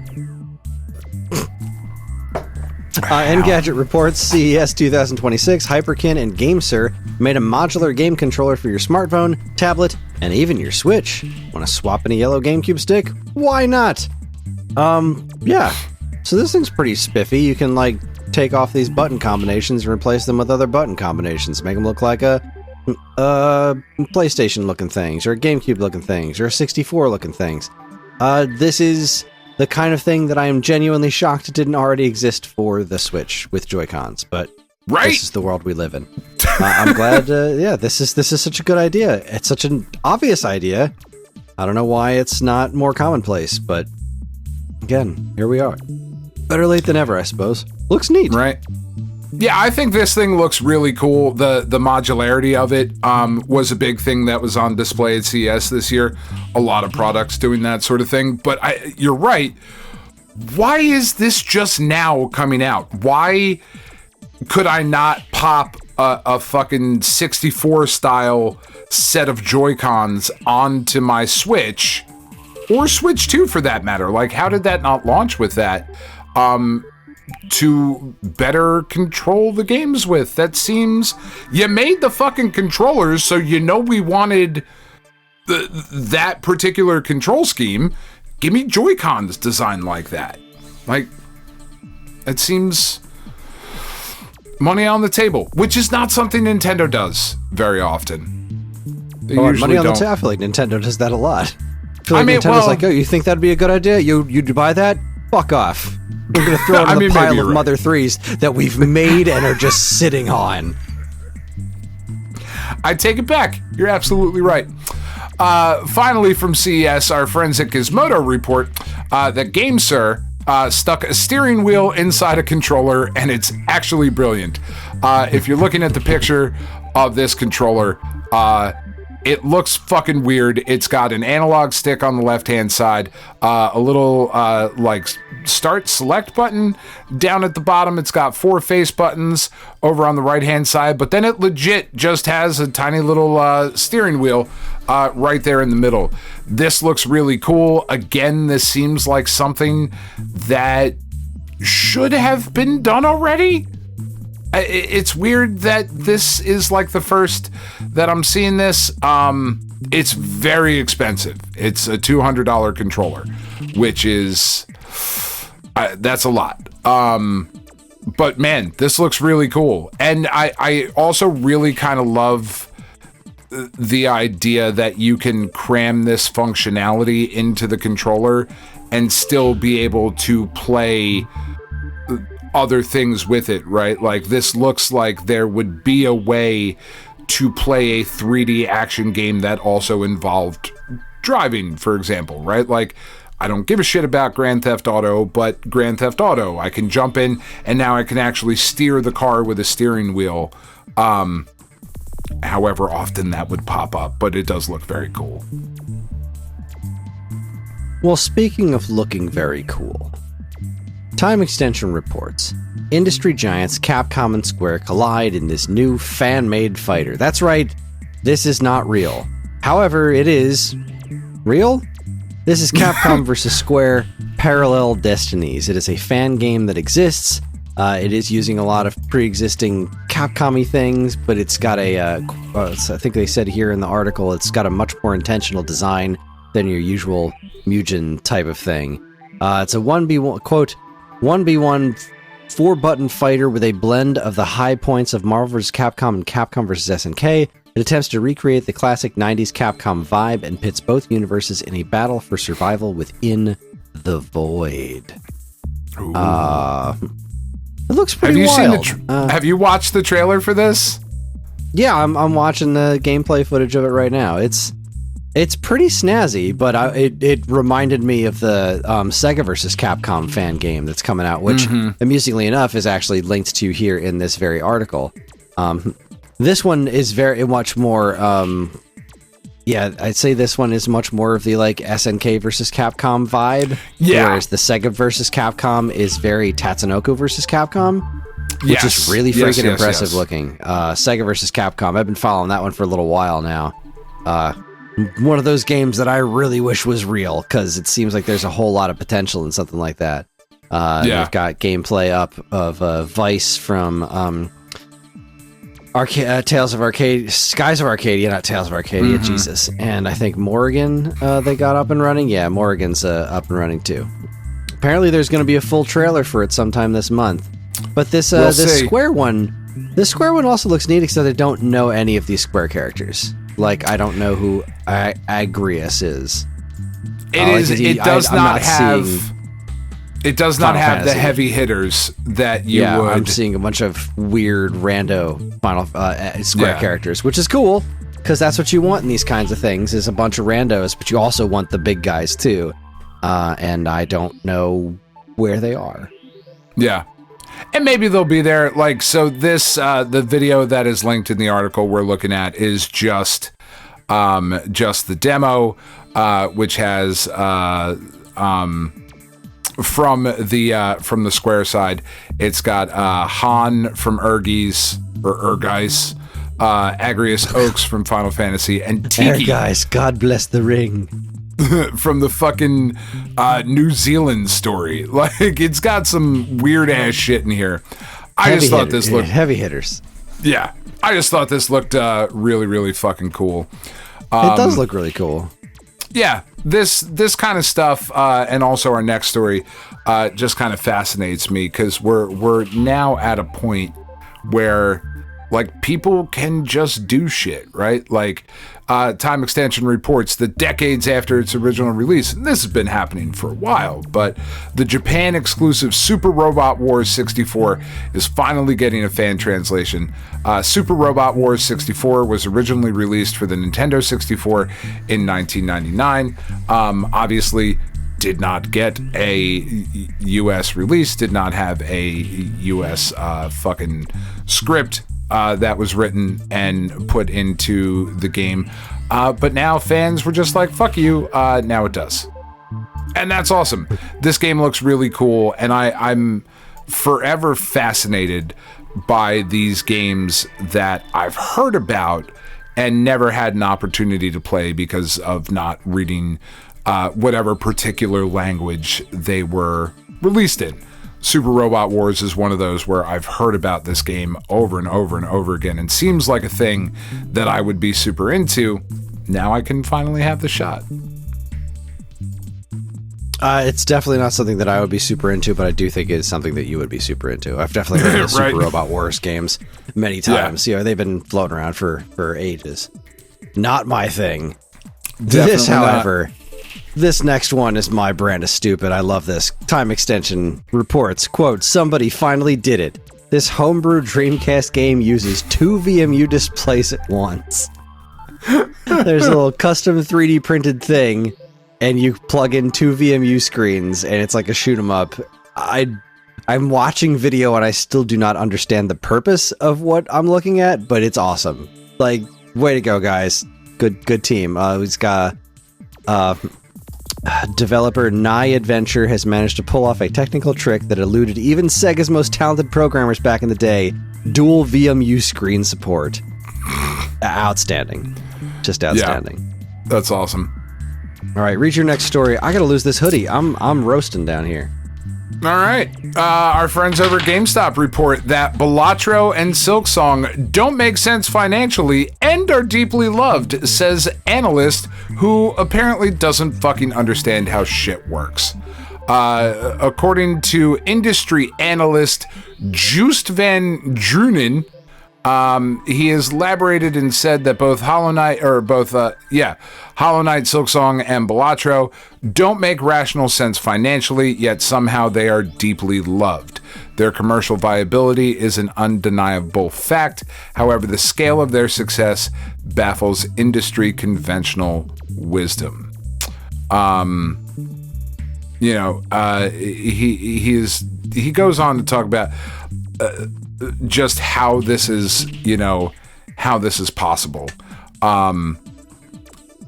Engadget reports CES 2026, Hyperkin and GameSir made a modular game controller for your smartphone, tablet, and even your Switch. Want to swap in a yellow GameCube stick? Why not? Yeah. So this thing's pretty spiffy. You can, take off these button combinations and replace them with other button combinations. Make them look like a PlayStation-looking things, or GameCube-looking things, or 64-looking things. This is the kind of thing that I am genuinely shocked didn't already exist for the Switch with Joy-Cons, but this is the world we live in. I'm glad, this is such a good idea. It's such an obvious idea. I don't know why it's not more commonplace, but again, here we are. Better late than ever, I suppose. Looks neat.
Right. Yeah, I think this thing looks really cool. The modularity of it was a big thing that was on display at CES this year. A lot of products doing that sort of thing. But you're right. Why is this just now coming out? Why could I not pop a fucking 64 style set of Joy-Cons onto my Switch, or Switch 2 for that matter? How did that not launch with that? To better control the games with. That seems... You made the fucking controllers, so we wanted that particular control scheme. Give me Joy-Cons designed like that. It seems... money on the table, which is not something Nintendo does very often. They usually
money on
don't.
the table. I feel like Nintendo does that a lot. I feel like Nintendo's you think that'd be a good idea? You'd buy that? Fuck off. We're going to throw it in the pile of Mother 3s that we've made and are just sitting on.
I take it back. You're absolutely right. Finally, from CES, our friends at Gizmodo report that GameSir stuck a steering wheel inside a controller, and it's actually brilliant. If you're looking at the picture of this controller, it looks fucking weird. It's got an analog stick on the left-hand side, a little, start select button down at the bottom. It's got 4 face buttons over on the right-hand side, but then it legit just has a tiny little steering wheel right there in the middle. This looks really cool. Again, this seems like something that should have been done already. It's weird that this is the first that I'm seeing this. It's very expensive. It's a $200 controller, which is that's a lot. But man, this looks really cool. And I also really kind of love the idea that you can cram this functionality into the controller and still be able to play other things with it, right? This looks like there would be a way to play a 3D action game that also involved driving, for example, right? I don't give a shit about Grand Theft Auto, but Grand Theft Auto, I can jump in and now I can actually steer the car with a steering wheel. However often that would pop up, but it does look very cool.
Well, speaking of looking very cool, Time Extension reports, industry giants Capcom and Square collide in this new fan-made fighter. That's right, this is not real. However, it is real? This is Capcom vs. Square Parallel Destinies. It is a fan game that exists. It is using a lot of pre-existing Capcom-y things, but it's got I think they said here in the article, it's got a much more intentional design than your usual Mugen type of thing. It's a 1v1, quote, 1v1 4-button fighter with a blend of the high points of Marvel vs. Capcom and Capcom vs. SNK. It attempts to recreate the classic 90s Capcom vibe and pits both universes in a battle for survival within the void. It looks pretty wild.
Have you watched the trailer for this?
Yeah, I'm watching the gameplay footage of it right now. It's pretty snazzy, but it reminded me of the Sega vs. Capcom fan game that's coming out, which, amusingly enough, is actually linked to here in this very article. This one is very much more, I'd say this one is much more of the, like, SNK versus Capcom vibe.
Yeah.
Whereas the Sega versus Capcom is very Tatsunoko versus Capcom, which is really freaking impressive looking. Sega versus Capcom, I've been following that one for a little while now. One of those games that I really wish was real, because it seems like there's a whole lot of potential in something like that. They've got gameplay up of Vice from Tales of Arcadia, Skies of Arcadia, not Tales of Arcadia, Jesus. And I think Morrigan they got up and running. Yeah, Morrigan's up and running too. Apparently there's going to be a full trailer for it sometime this month. But this Square one also looks neat, except I don't know any of these Square characters. Like, I don't know who Agrius is.
It does not have the heavy hitters that you would.
I'm seeing a bunch of weird rando Square characters, which is cool, because that's what you want in these kinds of things, is a bunch of randos, but you also want the big guys too. And I don't know where they are. Yeah.
And maybe they'll be there. Like, so this, the video that is linked in the article we're looking at is just the demo, which has, from the Square side, it's got, Han from Urgeis, Agrius Oaks from Final Fantasy, and Tiki.
Guys, God bless the ring.
From the fucking New Zealand story. Like, it's got some weird ass shit in here. I just thought this looked
heavy hitters.
Yeah, I just thought this looked really, really fucking cool.
It does look really cool.
Yeah, this kind of stuff, and also our next story, just kind of fascinates me, because we're now at a point where, like, people can just do shit, right? Like, Time Extension reports that decades after its original release, and this has been happening for a while, but the Japan-exclusive Super Robot Wars 64 is finally getting a fan translation. Super Robot Wars 64 was originally released for the Nintendo 64 in 1999. Obviously, did not get a U.S. release, did not have a U.S. fucking script that was written and put into the game. But now fans were just like, fuck you, now it does. And that's awesome. This game looks really cool, and I'm forever fascinated by these games that I've heard about and never had an opportunity to play because of not reading whatever particular language they were released in. Super Robot Wars is one of those where I've heard about this game over and over and over again, and seems like a thing that I would be super into. Now I can finally have the shot.
It's definitely not something that I would be super into, but I do think it's something that you would be super into. I've definitely heard of
right.
Super Robot Wars games many times. Yeah. You know, they've been floating around for ages. Not my thing.
Definitely
this, however... This next one is my brand of stupid. I love this. Time Extension reports, quote, somebody finally did it. This homebrew Dreamcast game uses 2 VMU displays at once. There's a little custom 3D printed thing, and you plug in 2 VMU screens, and it's like a shoot 'em up. I'm watching video, and I still do not understand the purpose of what I'm looking at, but it's awesome. Like, way to go, guys. Good team. He's got... Developer Nye Adventure has managed to pull off a technical trick that eluded even Sega's most talented programmers back in the day: dual VMU screen support. Outstanding. Just outstanding.
Yeah, that's awesome.
All right, read your next story. I gotta lose this hoodie. I'm roasting down here.
All right. Our friends over at GameStop report that Balatro and Silksong don't make sense financially and are deeply loved, says analyst who apparently doesn't fucking understand how shit works. According to industry analyst Joost van Drunen, he has elaborated and said that both Hollow Knight, Silksong, and Balatro don't make rational sense financially, yet somehow they are deeply loved. Their commercial viability is an undeniable fact. However, the scale of their success baffles industry conventional wisdom. He goes on to talk about just how this is, how this is possible.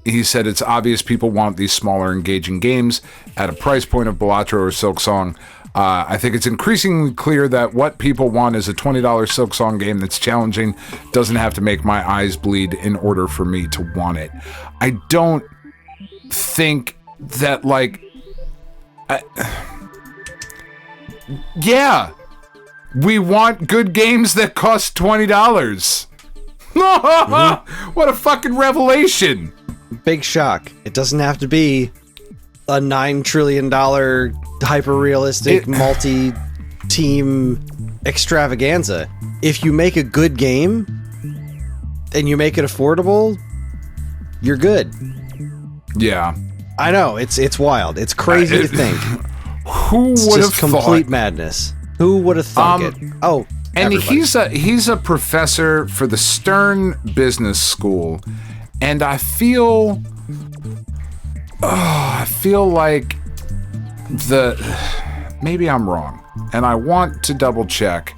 He said it's obvious people want these smaller, engaging games at a price point of Balatro or Silksong. I think it's increasingly clear that what people want is a $20 Silksong game that's challenging, doesn't have to make my eyes bleed in order for me to want it. I don't think that, yeah, we want good games that cost $20. Mm-hmm. What a fucking revelation.
Big shock. It doesn't have to be a $9 trillion hyper-realistic multi-team extravaganza. If you make a good game and you make it affordable, you're good.
Yeah.
I know, it's wild. It's crazy to think.
Who would have thought?
Complete madness. Who would have thought it? Oh,
and
everybody.
he's a professor for the Stern Business School, and I feel like maybe I'm wrong, and I want to double check.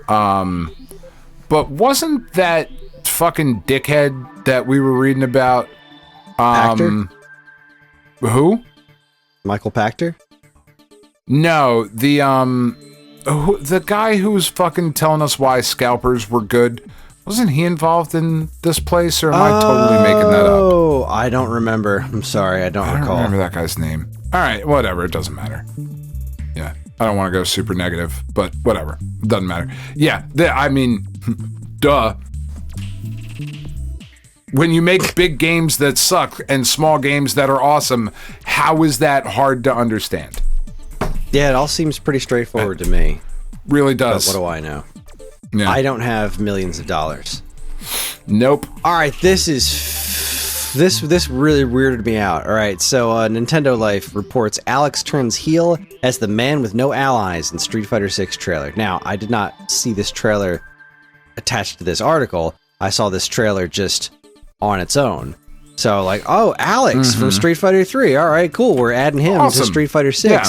But wasn't that fucking dickhead that we were reading about?
Pachter?
Who?
Michael Pachter?
No, the guy who was fucking telling us why scalpers were good. Wasn't he involved in this place, or am I totally making that up?
Oh, I don't remember. I'm sorry, I don't recall.
I don't remember that guy's name. All right, whatever. It doesn't matter. Yeah, I don't want to go super negative, but whatever. Doesn't matter. Yeah, duh. When you make big games that suck and small games that are awesome, how is that hard to understand?
Yeah, it all seems pretty straightforward to me.
Really does.
But what do I know?
Yeah.
I don't have millions of dollars.
Nope.
All right, this really weirded me out. All right, so Nintendo Life reports Alex turns heel as the man with no allies in Street Fighter 6 trailer. Now, I did not see this trailer attached to this article. I saw this trailer just on its own. So, Alex from Street Fighter 3. All right, cool. We're adding him to Street Fighter 6. Yeah.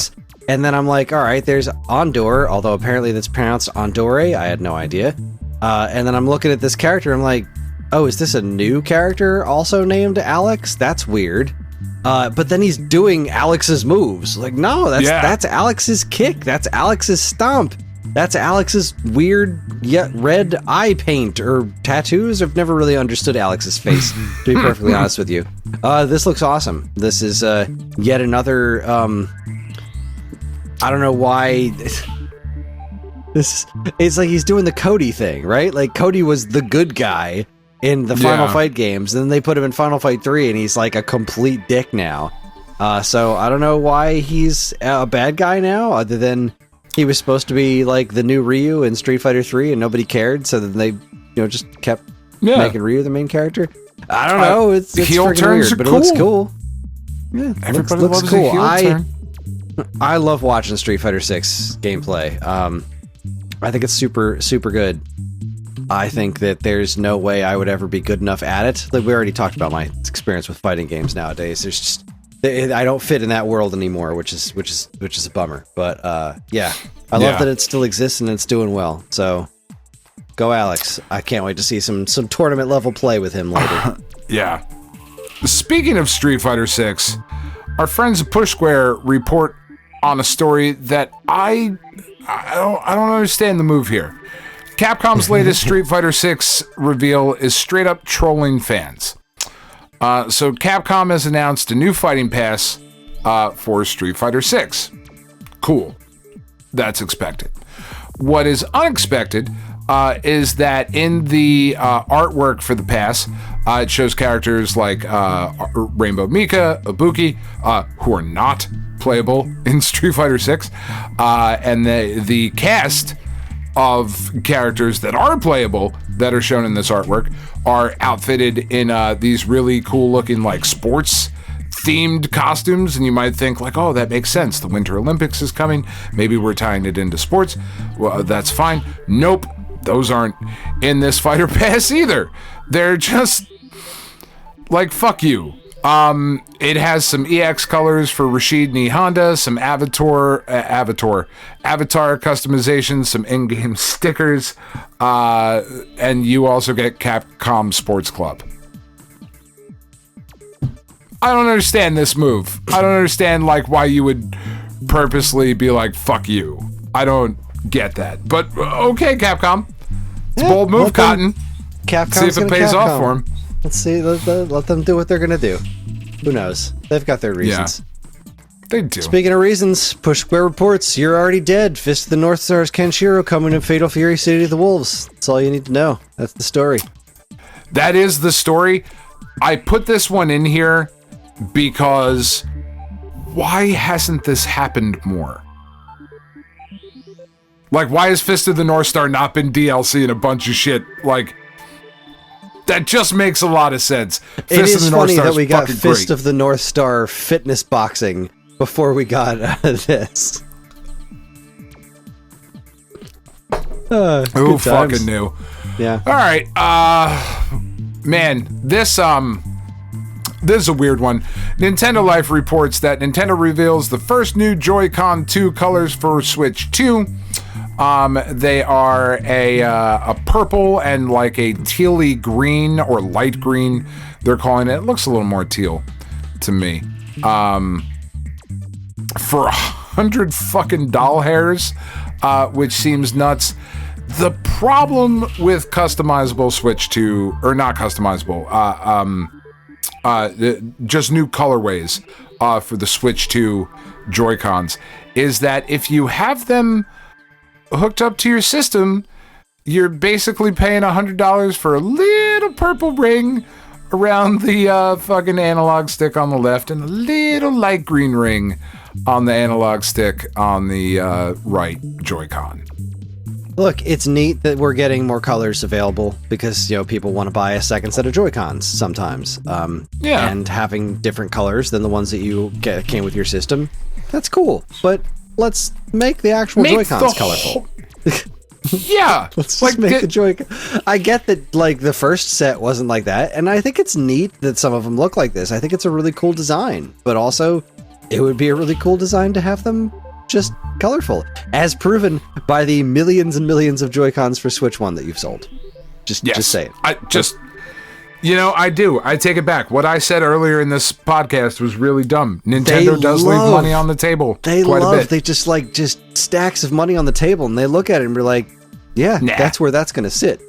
And then I'm like, all right, there's Andor, although apparently that's pronounced Andore. I had no idea. And then I'm looking at this character. I'm like, oh, is this a new character also named Alex? That's weird. But then he's doing Alex's moves. Like, no, that's Alex's kick. That's Alex's stomp. That's Alex's weird red eye paint or tattoos. I've never really understood Alex's face, to be perfectly honest with you. This looks awesome. This is yet another... I don't know why. It's like he's doing the Cody thing, right? Like Cody was the good guy in the Final Fight games, and then they put him in Final Fight 3, and he's like a complete dick now. So I don't know why he's a bad guy now, other than he was supposed to be like the new Ryu in Street Fighter 3, and nobody cared. So then they, just kept making Ryu the main character. I don't know. It's freaking weird, but cool. It looks cool. Yeah,
everybody
looks
loves
cool.
a heel turn.
I love watching Street Fighter 6 gameplay. I think it's super, super good. I think that there's no way I would ever be good enough at it. Like, we already talked about my experience with fighting games nowadays. There's just I don't fit in that world anymore, which is a bummer. But I love that it still exists and it's doing well. So go Alex. I can't wait to see some tournament level play with him later.
Yeah. Speaking of Street Fighter 6, our friends at Push Square report on a story that I don't understand the move here. Capcom's latest Street Fighter 6 reveal is straight up trolling fans. So Capcom has announced a new fighting pass for Street Fighter 6. Cool. That's expected. What is unexpected is that in the artwork for the pass, it shows characters like Rainbow Mika, Ibuki, who are not playable in Street Fighter 6, and the cast of characters that are playable that are shown in this artwork are outfitted in these really cool looking like sports themed costumes, and you might think like, oh, that makes sense. The Winter Olympics is coming. Maybe we're tying it into sports. Well, that's fine. Nope. Those aren't in this fighter pass either. They're just like, fuck you. It has some EX colors for Rashid and Honda, some avatar customization, some in-game stickers, and you also get Capcom Sports Club. I don't understand this move. I don't understand like why you would purposely be like, fuck you. I don't get that. But okay, Capcom. It's a bold move, Cotton.
Capcom's
see if it pays off for them.
Let's see. Let them do what they're going to do. Who knows? They've got their reasons.
Yeah, they do.
Speaking of reasons, Push Square reports you're already dead. Fist of the North Star's Kenshiro coming to Fatal Fury City of the Wolves. That's all you need to know. That's the story.
That is the story. I put this one in here because why hasn't this happened more? Like, why has Fist of the North Star not been DLC and a bunch of shit? Like, that just makes a lot of sense.
It is funny that we got Fist of the North Star fitness boxing before we got this.
Who fucking knew?
Yeah.
All right. Man, this is a weird one. Nintendo Life reports that Nintendo reveals the first new Joy-Con 2 colors for Switch 2. They are a purple and like a tealy green or light green. They're calling it. It looks a little more teal to me. For 100 fucking doll hairs, which seems nuts. The problem with customizable Switch 2, or not customizable, just new colorways for the Switch 2 Joy-Cons, is that if you have them hooked up to your system, you're basically paying $100 for a little purple ring around the fucking analog stick on the left and a little light green ring on the analog stick on the right Joy-Con.
Look, it's neat that we're getting more colors available because, you know, people want to buy a second set of Joy-Cons sometimes.
Yeah.
And having different colors than the ones that you came with your system, that's cool. But let's make the actual Joy-Cons colorful.
Yeah.
Let's just make the Joy-Con. I get that, like, the first set wasn't like that, and I think it's neat that some of them look like this. I think it's a really cool design, but also it would be a really cool design to have them just colorful, as proven by the millions and millions of Joy-Cons for Switch 1 that you've sold. Just say it.
I take it back. What I said earlier in this podcast was really dumb. Nintendo does leave money on the table.
They just stacks of money on the table, and they look at it and be like, yeah, that's where that's going to sit.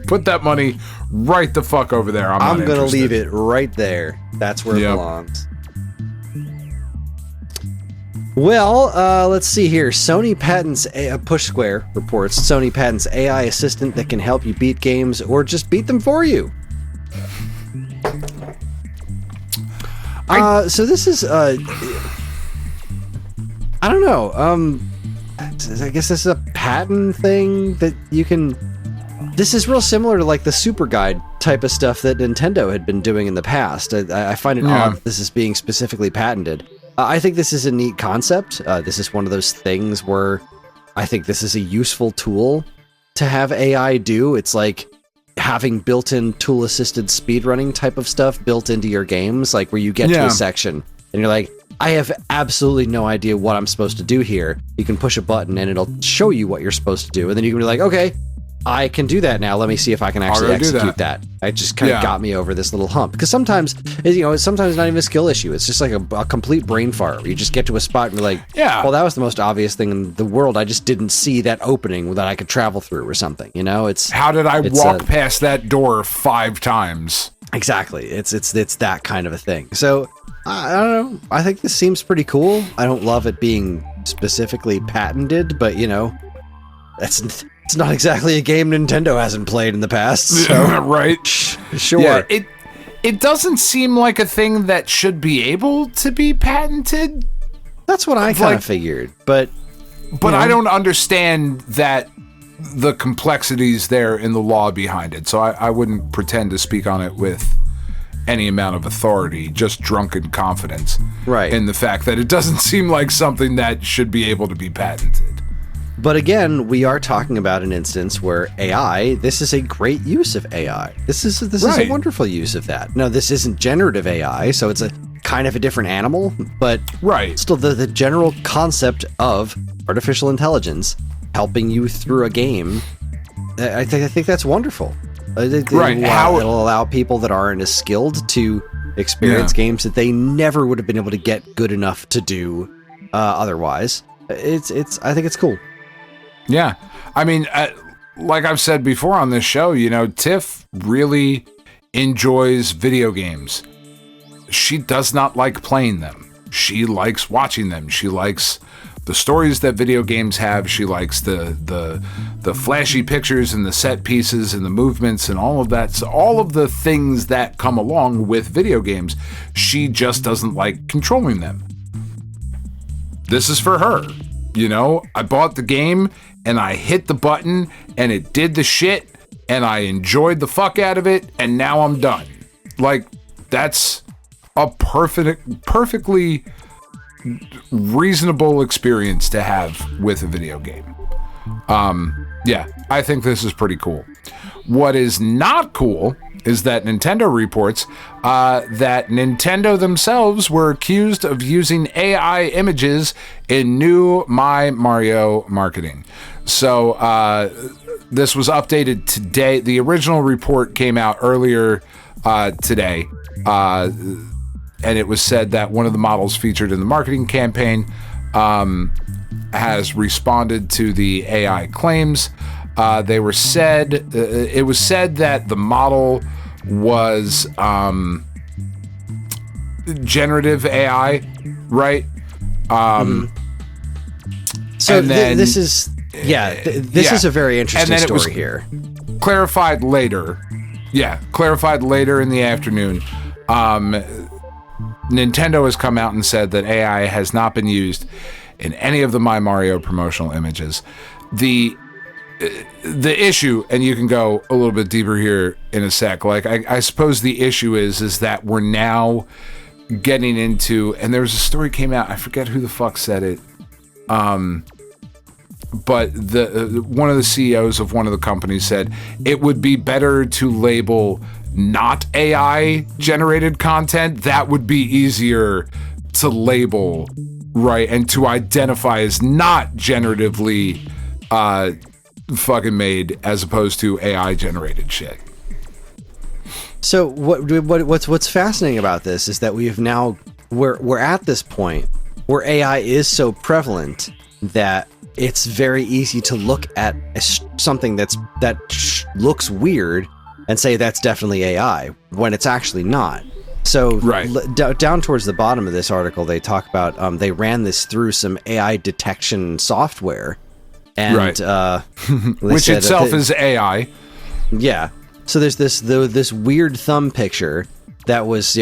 Put that money right the fuck over there. I'm going to
leave it right there. That's where it belongs. Well, let's see here. Sony patents Push Square reports Sony patents AI assistant that can help you beat games or just beat them for you. So this is I don't know. I guess this is a patent thing that you can. This is real similar to like the Super Guide type of stuff that Nintendo had been doing in the past. I find it odd that this is being specifically patented. I think this is a neat concept. This is one of those things where I think this is a useful tool to have AI do. It's like having built-in tool-assisted speedrunning type of stuff built into your games, like where you get to a section and you're like, I have absolutely no idea what I'm supposed to do here. You can push a button and it'll show you what you're supposed to do. And then you can be like, okay, I can do that now. Let me see if I can actually execute that. It just kind of got me over this little hump. Because sometimes, it's sometimes not even a skill issue. It's just like a complete brain fart. Where you just get to a spot and you're like, well, that was the most obvious thing in the world. I just didn't see that opening that I could travel through or something. It's
how did I walk past that door 5 times?
Exactly. It's that kind of a thing. So I don't know. I think this seems pretty cool. I don't love it being specifically patented, but it's not exactly a game Nintendo hasn't played in the past. So.
Right.
Sure.
Yeah, it doesn't seem like a thing that should be able to be patented.
That's what I kind of figured, but
I don't understand that the complexities there in the law behind it. So I wouldn't pretend to speak on it with any amount of authority, just drunken confidence,
right?
In the fact that it doesn't seem like something that should be able to be patented.
But again, we are talking about an instance where AI, this is a great use of AI. This is a wonderful use of that. No, this isn't generative AI, so it's a kind of a different animal, but still the general concept of artificial intelligence helping you through a game, I think that's wonderful. It'll allow people that aren't as skilled to experience games that they never would have been able to get good enough to do otherwise. I think it's cool.
Yeah. I mean, like I've said before on this show, Tiff really enjoys video games. She does not like playing them. She likes watching them. She likes the stories that video games have. She likes the flashy pictures and the set pieces and the movements and all of that. So all of the things that come along with video games, she just doesn't like controlling them. This is for her. I bought the game and I hit the button and it did the shit and I enjoyed the fuck out of it and now I'm done. Like, that's a perfectly reasonable experience to have with a video game. I think this is pretty cool. What is not cool is that Nintendo reports that Nintendo themselves were accused of using AI images in new My Mario marketing. So this was updated today. The original report came out earlier today, and it was said that one of the models featured in the marketing campaign has responded to the AI claims. It was said that the model was generative AI, right?
So this is a very interesting story here.
Clarified later in the afternoon. Nintendo has come out and said that AI has not been used in any of the My Mario promotional images. The issue, and you can go a little bit deeper here in a sec, like I suppose the issue is that we're now getting into, and there was a story came out, I forget who the fuck said it, but one of the CEOs of one of the companies said it would be better to label not AI generated content. That would be easier to label, right, and to identify as not generatively fucking made as opposed to AI generated shit.
So what's fascinating about this is that we're at this point where AI is so prevalent that it's very easy to look at something that looks weird and say that's definitely AI when it's actually not. So down towards the bottom of this article, they talk about they ran this through some AI detection software, and
which itself is AI.
Yeah. So there's this weird thumb picture that was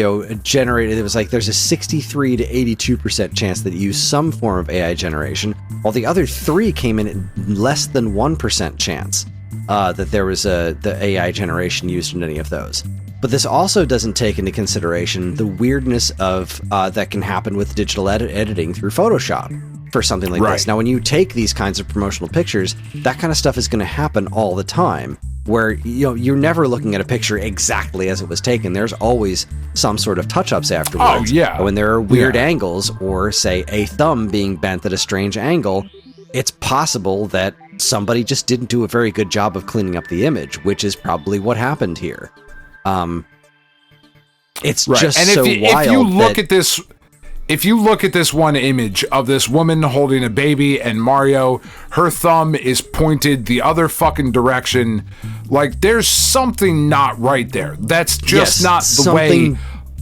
generated. It was like there's a 63 to 82% chance that it used some form of AI generation, while the other 3 came in at less than 1% chance that there was the AI generation used in any of those. But this also doesn't take into consideration the weirdness of that can happen with digital editing through Photoshop for something like this. Now, when you take these kinds of promotional pictures, that kind of stuff is going to happen all the time, where you're never looking at a picture exactly as it was taken. There's always some sort of touch-ups afterwards. When there are weird angles, or say a thumb being bent at a strange angle, it's possible that somebody just didn't do a very good job of cleaning up the image, which is probably what happened here. It's right. just and so wild.
If you look at this one image of this woman holding a baby and Mario, her thumb is pointed the other fucking direction. Like, there's something not right there. That's just not the way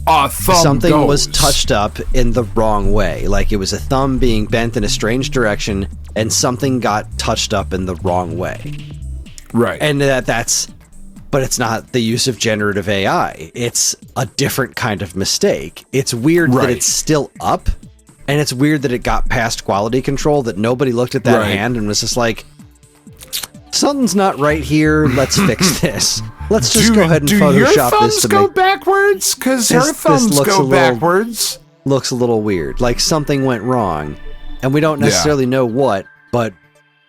a thumb
something
goes.
Was touched up in the wrong way. Like, it was a thumb being bent in a strange direction, and something got touched up in the wrong way.
Right.
And but it's not the use of generative AI. It's a different kind of mistake. It's weird that it's still up, and it's weird that it got past quality control, that nobody looked at that hand and was just like, something's not right here, let's fix this. Let's just go ahead and Photoshop this.
Do your thumbs go backwards? Because her thumbs go backwards.
Looks a little weird. Like something went wrong, and we don't necessarily know what, but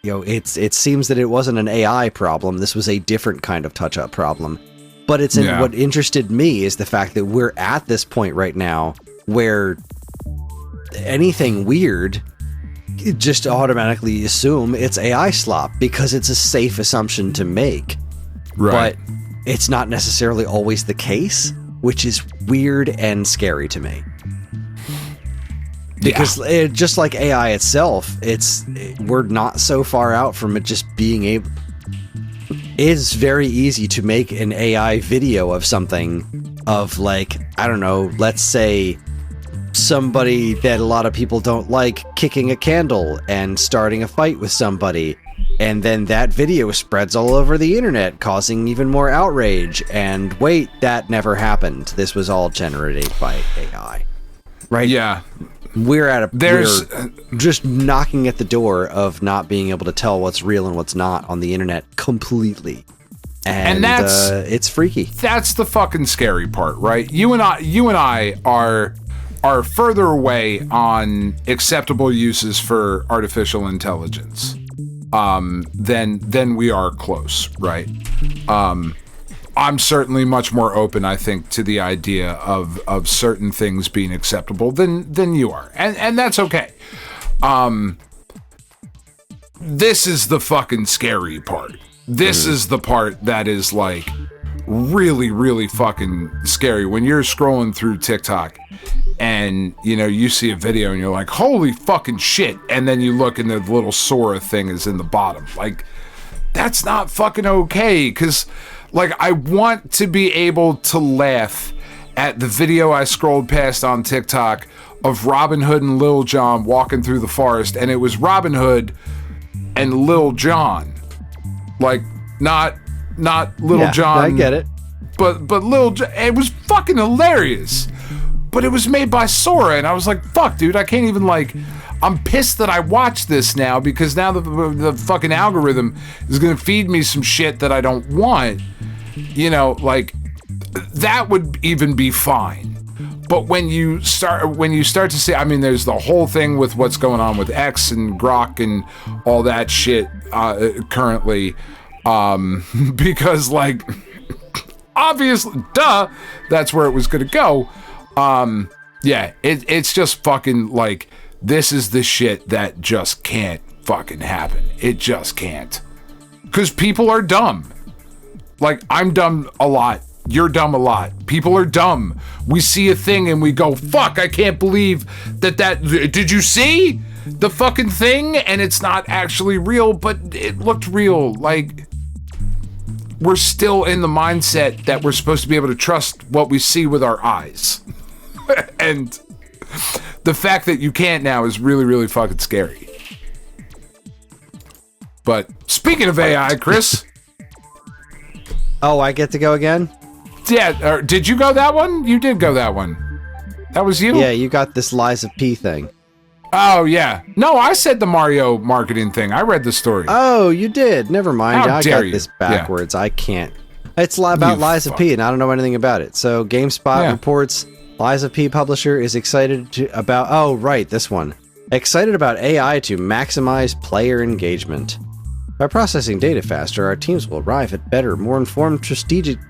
it seems that it wasn't an AI problem. This was a different kind of touch-up problem. But what interested me is the fact that we're at this point right now where anything weird, you just automatically assume it's AI slop because it's a safe assumption to make.
Right.
But it's not necessarily always the case, which is weird and scary to me. Because just like AI itself, we're not so far out from it just being able. It's very easy to make an AI video of something of, like, I don't know, let's say somebody that a lot of people don't like kicking a candle and starting a fight with somebody. And then that video spreads all over the internet, causing even more outrage. And wait, that never happened. This was all generated by AI. Right?
Yeah.
We're just knocking at the door of not being able to tell what's real and what's not on the internet completely. And that's it's freaky.
That's the fucking scary part, right? You and I are further away on acceptable uses for artificial intelligence than we are close, right? I'm certainly much more open, I think, to the idea of certain things being acceptable than you are. And that's okay. This is the fucking scary part. This is the part that is, like, really, really fucking scary. When you're scrolling through TikTok and, you see a video and you're like, holy fucking shit. And then you look and the little Sora thing is in the bottom. Like, that's not fucking okay, because... Like, I want to be able to laugh at the video I scrolled past on TikTok of Robin Hood and Lil Jon walking through the forest, and it was Robin Hood and Lil Jon. Like, not Lil Jon.
I get it.
But Lil Jon, it was fucking hilarious. But it was made by Sora, and I was like, fuck, dude, I can't even, like... I'm pissed that I watched this now, because now the fucking algorithm is going to feed me some shit that I don't want. Like, that would even be fine. But when you start to see, I mean, there's the whole thing with what's going on with X and Grok and all that shit currently, because, like, obviously, that's where it was going to go. It's just fucking, like, this is the shit that just can't fucking happen. It just can't. Because people are dumb. Like, I'm dumb a lot. You're dumb a lot. People are dumb. We see a thing and we go, fuck, I can't believe that did you see the fucking thing? And it's not actually real, but it looked real. Like, we're still in the mindset that we're supposed to be able to trust what we see with our eyes. And the fact that you can't now is really, really fucking scary. But speaking of AI, Kris.
Oh, I get to go again?
Yeah, did you go that one? You did go that one. That was you?
Yeah, you got this Liza P thing.
Oh, yeah. No, I said the Mario marketing thing. I read the story.
Oh, you did? Never mind.
How
I
dare
got
you.
this backwards. Yeah. I can't. It's about Liza P, and I don't know anything about it. So GameSpot reports Liza P publisher is excited about... Oh, right, this one. Excited about AI to maximize player engagement. By processing data faster, our teams will arrive at better, more informed strategic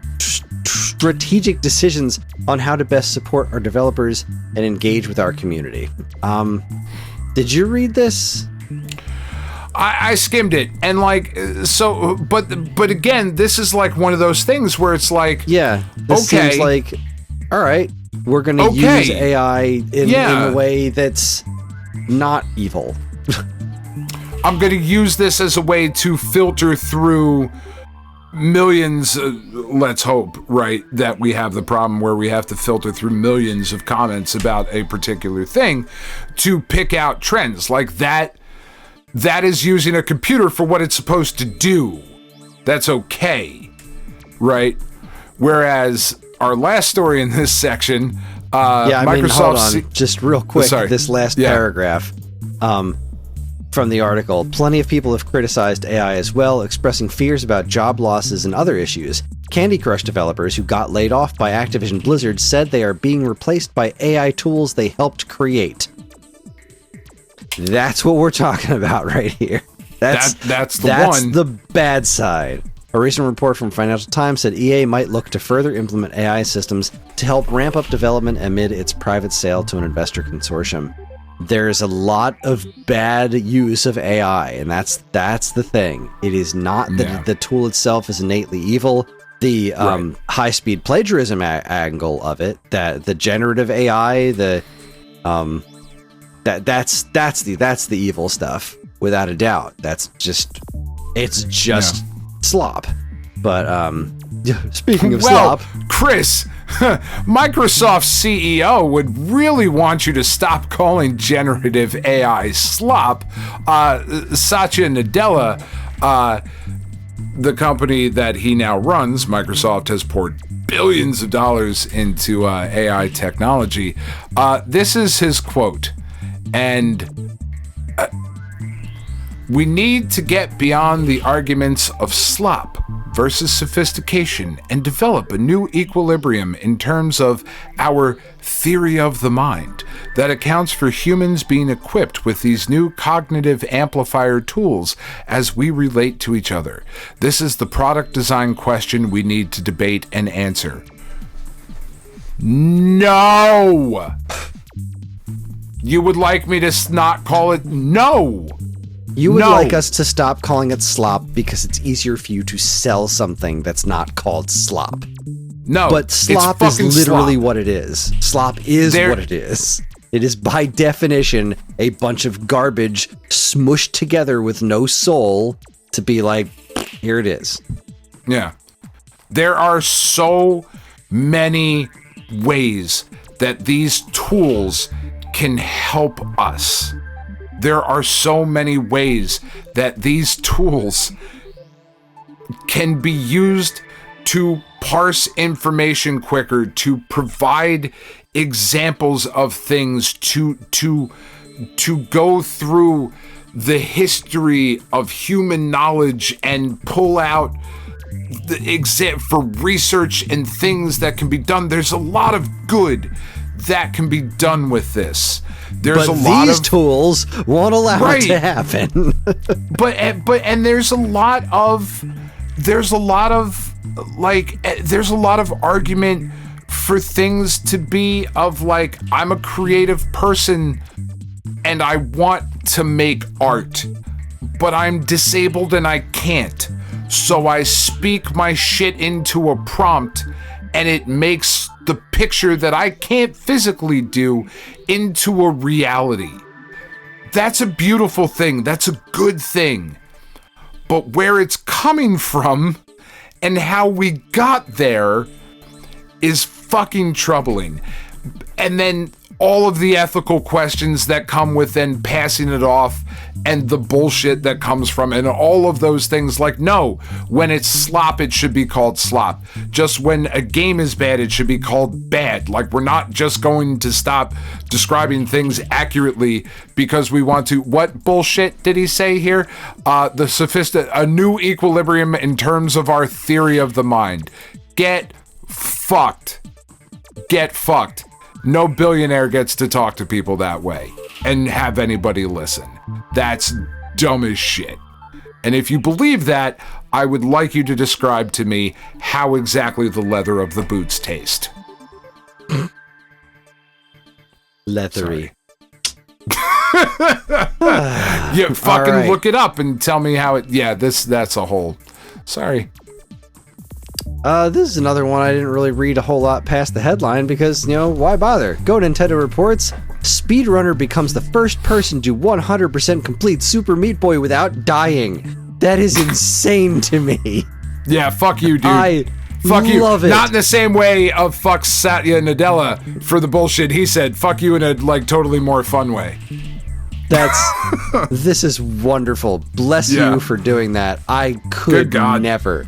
decisions on how to best support our developers and engage with our community. Did you read this?
I skimmed it, and like, so, but again, this is like one of those things where it's like,
this seems like, all right, we're going to use AI in a way that's not evil.
I'm going to use this as a way to filter through millions, let's hope, right, that we have the problem where we have to filter through millions of comments about a particular thing to pick out trends. Like that is using a computer for what it's supposed to do. That's okay, right? Whereas our last story in this section,
Microsoft... hold on, just real quick, this last paragraph. From the article, plenty of people have criticized AI as well, expressing fears about job losses and other issues. Candy Crush developers who got laid off by Activision Blizzard said they are being replaced by AI tools they helped create. That's what we're talking about right here. That's the bad side. A recent report from Financial Times said EA might look to further implement AI systems to help ramp up development amid its private sale to an investor consortium. There's a lot of bad use of AI, and that's the thing. It is not that the tool itself is innately evil. The high-speed plagiarism angle of it, that the generative AI, that's the evil stuff without a doubt. It's just slop. But speaking of slop,
Kris, Microsoft's CEO would really want you to stop calling generative AI slop. Satya Nadella, the company that he now runs, Microsoft has poured billions of dollars into AI technology. This is his quote, and we need to get beyond the arguments of slop versus sophistication and develop a new equilibrium in terms of our theory of the mind that accounts for humans being equipped with these new cognitive amplifier tools as we relate to each other. This is the product design question we need to debate and answer. No! You would like me to not call it? No!
You would like us to stop calling it slop because it's easier for you to sell something that's not called slop.
No,
but slop is literally what it is. Slop is what it is. It is by definition a bunch of garbage smushed together with no soul to be like, here it is.
Yeah. There are so many ways that these tools can help us. There are so many ways that these tools can be used to parse information quicker, to provide examples of things, to go through the history of human knowledge and pull out the for research and things that can be done. There's a lot of good that can be done with this. There's
but
a lot
these
of
tools won't allow it to happen.
but there's a lot of argument for things to be of like, I'm a creative person and I want to make art, but I'm disabled and I can't. So I speak my shit into a prompt and it makes the picture that I can't physically do into a reality. That's a beautiful thing. That's a good thing. But where it's coming from and how we got there is fucking troubling. And then all of the ethical questions that come with then passing it off and the bullshit that comes from it and all of those things. Like, no, when it's slop, it should be called slop. Just when a game is bad, it should be called bad. Like, we're not just going to stop describing things accurately because we want to. What bullshit did he say here? A new equilibrium in terms of our theory of the mind. Get fucked. Get fucked. No billionaire gets to talk to people that way and have anybody listen. That's dumb as shit. And if you believe that, I would like you to describe to me how exactly the leather of the boots taste.
Leathery.
You fucking
right.
look it up and tell me how it. Yeah, that's a whole. Sorry.
This is another one I didn't really read a whole lot past the headline because, why bother? Go Nintendo reports, speedrunner becomes the first person to 100% complete Super Meat Boy without dying. That is insane to me.
Yeah, fuck you, dude.
I
fuck you.
love it.
Not in the same way of fuck Satya Nadella for the bullshit he said. Fuck you in a, totally more fun way.
This is wonderful. Bless you for doing that. I could never.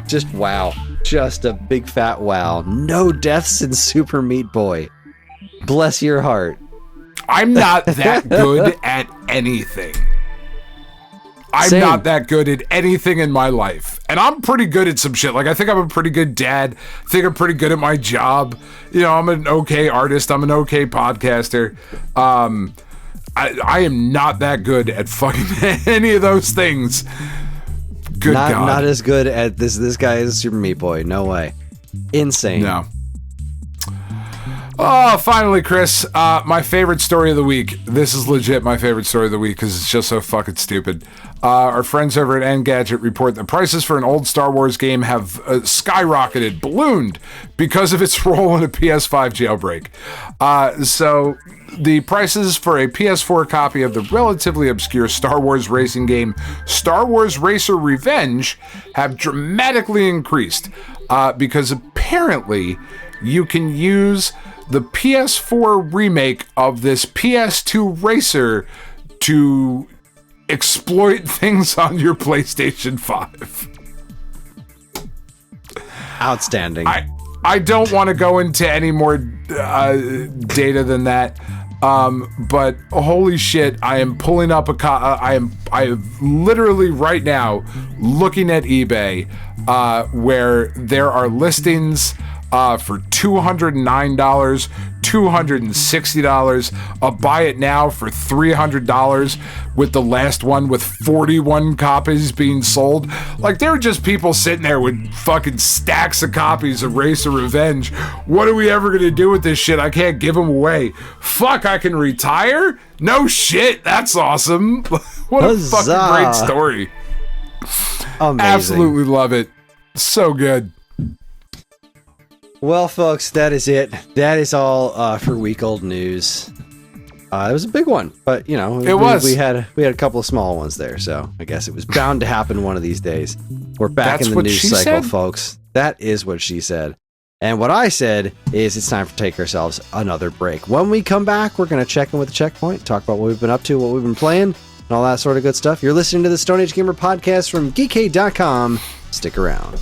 Just wow. Just a big fat wow. No deaths in Super Meat Boy. Bless your heart.
I'm not that good at anything. I'm not that good at anything in my life. And I'm pretty good at some shit. I think I'm a pretty good dad. I think I'm pretty good at my job. I'm an okay artist. I'm an okay podcaster. I am not that good at fucking any of those things. Good God.
Not as good at this guy is Super Meat Boy. No way. Insane.
No. Oh, finally, Chris, my favorite story of the week. This is legit my favorite story of the week because it's just so fucking stupid. Our friends over at Engadget report that prices for an old Star Wars game have skyrocketed, ballooned, because of its role in a PS5 jailbreak. So the prices for a PS4 copy of the relatively obscure Star Wars racing game Star Wars Racer Revenge have dramatically increased because apparently you can use the PS4 remake of this PS2 racer to exploit things on your PlayStation 5.
Outstanding.
I don't want to go into any more data than that. But holy shit, I am pulling up I am literally right now looking at eBay where there are listings for $209, $260. I'll buy it now for $300 with the last one with 41 copies being sold. There are just people sitting there with fucking stacks of copies of Racer Revenge. What are we ever going to do with this shit? I can't give them away. Fuck, I can retire? No shit, that's awesome. What a fucking great story.
Amazing.
Absolutely love it. So good.
Well, folks, that is it. That is all for week old news. It was a big one, but it was. We had a couple of small ones there, so I guess it was bound to happen one of these days. We're back in the news cycle, folks. That is what she said. And what I said is it's time to take ourselves another break. When we come back, we're going to check in with the checkpoint, talk about what we've been up to, what we've been playing, and all that sort of good stuff. You're listening to the Stone Age Gamer podcast from geekade.com. Stick around.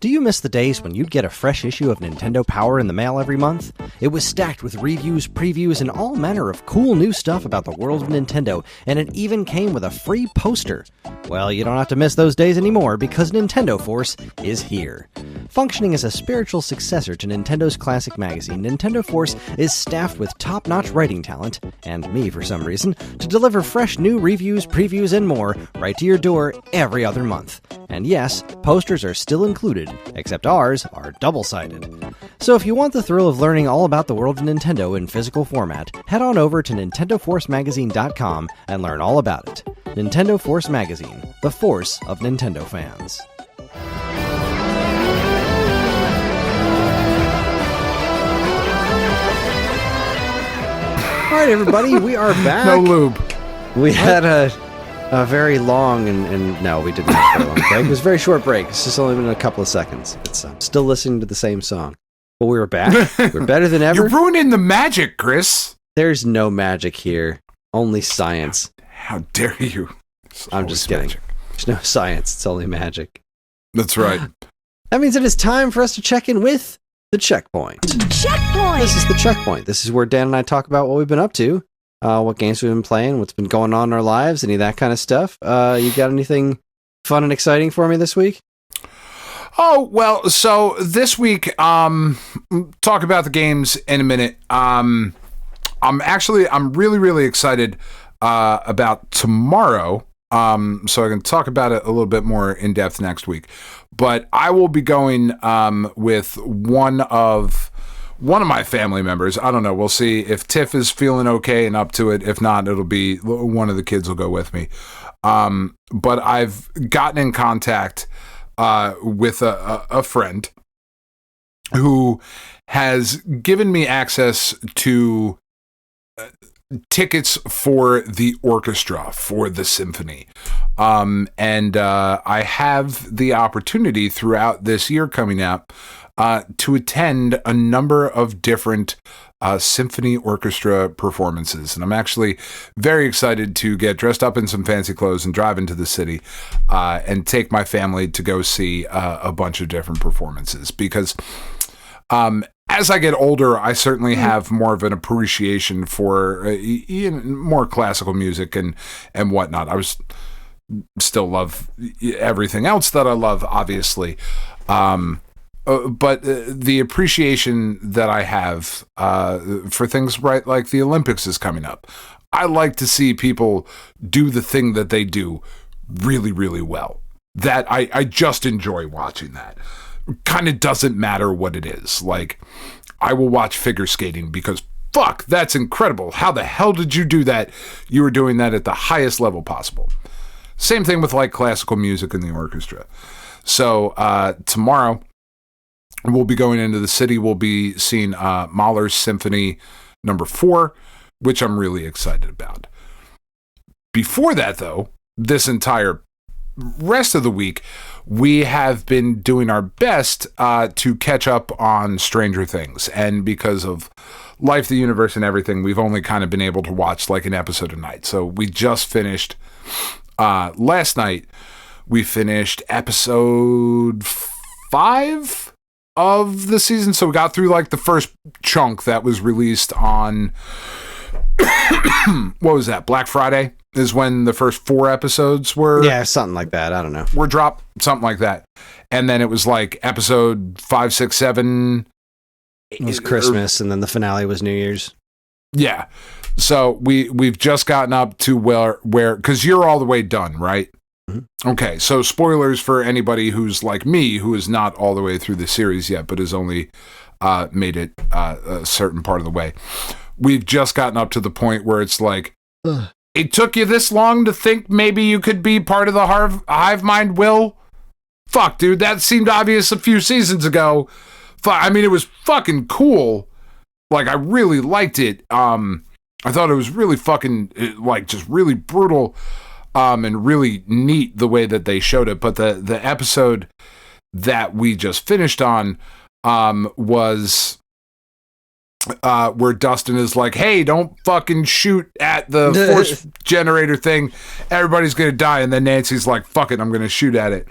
Do you miss the days when you'd get a fresh issue of Nintendo Power in the mail every month? It was stacked with reviews, previews, and all manner of cool new stuff about the world of Nintendo, and it even came with a free poster. Well, you don't have to miss those days anymore because Nintendo Force is here. Functioning as a spiritual successor to Nintendo's classic magazine, Nintendo Force is staffed with top-notch writing talent, and me for some reason, to deliver fresh new reviews, previews, and more right to your door every other month. And yes, posters are still included, except ours are double-sided. So if you want the thrill of learning all about the world of Nintendo in physical format, head on over to NintendoForceMagazine.com and learn all about it. Nintendo Force Magazine, the force of Nintendo fans. All right, everybody, we are back.
No lube.
We had a very long and no, we didn't have a very long break. It was a very short break. It's just only been a couple of seconds. I'm still listening to the same song. But we were back. We're better than ever.
You're ruining the magic, Chris.
There's no magic here. Only science.
How dare you?
I'm just kidding. Magic. There's no science. It's only magic.
That's right.
That means it is time for us to check in with the checkpoint.
Checkpoint!
This is the checkpoint. This is where Dan and I talk about what we've been up to, what games we've been playing, what's been going on in our lives, any of that kind of stuff. You got anything fun and exciting for me this week?
Oh, well, so this week, talk about the games in a minute. I'm really, really excited about tomorrow. so I can talk about it a little bit more in depth next week. But I will be going with one of my family members. I don't know. We'll see if Tiff is feeling okay and up to it. If not, it'll be one of the kids will go with me. But I've gotten in contact with a friend who has given me access to tickets for the orchestra, for the symphony. And I have the opportunity throughout this year coming up to attend a number of different symphony orchestra performances. And I'm actually very excited to get dressed up in some fancy clothes and drive into the city and take my family to go see a bunch of different performances. Because as I get older, I certainly have more of an appreciation for more classical music and whatnot. I still love everything else that I love, obviously. But the appreciation that I have for things like the Olympics is coming up. I like to see people do the thing that they do really, really well. That I just enjoy watching that. Kind of doesn't matter what it is. Like, I will watch figure skating because fuck, that's incredible. How the hell did you do that? You were doing that at the highest level possible. Same thing with like classical music in the orchestra. So tomorrow we'll be going into the city. We'll be seeing Mahler's Symphony No. 4, which I'm really excited about. Before that, though, this entire rest of the week, we have been doing our best to catch up on Stranger Things. And because of life, the universe, and everything, we've only kind of been able to watch like an episode a night. So we just finished, last night, we finished episode 5 of the season. So we got through like the first chunk that was released on, what was that, Black Friday? Is when the first 4 episodes were...
Yeah, something like that. I don't know.
Were dropped, something like that. And then it was like episode 5, 6, 7...
It was Christmas, and then the finale was New Year's.
Yeah. So we've just gotten up to where... Because you're all the way done, right? Mm-hmm. Okay, so spoilers for anybody who's like me, who is not all the way through the series yet, but has only made it a certain part of the way. We've just gotten up to the point where it's like... It took you this long to think maybe you could be part of the hive mind, Will? Fuck, dude, that seemed obvious a few seasons ago. I mean, it was fucking cool. Like, I really liked it. I thought it was really fucking, like, just really brutal and really neat the way that they showed it. But the episode that we just finished on was... where Dustin is like, hey, don't fucking shoot at the force generator thing. Everybody's going to die. And then Nancy's like, fuck it, I'm going to shoot at it.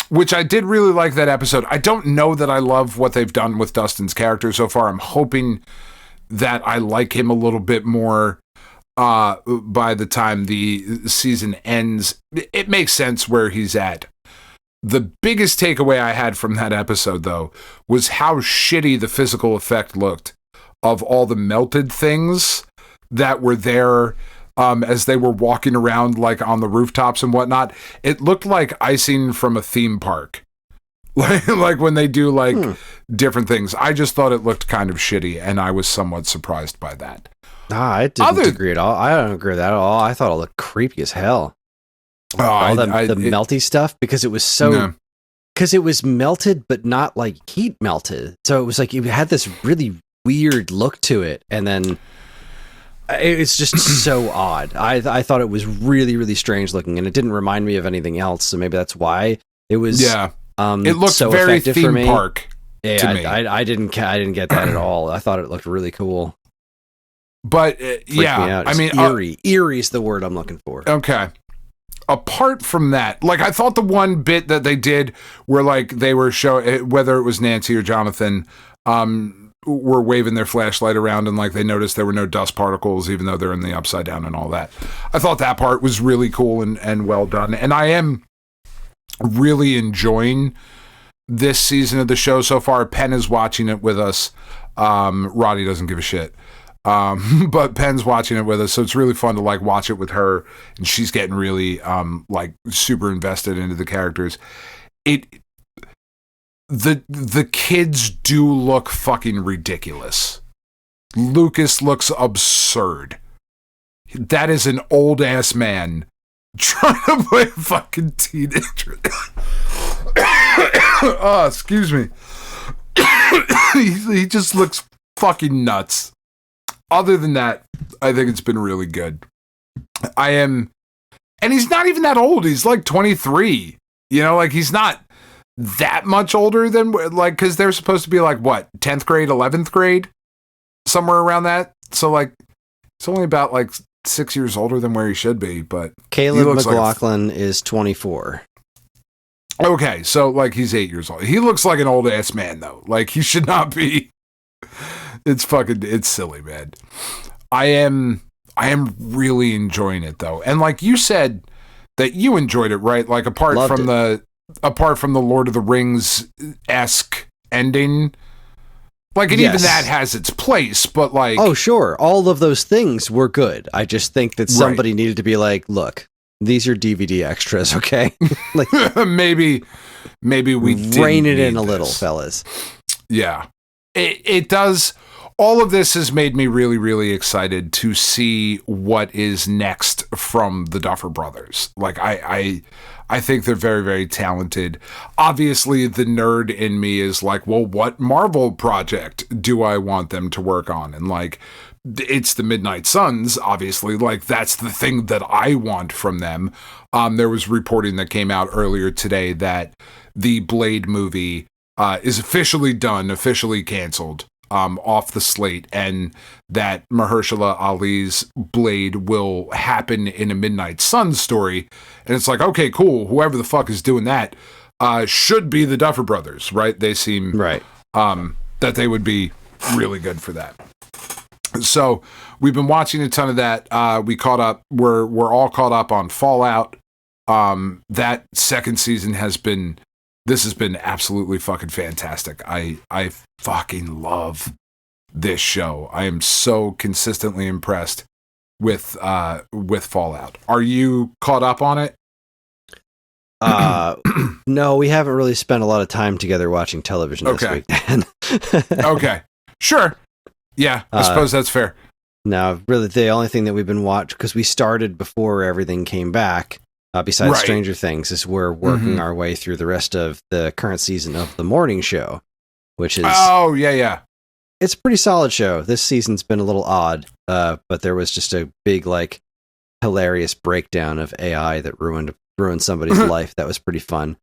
Which I did really like that episode. I don't know that I love what they've done with Dustin's character so far. I'm hoping that I like him a little bit more by the time the season ends. It makes sense where he's at. The biggest takeaway I had from that episode, though, was how shitty the physical effect looked of all the melted things that were there as they were walking around, like, on the rooftops and whatnot. It looked like icing from a theme park. Like when they do, like, different things. I just thought it looked kind of shitty, and I was somewhat surprised by that.
I didn't agree at all. I don't agree with that at all. I thought it looked creepy as hell. All the melty stuff, because it was because it was melted but not like heat melted, so it was like it had this really weird look to it, and then it's just so odd. I thought it was really, really strange looking, and it didn't remind me of anything else, so maybe that's why it was
it looked so very
effective
theme
for me.
Park to me.
I didn't get that at all. I thought it looked really cool,
but
I mean, eerie is the word I'm looking for.
Okay. Apart from that, like, I thought the one bit that they did where, like, they were showing, whether it was Nancy or Jonathan, were waving their flashlight around and, like, they noticed there were no dust particles, even though they're in the upside down and all that. I thought that part was really cool and well done. And I am really enjoying this season of the show so far. Penn is watching it with us. Roddy doesn't give a shit. But Penn's watching it with us, so it's really fun to like watch it with her, and she's getting really like super invested into the characters. The kids do look fucking ridiculous. Lucas looks absurd. That is an old ass man trying to play a fucking teenager. Oh, excuse me. He just looks fucking nuts. Other than that, I think it's been really good. And he's not even that old. He's like 23. You know, like he's not that much older than like, because they're supposed to be like what, 10th grade, 11th grade, somewhere around that. So like, it's only about like 6 years older than where he should be. But
Caleb McLaughlin is 24.
Okay, so like he's 8 years old. He looks like an old ass man though. Like he should not be. It's silly, man. I am really enjoying it though. And like you said that you enjoyed it, right? Like apart from the Lord of the Rings-esque ending. Like and even that has its place, but like
oh sure, all of those things were good. I just think that somebody needed to be like, look, these are DVD extras, okay? Like
maybe we
rein it in a little, fellas.
Yeah. It does. All of this has made me really, really excited to see what is next from the Duffer Brothers. Like, I think they're very, very talented. Obviously, the nerd in me is like, well, what Marvel project do I want them to work on? And like, it's the Midnight Suns, obviously. Like, that's the thing that I want from them. There was reporting that came out earlier today that the Blade movie is officially done, officially canceled, off the slate, and that Mahershala Ali's Blade will happen in a Midnight Suns story. And it's like, okay, cool. Whoever the fuck is doing that should be the Duffer Brothers, right? They seem
right
that they would be really good for that. So we've been watching a ton of that. We caught up. We're all caught up on Fallout. That second season has been absolutely fucking fantastic. I fucking love this show. I am so consistently impressed with Fallout. Are you caught up on it?
No, we haven't really spent a lot of time together watching television this week, Dan.
Okay. Sure. Yeah, I suppose that's fair.
No, really the only thing that we've been watching, because we started before everything came back, besides Stranger Things, is we're working our way through the rest of the current season of The Morning Show, which is... Oh,
yeah.
It's a pretty solid show. This season's been a little odd, but there was just a big, like, hilarious breakdown of AI that ruined somebody's life. That was pretty fun.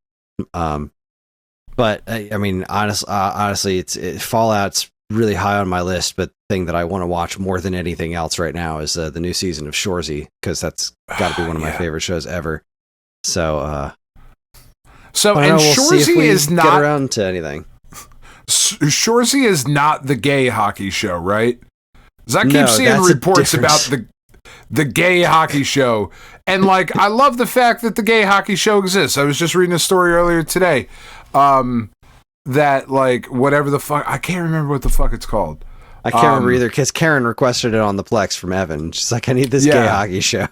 But, I mean, honestly, Fallout's really high on my list, but the thing that I want to watch more than anything else right now is the new season of Shoresy, because that's got to be one of my favorite shows ever. So and
Shoresy is not
get around to anything.
Shoresy is not the gay hockey show, right? Because I keep seeing reports about the gay hockey show, and like I love the fact that the gay hockey show exists. I was just reading a story earlier today. That like whatever the fuck, I can't remember what the fuck it's called.
I can't remember either, because Karen requested it on the Plex from Evan. She's like, I need this gay hockey show.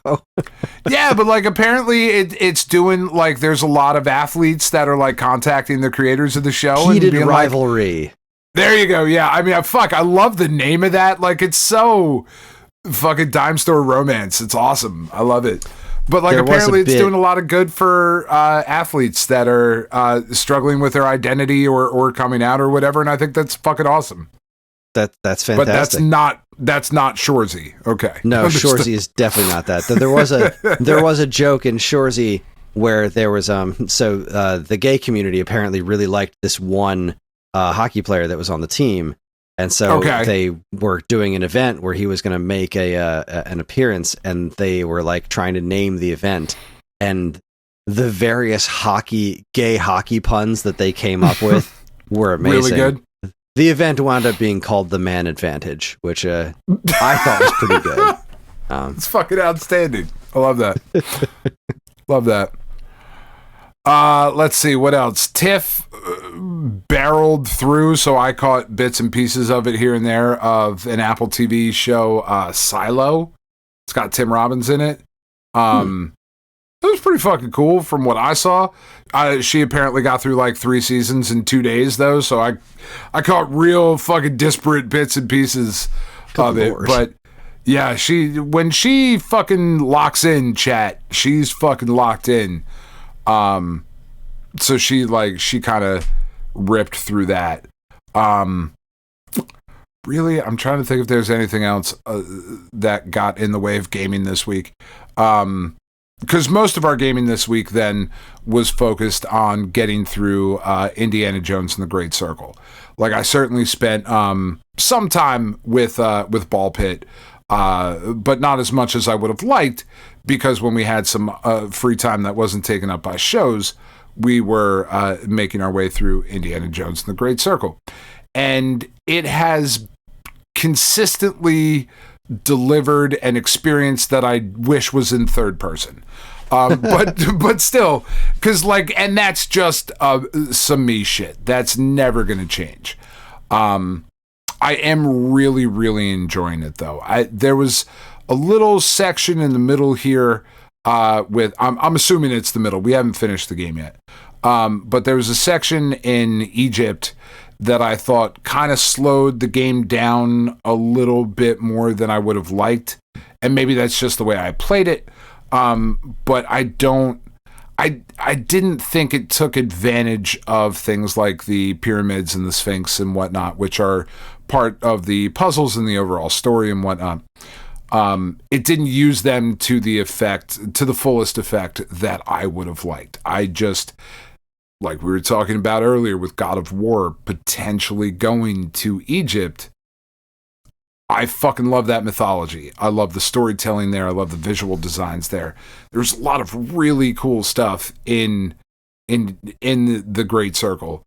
Yeah, but like apparently it's doing like there's a lot of athletes that are like contacting the creators of the show.
Heated
and
rivalry.
Like, there you go. Yeah, I mean, I love the name of that. Like it's so fucking dime store romance. It's awesome. I love it. But like apparently it's doing a lot of good for athletes that are struggling with their identity or coming out or whatever, and I think that's fucking awesome.
That's fantastic.
But that's not Shoresy. Okay.
No, Shoresy is definitely not that. There was a joke in Shoresy where there was the gay community apparently really liked this one hockey player that was on the team. And so they were doing an event where he was going to make an appearance, and they were like trying to name the event, and the various gay hockey puns that they came up with were amazing.
Really good.
The event wound up being called the Man Advantage, which I thought was pretty good.
It's fucking outstanding. I love that. Love that. Let's see what else. Tiff barreled through, so I caught bits and pieces of it here and there, of an Apple TV show, Silo. It's got Tim Robbins in it. It was pretty fucking cool from what I saw. She apparently got through like 3 seasons in 2 days, though, so I caught real fucking disparate bits and pieces of it. But yeah, when she fucking locks in, chat, she's fucking locked in. So she kind of ripped through that. Really, I'm trying to think if there's anything else that got in the way of gaming this week. Because most of our gaming this week then was focused on getting through Indiana Jones and the Great Circle. Like, I certainly spent some time with Ball Pit, but not as much as I would have liked, because when we had some free time that wasn't taken up by shows, we were making our way through Indiana Jones and the Great Circle. And it has consistently delivered an experience that I wish was in third person. But still, because and that's just some me shit. That's never going to change. I am really, really enjoying it, though. There was a little section in the middle here with, I'm assuming it's the middle. We haven't finished the game yet. But there was a section in Egypt that I thought kind of slowed the game down a little bit more than I would have liked. And maybe that's just the way I played it. But I didn't think it took advantage of things like the pyramids and the Sphinx and whatnot, which are part of the puzzles and the overall story and whatnot. It didn't use them to the fullest effect that I would have liked. I just, like we were talking about earlier with God of War potentially going to Egypt, I fucking love that mythology. I love the storytelling there. I love the visual designs there. There's a lot of really cool stuff in the Great Circle,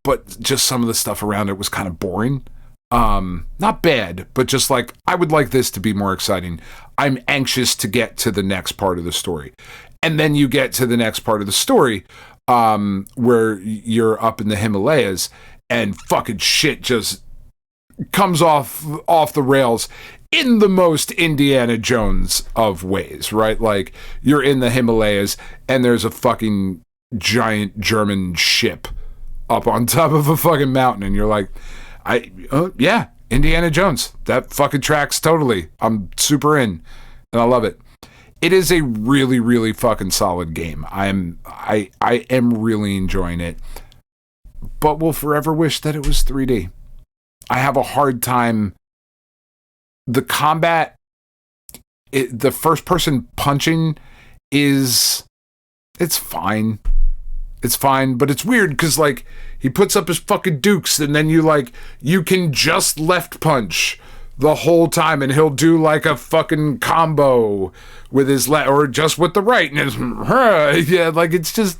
but just some of the stuff around it was kind of boring. Not bad, but just like, I would like this to be more exciting. I'm anxious to get to the next part of the story. And then you get to the next part of the story, where you're up in the Himalayas and fucking shit just comes off the rails in the most Indiana Jones of ways, right? Like, you're in the Himalayas and there's a fucking giant German ship up on top of a fucking mountain, and you're like, yeah, Indiana Jones. That fucking tracks totally. I'm super in, and I love it. It is a really, really fucking solid game. I am really enjoying it, but will forever wish that it was 3D. I have a hard time. The combat, the first person punching it's fine. It's fine, but it's weird because, like, he puts up his fucking dukes and then you can just left punch the whole time and he'll do like a fucking combo with his left or just with the right, and it's, yeah, like, it's just,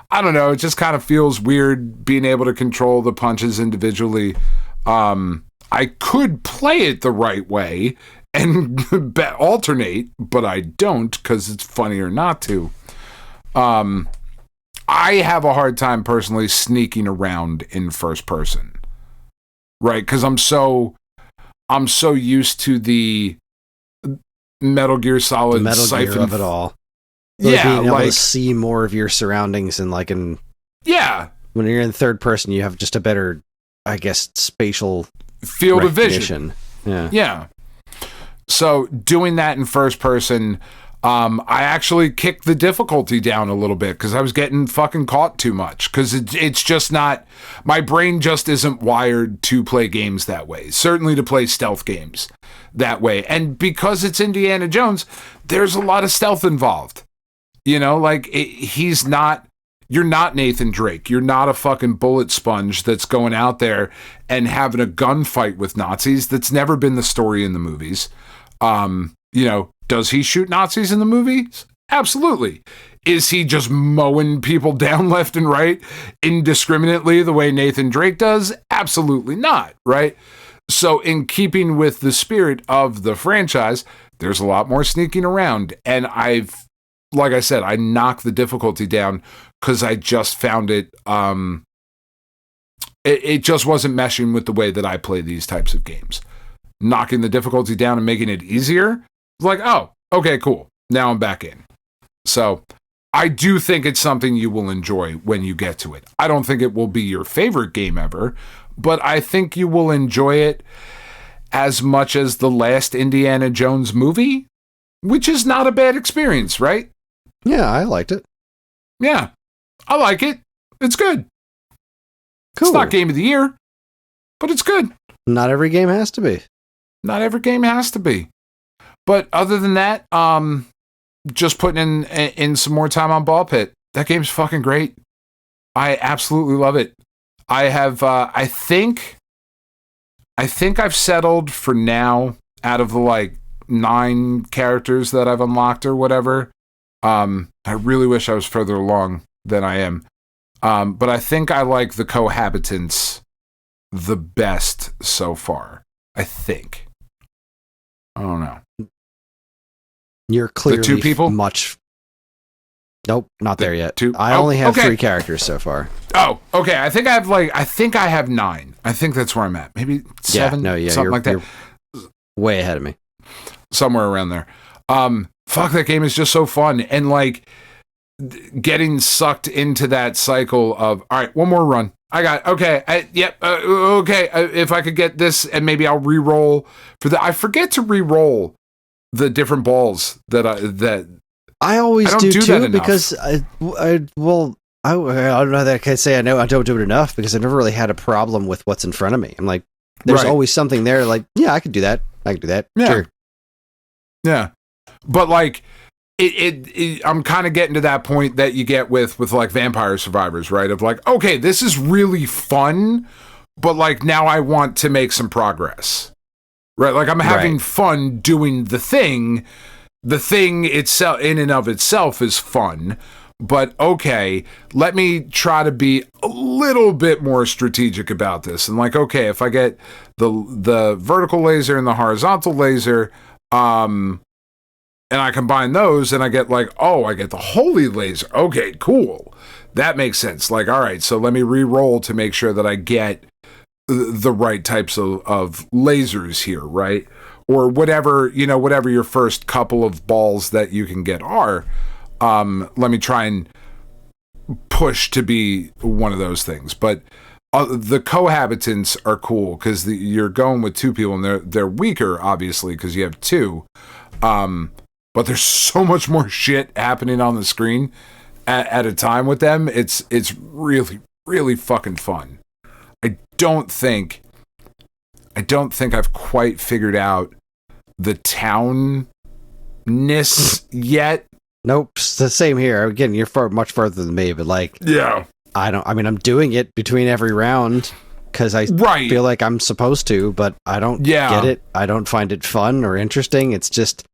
I don't know, it just kind of feels weird being able to control the punches individually. I could play it the right way and alternate, but I don't because it's funnier not to. I have a hard time personally sneaking around in first person, right? Because I'm so used to the Metal Gear Solid
Gear of it all.
Yeah,
being able to see more of your surroundings and when you're in third person, you have just a better, I guess, spatial
field of vision.
Yeah.
So doing that in first person, I actually kicked the difficulty down a little bit because I was getting fucking caught too much, because it's just not, my brain just isn't wired to play games that way, certainly to play stealth games that way. And because it's Indiana Jones, there's a lot of stealth involved, like you're not Nathan Drake. You're not a fucking bullet sponge that's going out there and having a gunfight with Nazis. That's never been the story in the movies. Does he shoot Nazis in the movies? Absolutely. Is he just mowing people down left and right indiscriminately the way Nathan Drake does? Absolutely not, right? So in keeping with the spirit of the franchise, there's a lot more sneaking around. And I've like I said, I knocked the difficulty down because I just found it, it just wasn't meshing with the way that I play these types of games. Knocking the difficulty down and making it easier, like, oh, okay, cool. Now I'm back in. So I do think it's something you will enjoy when you get to it. I don't think it will be your favorite game ever, but I think you will enjoy it as much as the last Indiana Jones movie, which is not a bad experience, right?
Yeah, I liked it.
Yeah, I like it. It's good.
Cool.
It's not game of the year, but it's good.
Not every game has to be.
Not every game has to be. But other than that, just putting in some more time on Ball Pit. That game's fucking great. I absolutely love it. I have, I think I've settled for now out of the like 9 characters that I've unlocked or whatever. I really wish I was further along than I am. But I think I like the cohabitants the best so far. I think. I don't know.
You're clearly
the 2 people?
much. Nope, not there yet.
2?
I only have
okay.
3 characters so far.
Oh, okay. I think I have 9. I think that's where I'm at. Maybe 7. Something like that.
You're way ahead of me.
Somewhere around there. Fuck, that game is just so fun. And like getting sucked into that cycle of, all right, one more run. I got, okay. Okay. If I could get this and maybe I'll re-roll for the, I forget to re-roll the different balls that
I always
don't
do
do
too
that
because I don't know that I can say I know I don't do it enough because I've never really had a problem with what's in front of me. I'm like, there's always something there. Like, yeah, I could do that. I could do that.
Yeah.
Sure.
Yeah. But like, I'm kind of getting to that point that you get with like Vampire Survivors, right? Of like, okay, this is really fun, but like now I want to make some progress, right? Like I'm having fun doing the thing. The thing itself, in and of itself, is fun, but okay, let me try to be a little bit more strategic about this. And like, okay, if I get the vertical laser and the horizontal laser, and I combine those and I get like, oh, I get the holy laser. Okay, cool. That makes sense. Like, all right, so let me re-roll to make sure that I get the right types of lasers here, right? Or whatever, whatever your first couple of balls that you can get are. Let me try and push to be one of those things. But the cohabitants are cool because you're going with 2 people and they're weaker, obviously, because you have 2. But there's so much more shit happening on the screen at a time with them. It's really, really fucking fun. I don't think I've quite figured out the townness yet.
Nope, it's the same here. Again, you're much further than me, but like,
yeah,
I'm doing it between every round because I feel like I'm supposed to, but I don't get it. I don't find it fun or interesting. It's just,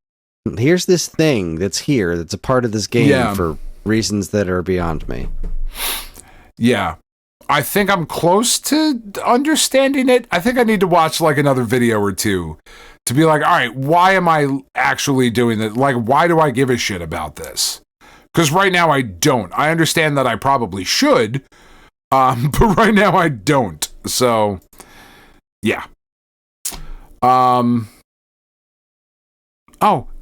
here's this thing that's here, that's a part of this game for reasons that are beyond me. Yeah.
I think I'm close to understanding it. I think I need to watch like another video or 2 to be like, all right, why am I actually doing this? Like, why do I give a shit about this? Because right now I don't. I understand that I probably should, but right now I don't. So, yeah. Oh,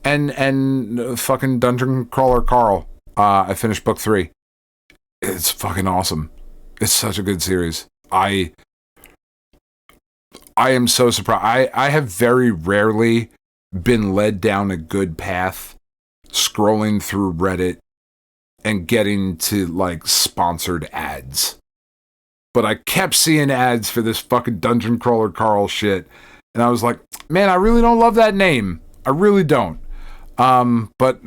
and fucking Dungeon Crawler Carl. I finished book 3. It's fucking awesome. It's such a good series. I am so surprised. I have very rarely been led down a good path scrolling through Reddit and getting to like sponsored ads. But I kept seeing ads for this fucking Dungeon Crawler Carl shit. And I was like, man, I really don't love that name. I really don't. But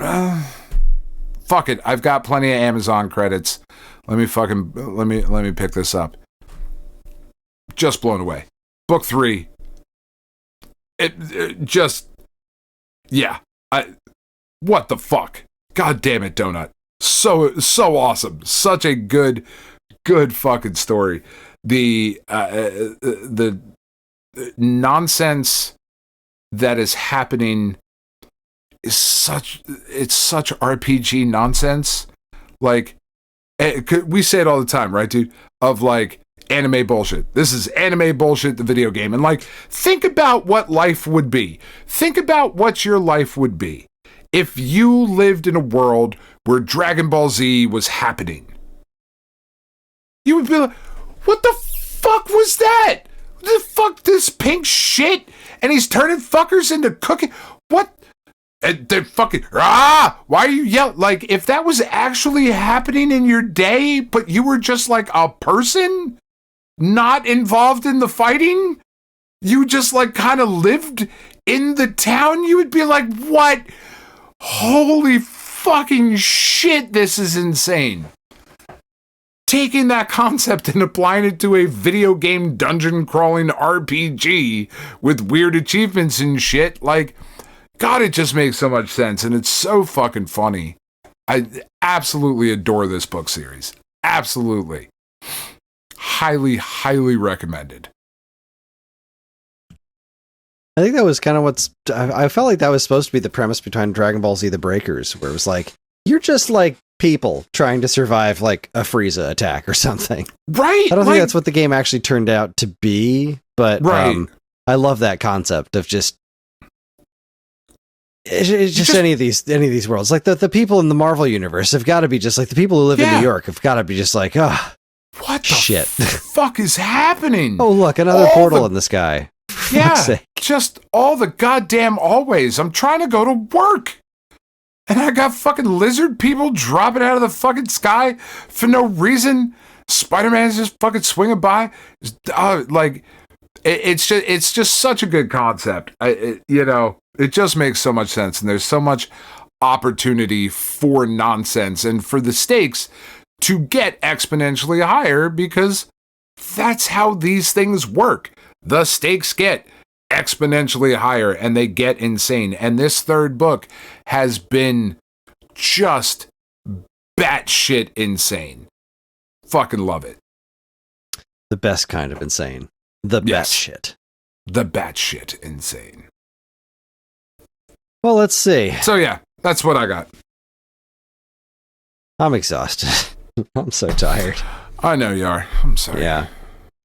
fuck it. I've got plenty of Amazon credits. Let me pick this up. Just blown away. Book 3. It just, yeah. What the fuck? God damn it, Donut. So awesome. Such a good fucking story. The nonsense that is happening is such RPG nonsense. Like, we say it all the time, right, dude? Of like anime bullshit. This is anime bullshit, the video game. And like, think about what life would be. Think about what your life would be if you lived in a world where Dragon Ball Z was happening. You would be like, what the fuck was that? What the fuck, this pink shit? And he's turning fuckers into cooking. What? And they're fucking, why are you yelling? Like, if that was actually happening in your day, but you were just like a person not involved in the fighting, you just like kind of lived in the town, you would be like, what? Holy fucking shit, this is insane. Taking that concept and applying it to a video game dungeon crawling RPG with weird achievements and shit, like, God, it just makes so much sense, and it's so fucking funny. I absolutely adore this book series. Absolutely. Highly, highly recommended.
I think that was kind of I felt like that was supposed to be the premise behind Dragon Ball Z The Breakers, where it was like, you're just like people trying to survive like a Frieza attack or something.
Right.
I don't think that's what the game actually turned out to be, but
right.
I love that concept of just it's just any of these worlds. Like the people in the Marvel universe have got to be just like the people who live in New York have got to be just like,
what the
shit
fuck is happening?
Oh, look, another portal in the sky.
Yeah, just all the goddamn always. I'm trying to go to work. And I got fucking lizard people dropping out of the fucking sky for no reason. Spider-Man's just fucking swinging by. Like, it's just such a good concept. It just makes so much sense. And there's so much opportunity for nonsense and for the stakes to get exponentially higher, because that's how these things work. The stakes get exponentially higher and they get insane. And this third book has been just batshit insane. Fucking love it.
The best kind of insane. The batshit.
The batshit insane.
Well, let's see.
So yeah, that's what I got.
I'm exhausted. I'm so tired.
I know you are. I'm sorry.
Yeah.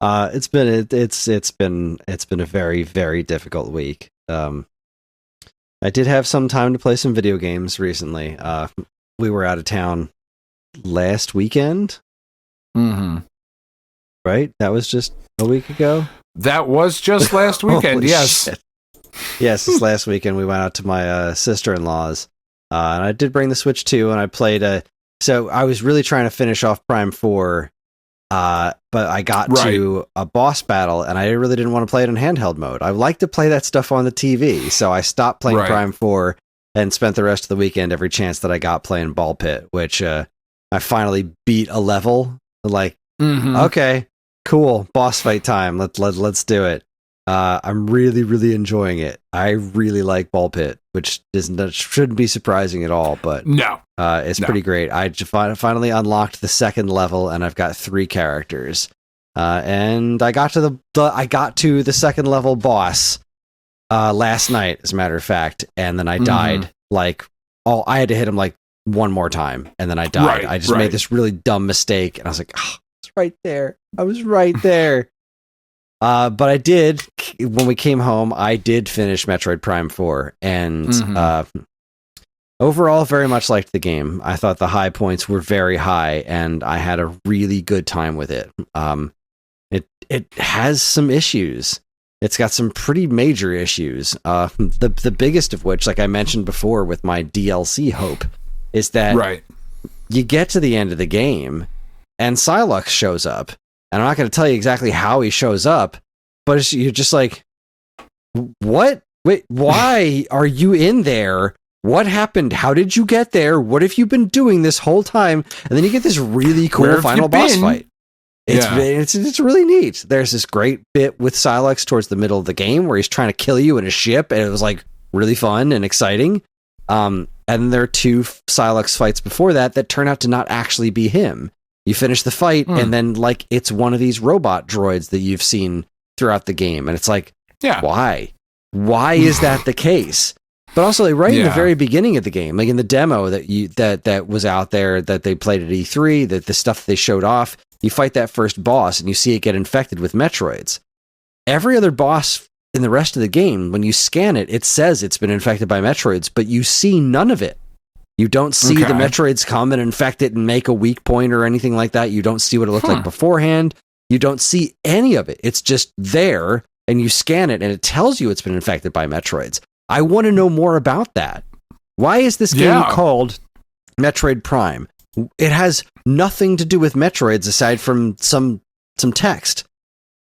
It's been a very, very difficult week. I did have some time to play some video games recently. We were out of town last weekend.
Mm-hmm.
Right? That was just a week ago?
That was just last weekend, yes.
Shit. Yes, this last weekend we went out to my sister-in-law's. And I did bring the Switch too, and I played so I was really trying to finish off Prime 4. But I got to a boss battle, and I really didn't want to play it in handheld mode. I like to play that stuff on the TV, so I stopped playing Prime 4 and spent the rest of the weekend every chance that I got playing Ball Pit, which I finally beat a level. Like, okay, cool, boss fight time. Let's do it. I'm really, really enjoying it. I really like Ball Pit, which shouldn't be surprising at all, but it's pretty great. I finally unlocked the second level, and I've got 3 characters. And I got to the second level boss last night, as a matter of fact, and then I died. Like, I had to hit him like one more time, and then I died. I just made this really dumb mistake, and I was like, it's right there. I was right there. But I did, when we came home, I did finish Metroid Prime 4, and overall very much liked the game. I thought the high points were very high, and I had a really good time with it. It has some issues. It's got some pretty major issues. The biggest of which, like I mentioned before with my DLC hope, is that you get to the end of the game, and Psylocke shows up. And I'm not going to tell you exactly how he shows up, but you're just like, what? Wait, why are you in there? What happened? How did you get there? What have you been doing this whole time? And then you get this really cool final boss fight. It's really neat. There's this great bit with Psylocke towards the middle of the game where he's trying to kill you in a ship, and it was like really fun and exciting. And there are 2 Psylocke fights before that turn out to not actually be him. You finish the fight, and then, like, it's one of these robot droids that you've seen throughout the game. And it's like, why? Why is that the case? But also, like, right in the very beginning of the game, like in the demo that was out there that they played at E3, that the stuff they showed off, you fight that first boss and you see it get infected with Metroids. Every other boss in the rest of the game, when you scan it, it says it's been infected by Metroids, but you see none of it. You don't see the Metroids come and infect it and make a weak point or anything like that. You don't see what it looked like beforehand. You don't see any of it. It's just there, and you scan it, and it tells you it's been infected by Metroids. I want to know more about that. Why is this game called Metroid Prime? It has nothing to do with Metroids aside from some text.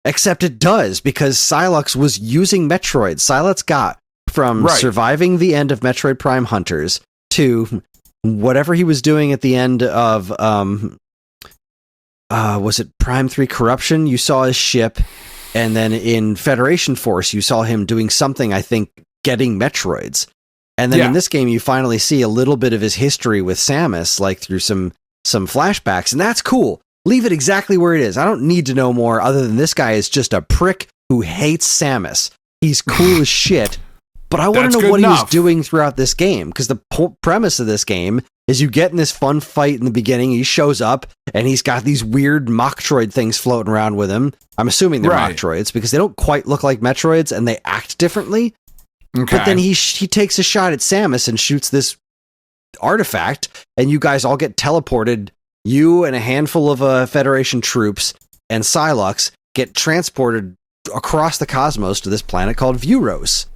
Except it does, because Sylux was using Metroids. Sylux got from surviving the end of Metroid Prime Hunters to whatever he was doing at the end of, was it Prime 3 Corruption? You saw his ship, and then in Federation Force, you saw him doing something, I think, getting Metroids. And then in this game, you finally see a little bit of his history with Samus, like through some flashbacks, and that's cool. Leave it exactly where it is. I don't need to know more other than this guy is just a prick who hates Samus. He's cool as shit, but I want to know what he was doing throughout this game, because the premise of this game is you get in this fun fight in the beginning, he shows up, and he's got these weird Mocktroid things floating around with him. I'm assuming they're Mocktroids, because they don't quite look like Metroids, and they act differently. Okay. But then he takes a shot at Samus and shoots this artifact, and you guys all get teleported. You and a handful of Federation troops and Sylux get transported across the cosmos to this planet called Vuros.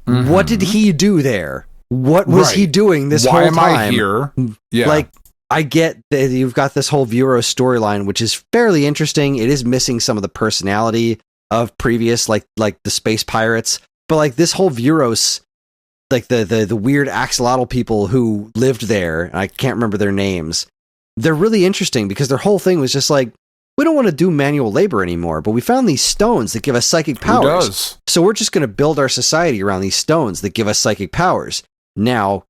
Mm-hmm. What did he do there? What was he doing this whole time? Why am I
here? Yeah.
Like, I get that you've got this whole Vuros storyline, which is fairly interesting. It is missing some of the personality of previous, like the space pirates. But like this whole Vuros, like the weird axolotl people who lived there, and I can't remember their names, they're really interesting because their whole thing was just like, we don't want to do manual labor anymore, but we found these stones that give us psychic powers.
Who does?
So we're just going to build our society around these stones that give us psychic powers. Now,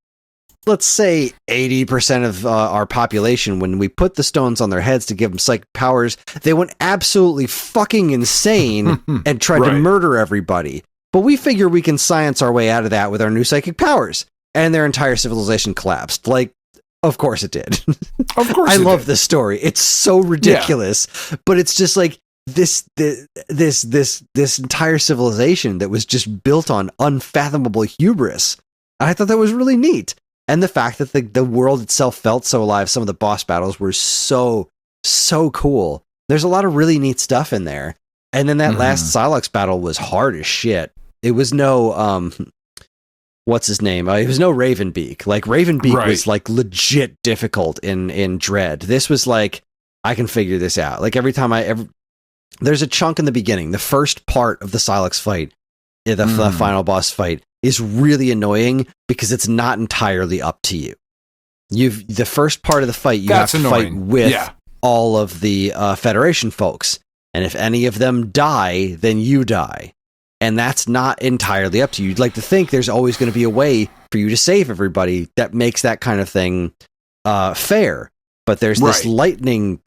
let's say 80% of our population, when we put the stones on their heads to give them psychic powers, they went absolutely fucking insane and tried to murder everybody. But we figure we can science our way out of that with our new psychic powers. And their entire civilization collapsed. Like, of course it did.
Of course
I love this story. It's so ridiculous. But it's just like this entire civilization that was just built on unfathomable hubris. And I thought that was really neat. And the fact that the world itself felt so alive, some of the boss battles were so cool. There's a lot of really neat stuff in there. And then that last Sylux battle was hard as shit. It was no, what's his name? It was no Ravenbeak. Like, Ravenbeak was, like, legit difficult in Dread. This was like, I can figure this out. Like, every time there's a chunk in the beginning. The first part of the Sylux fight, the final boss fight, is really annoying because it's not entirely up to you. The first part of the fight, you have to fight with all of the Federation folks. And if any of them die, then you die. And that's not entirely up to you. You'd like to think there's always going to be a way for you to save everybody that makes that kind of thing fair. But there's this lightning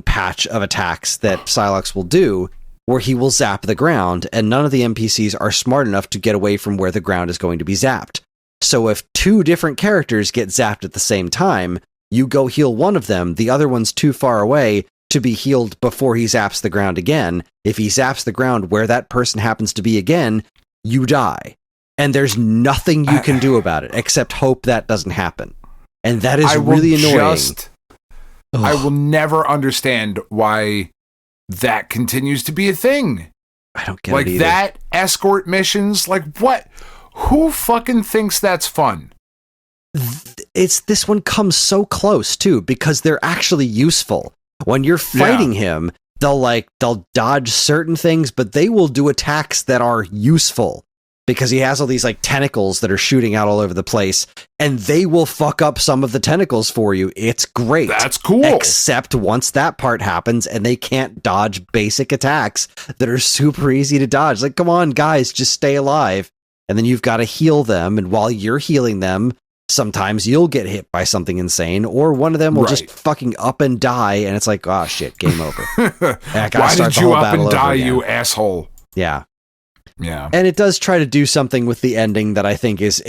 patch of attacks that Sylux will do where he will zap the ground, and none of the NPCs are smart enough to get away from where the ground is going to be zapped. So if two different characters get zapped at the same time, you go heal one of them, the other one's too far away to be healed before he zaps the ground again. If he zaps the ground where that person happens to be again, you die. And there's nothing you can do about it except hope that doesn't happen. And that is really annoying.
I will never understand why that continues to be a thing.
I don't get it either.
That escort missions, like what? Who fucking thinks that's fun?
This one comes so close too, because they're actually useful. When you're fighting him, they'll dodge certain things, but they will do attacks that are useful because he has all these like tentacles that are shooting out all over the place, and they will fuck up some of the tentacles for you. It's great.
That's cool.
Except once that part happens and they can't dodge basic attacks that are super easy to dodge. Like, come on, guys, just stay alive. And then you've got to heal them. And while you're healing them, sometimes you'll get hit by something insane, or one of them will just fucking up and die, and it's like, oh shit, game over.
Why did you up and die, you asshole?
Yeah.
Yeah.
And it does try to do something with the ending that I think is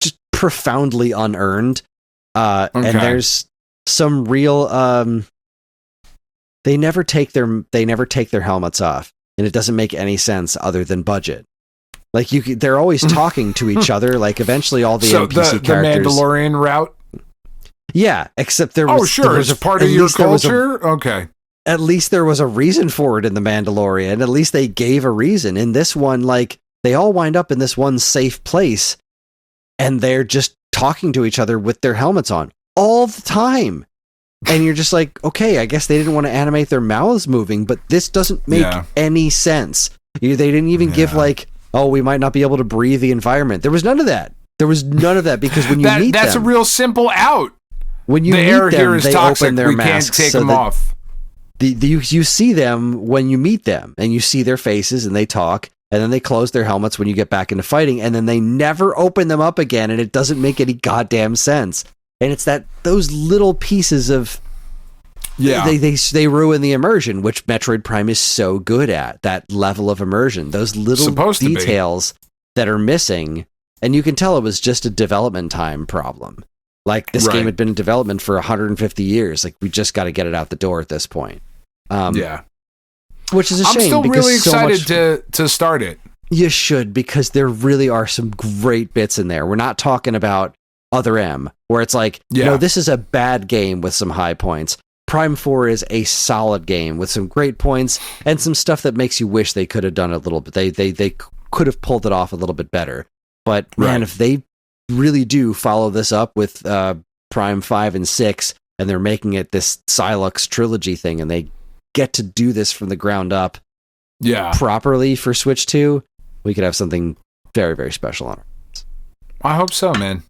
just profoundly unearned. And there's some real they never take their helmets off, and it doesn't make any sense other than budget. Like they're always talking to each other. Like eventually, all the NPC characters.
The Mandalorian route.
Yeah, except there was.
Oh, sure, it's a part of your culture. Okay.
At least there was a reason for it in the Mandalorian. At least they gave a reason. In this one, like they all wind up in this one safe place, and they're just talking to each other with their helmets on all the time. And you're just like, okay, I guess they didn't want to animate their mouths moving, but this doesn't make any sense. They didn't even give like, oh, we might not be able to breathe the environment. There was none of that. Because when you meet them,
that's a real simple out.
When you
the
meet
air
them,
here is
they
toxic.
open their
we
masks.
Can't take them off.
You see them when you meet them, and you see their faces, and they talk, and then they close their helmets when you get back into fighting, and then they never open them up again, and it doesn't make any goddamn sense. And it's those little pieces of they ruin the immersion, which Metroid Prime is so good at, that level of immersion. Those little details that are missing, and you can tell it was just a development time problem. Like this game had been in development for 150 years. Like we just got to get it out the door at this point. Which is a shame.
I'm still
because
really excited to start it.
You should, because there really are some great bits in there. We're not talking about Other M, where it's like, no, this is a bad game with some high points. Prime 4 is a solid game with some great points and some stuff that makes you wish they could have done a little bit. They could have pulled it off a little bit better. But man, if they really do follow this up with Prime 5 and 6, and they're making it this Silux trilogy thing, and they get to do this from the ground up properly for Switch 2, we could have something very, very special on it.
I hope so, man.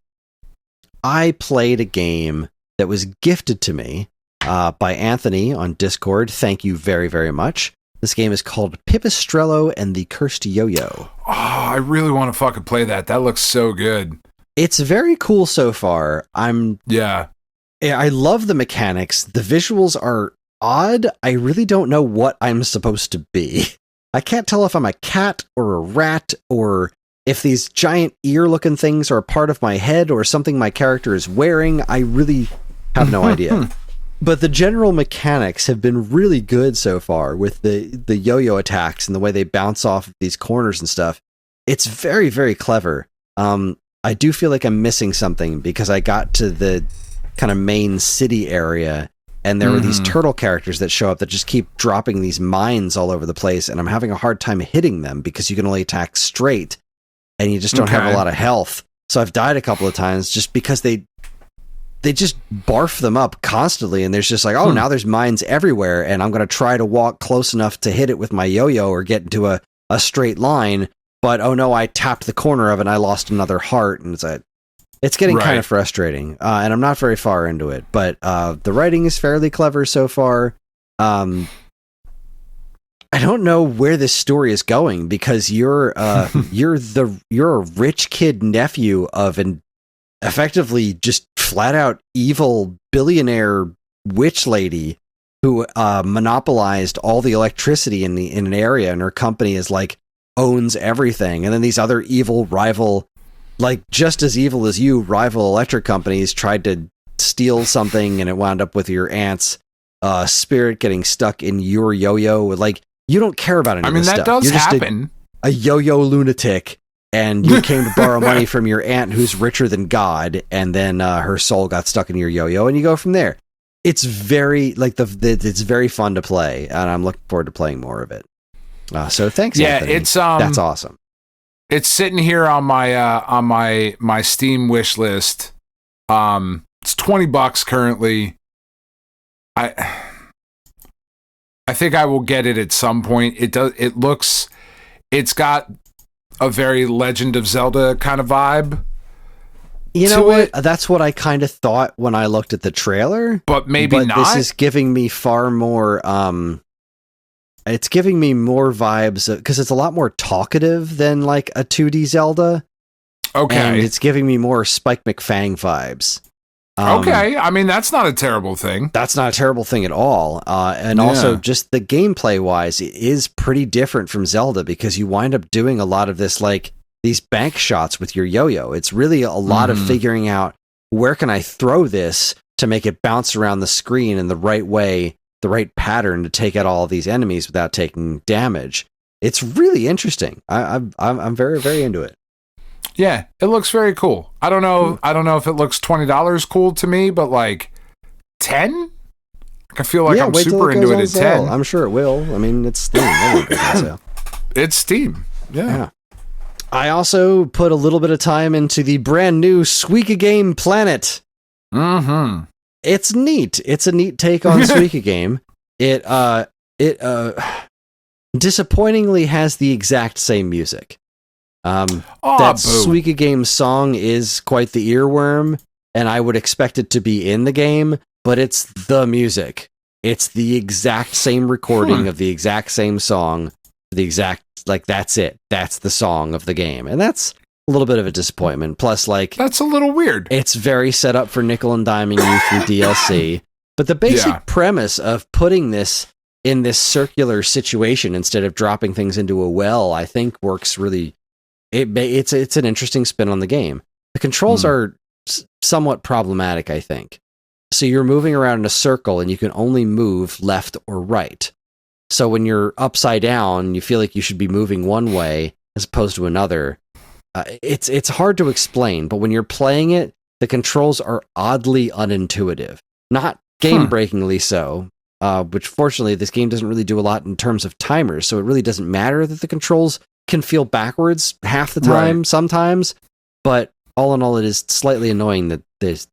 I played a game that was gifted to me by Anthony on Discord. Thank you very, very much. This game is called Pipistrello and the Cursed Yo-Yo.
Oh, I really want to fucking play that. That looks so good.
It's very cool so far. I love the mechanics. The visuals are odd. I really don't know what I'm supposed to be. I can't tell if I'm a cat or a rat, or if these giant ear-looking things are a part of my head or something my character is wearing. I really have no idea. But the general mechanics have been really good so far with the yo-yo attacks and the way they bounce off of these corners and stuff. It's very, very clever. I do feel like I'm missing something because I got to the kind of main city area, and there were these turtle characters that show up that just keep dropping these mines all over the place, and I'm having a hard time hitting them because you can only attack straight, and you just don't have a lot of health. So I've died a couple of times just because they just barf them up constantly, and there's just like, now there's mines everywhere, and I'm going to try to walk close enough to hit it with my yo-yo or get into a straight line, but oh no, I tapped the corner of it and I lost another heart, and it's getting kind of frustrating, and I'm not very far into it, but the writing is fairly clever so far. I don't know where this story is going, because you're a rich kid nephew of an effectively just flat out evil billionaire witch lady who monopolized all the electricity in an area, and her company is like owns everything. And then these other evil rival, like just as evil as you, rival electric companies tried to steal something, and it wound up with your aunt's spirit getting stuck in your yo-yo. Like, you don't care about any of this stuff.
That does happen.
A yo-yo lunatic, and you came to borrow money from your aunt who's richer than God, and then her soul got stuck in your yo-yo, and you go from there. It's very it's very fun to play, and I'm looking forward to playing more of it. So thanks, Anthony.
It's
that's awesome.
It's sitting here on my Steam wish list. It's $20 currently. I think I will get it at some point. It's got a very Legend of Zelda kind of vibe.
You know what? That's what I kind of thought when I looked at the trailer.
But maybe not.
This is giving me far more it's giving me more vibes, because it's a lot more talkative than like a 2D Zelda.
Okay.
And it's giving me more Spike McFang vibes.
Okay, I mean, that's not a terrible thing.
That's not a terrible thing at all. And also, just the gameplay-wise, it is pretty different from Zelda because you wind up doing a lot of this, like, these bank shots with your yo-yo. It's really a lot of figuring out, where can I throw this to make it bounce around the screen in the right way, the right pattern to take out all of these enemies without taking damage. It's really interesting. I'm very, very into it.
Yeah, it looks very cool. I don't know if it looks $20 cool to me, but like 10? I feel like I'm super into it at 10.
I'm sure it will. I mean, it's Steam.
It's Steam. Yeah.
I also put a little bit of time into the brand new Suika Game Planet.
Mm-hmm.
It's neat. It's a neat take on Suika Game. It disappointingly has the exact same music. That Suika Game song is quite the earworm, and I would expect it to be in the game, but it's the music. It's the exact same recording of the exact same song, that's it. That's the song of the game. And that's a little bit of a disappointment. Plus, like...
That's a little weird.
It's very set up for nickel and diming you through DLC. But the basic premise of putting this in this circular situation instead of dropping things into a well, I think works really... It's an interesting spin on the game. The controls are somewhat problematic, I think. So you're moving around in a circle and you can only move left or right. So when you're upside down, you feel like you should be moving one way as opposed to another. It's hard to explain, but when you're playing it, the controls are oddly unintuitive. Not game-breakingly so, which fortunately this game doesn't really do a lot in terms of timers, so it really doesn't matter that the controls can feel backwards half the time sometimes, but all in all, it is slightly annoying that it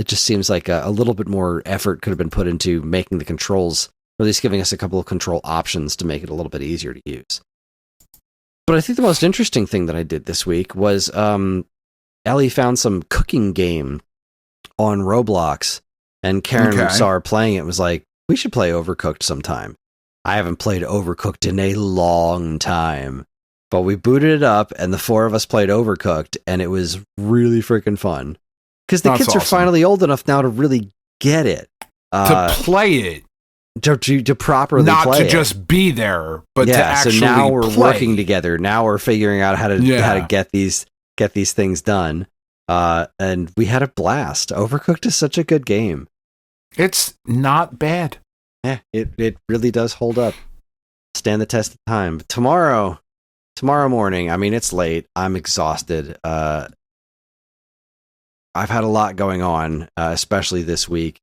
just seems like a little bit more effort could have been put into making the controls, or at least giving us a couple of control options to make it a little bit easier to use. But I think the most interesting thing that I did this week was Ellie found some cooking game on Roblox, and Karen saw her playing it and was like, we should play Overcooked sometime. I haven't played Overcooked in a long time. But we booted it up, and the four of us played Overcooked, and it was really freaking fun. Because the kids are finally old enough now to really get it.
To play it.
To properly play it.
Not to just be there, but to actually
so now we're
play.
working together. Now we're figuring out how to get these things done. And we had a blast. Overcooked is such a good game.
It's not bad.
Yeah, it really does hold up. Stand the test of time. But tomorrow morning, I mean, it's late. I'm exhausted. I've had a lot going on, especially this week.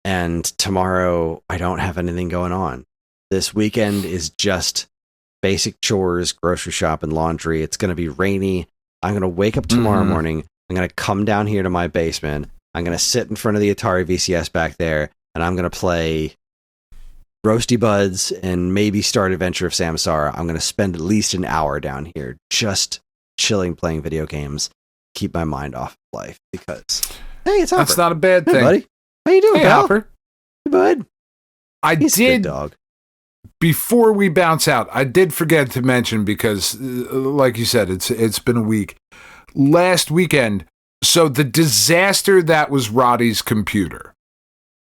And tomorrow, I don't have anything going on. This weekend is just basic chores, grocery shop, and laundry. It's going to be rainy. I'm going to wake up tomorrow morning. I'm going to come down here to my basement. I'm going to sit in front of the Atari VCS back there, and I'm going to play Roasty Buds and maybe start Adventure of Samsara. I'm going to spend at least an hour down here just chilling, playing video games, keep my mind off of life because, hey, it's Hopper.
That's not a bad thing.
Hey, buddy. How you doing,
hey,
pal?
Hopper.
Hey, bud.
He's a good dog. Before we bounce out, I did forget to mention because, like you said, it's been a week. Last weekend, so the disaster that was Roddy's computer,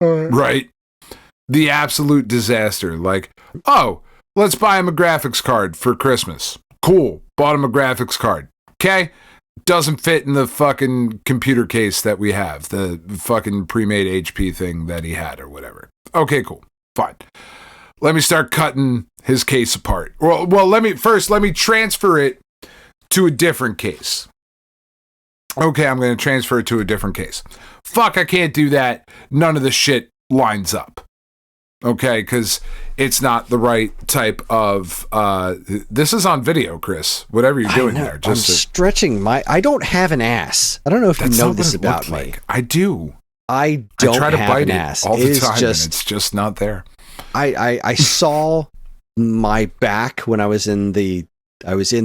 right? The absolute disaster. Like, oh, let's buy him a graphics card for Christmas. Cool. Bought him a graphics card. Okay. Doesn't fit in the fucking computer case that we have. The fucking pre-made HP thing that he had or whatever. Okay, cool. Fine. Let me start cutting his case apart. Well, let me transfer it to a different case. Okay, I'm going to transfer it to a different case. Fuck, I can't do that. None of the shit lines up. Okay, because it's not the right type of... this is on video, Kris. Whatever you're doing there.
Just stretching my... I don't have an ass. I don't know if you know this about me.
Like. I do.
I don't
try to
have
bite
an
it
ass.
all the time, and it's just not there.
I saw my back when I was in the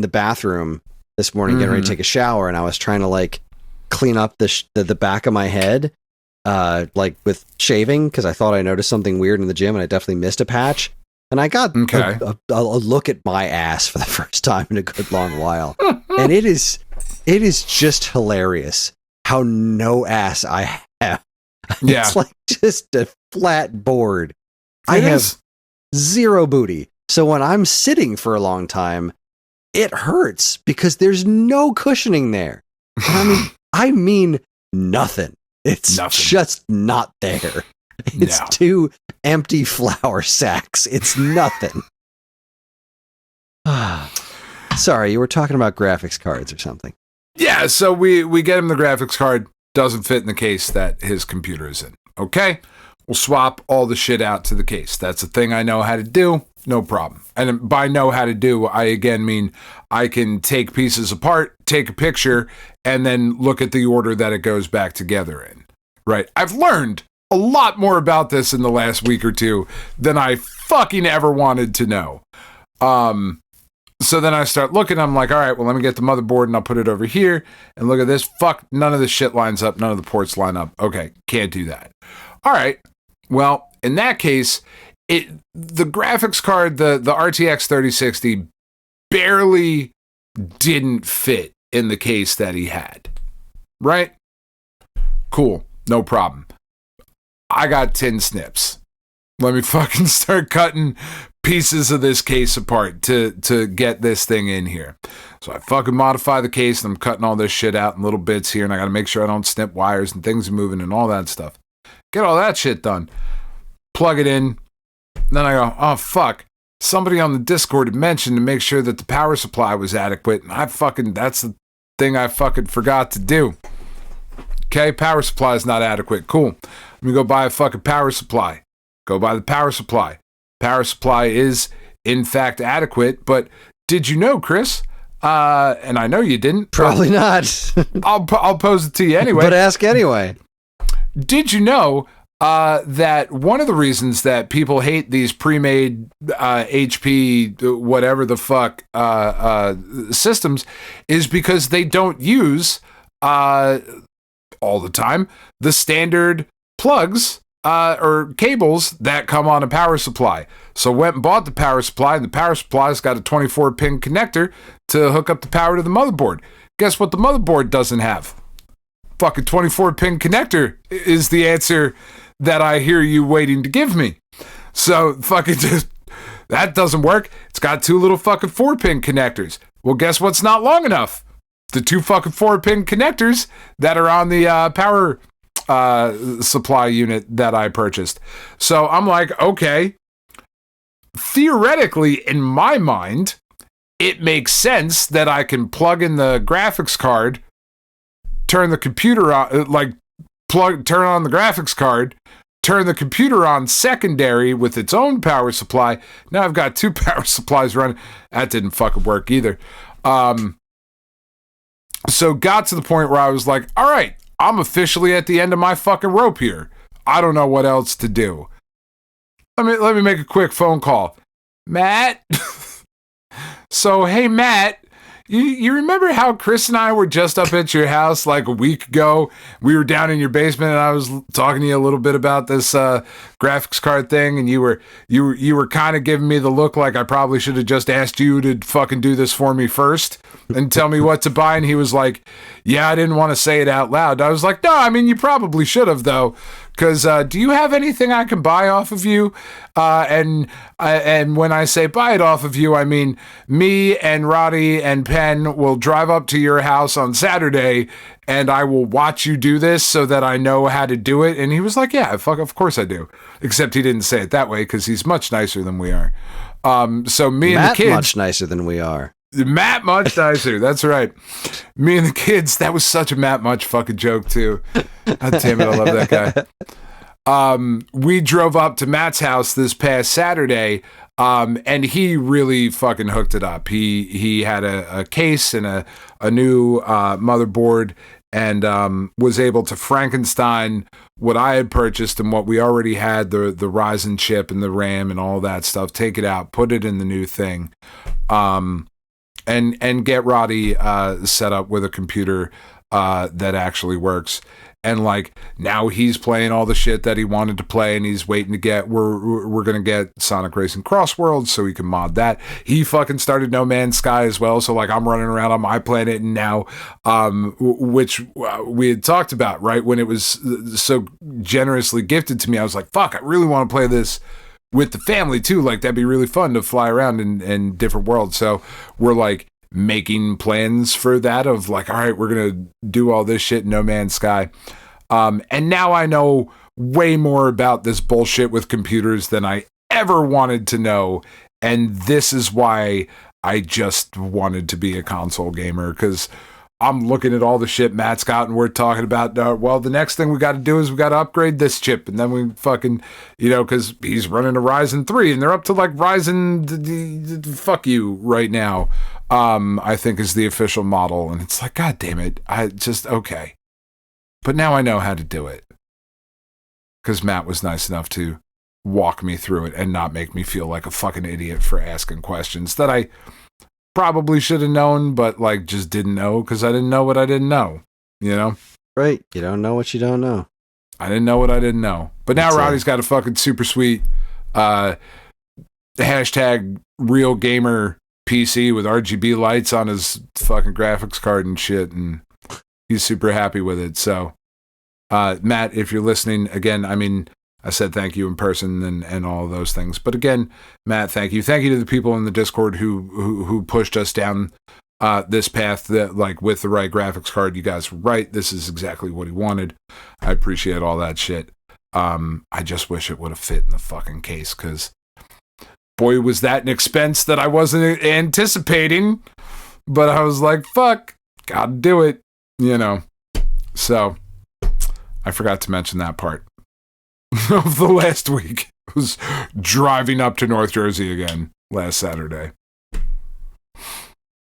bathroom this morning getting ready to take a shower, and I was trying to like clean up the back of my head. Like with shaving, because I thought I noticed something weird in the gym, and I definitely missed a patch. And I got a look at my ass for the first time in a good long while, and it is just hilarious how no ass I have.
Yeah.
It's like just a flat board. I have zero booty. So when I'm sitting for a long time, it hurts because there's no cushioning there. I mean nothing. It's just not there. It's two empty flour sacks. It's nothing. Sorry, you were talking about graphics cards or something.
Yeah, so we get him the graphics card. Doesn't fit in the case that his computer is in. Okay? We'll swap all the shit out to the case. That's a thing I know how to do. No problem. And by know how to do, I again mean I can take pieces apart, take a picture, and then look at the order that it goes back together in. Right? I've learned a lot more about this in the last week or two than I fucking ever wanted to know. So then I start looking, I'm like, all right, well, let me get the motherboard and I'll put it over here. And look at this. Fuck, none of this shit lines up. None of the ports line up. Okay, can't do that. All right. Well, in that case, the graphics card, the RTX 3060 barely didn't fit in the case that he had. Right? Cool. No problem. I got 10 snips. Let me fucking start cutting pieces of this case apart to get this thing in here. So I fucking modify the case and I'm cutting all this shit out in little bits here, and I gotta make sure I don't snip wires and things are moving and all that stuff. Get all that shit done. Plug it in. Then I go, oh fuck. Somebody on the Discord had mentioned to make sure that the power supply was adequate, and that's the thing I fucking forgot to do. Okay, power supply is not adequate. Cool. Let me go buy a fucking power supply. Go buy the power supply. Power supply is, in fact, adequate, but did you know, Kris? And I know you didn't.
Probably not.
I'll pose it to you anyway.
But ask anyway.
Did you know that one of the reasons that people hate these pre-made HP, whatever the fuck, systems is because they don't use, all the time, the standard plugs or cables that come on a power supply. So went and bought the power supply, and the power supply's got a 24-pin connector to hook up the power to the motherboard. Guess what the motherboard doesn't have? Fucking 24-pin connector is the answer that I hear you waiting to give me. So fucking just, that doesn't work. It's got two little fucking 4-pin connectors. Well, guess what's not long enough? The two fucking 4-pin connectors that are on the power supply unit that I purchased. So I'm like, okay, theoretically, in my mind, it makes sense that I can plug in the graphics card, turn the computer on, turn on the graphics card, turn the computer on secondary with its own power supply. Now I've got two power supplies running. That didn't fucking work either. So got to the point where I was like, all right, I'm officially at the end of my fucking rope here. I don't know what else to do. Let me make a quick phone call. Matt? So, hey, Matt, you remember how Kris and I were just up at your house like a week ago? We were down in your basement and I was talking to you a little bit about this graphics card thing, and you were kind of giving me the look like I probably should have just asked you to fucking do this for me first and tell me what to buy. And he was like, yeah, I didn't want to say it out loud. I was like, no, I mean, you probably should have though. Because do you have anything I can buy off of you? And when I say buy it off of you, I mean me and Roddy and Penn will drive up to your house on Saturday, and I will watch you do this so that I know how to do it. And he was like, yeah, fuck, of course I do. Except he didn't say it that way because he's much nicer than we are. So me and the kids,
much nicer than we are.
Matt much nicer. That's right. Me and the kids. That was such a Matt much fucking joke too. God damn it, I love that guy. We drove up to Matt's house this past Saturday, and he really fucking hooked it up. He had a case and a new motherboard, and was able to Frankenstein what I had purchased and what we already had, the Ryzen chip and the RAM and all that stuff. Take it out, put it in the new thing. And get Roddy set up with a computer that actually works. And like now he's playing all the shit that he wanted to play, and he's waiting to get. We're gonna get Sonic Racing Cross Worlds so he can mod that. He fucking started No Man's Sky as well. So like I'm running around on my planet, and now, which we had talked about right when it was so generously gifted to me. I was like, fuck, I really want to play this with the family too. Like that'd be really fun to fly around in different worlds. So we're like making plans for that of like, all right, we're gonna do all this shit in No Man's Sky, and now I know way more about this bullshit with computers than I ever wanted to know, and this is why I just wanted to be a console gamer, because I'm looking at all the shit Matt's got, and we're talking about, well, the next thing we got to do is we got to upgrade this chip, and then we fucking, because he's running a Ryzen 3, and they're up to like Ryzen, fuck you right now, I think is the official model, and it's like, God damn it, okay. But now I know how to do it, because Matt was nice enough to walk me through it and not make me feel like a fucking idiot for asking questions that I probably should have known, but like just didn't know because I didn't know what I didn't know, Right.
You don't know what you don't know.
I didn't know what I didn't know. But now Rowdy's got a fucking super sweet hashtag real gamer PC with RGB lights on his fucking graphics card and shit, and he's super happy with it. So, Matt, if you're listening, again, I mean, I said thank you in person and all of those things. But again, Matt, thank you. Thank you to the people in the Discord who pushed us down this path that, like, with the right graphics card, you guys were right. This is exactly what he wanted. I appreciate all that shit. I just wish it would have fit in the fucking case, because boy, was that an expense that I wasn't anticipating. But I was like, fuck, gotta do it, So I forgot to mention that part of the last week. I was driving up to North Jersey again last Saturday.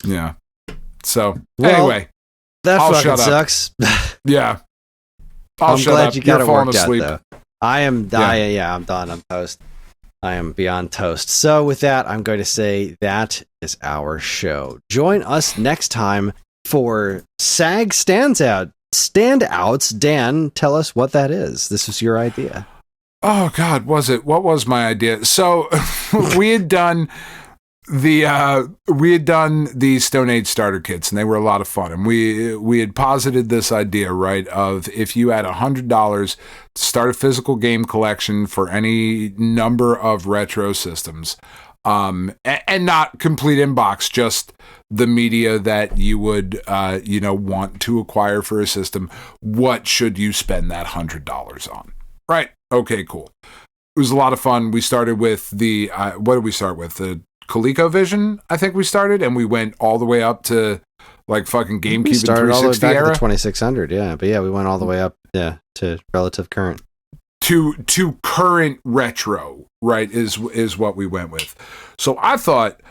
Yeah. So, anyway.
That fucking sucks.
Yeah.
I'm glad you got it worked out, though. I'm done. I'm toast. I am beyond toast. So with that, I'm going to say that is our show. Join us next time for SAG Standouts. Dan, tell us what that is. This was your idea.
Oh God, was it? What was my idea? So we had done the Stone Age starter kits, and they were a lot of fun. And we had posited this idea, right, of if you had $100 to start a physical game collection for any number of retro systems, and not complete inbox, just the media that you would want to acquire for a system, what should you spend that $100 on? Right. Okay, cool. It was a lot of fun. We started with the what did we start with? The ColecoVision, I think we started, and we went all the way up to like fucking GameCube and 360
all the way back
era.
To the 2600, yeah. But yeah, we went all the way up, to relative current.
To current retro, right, is what we went with. So I thought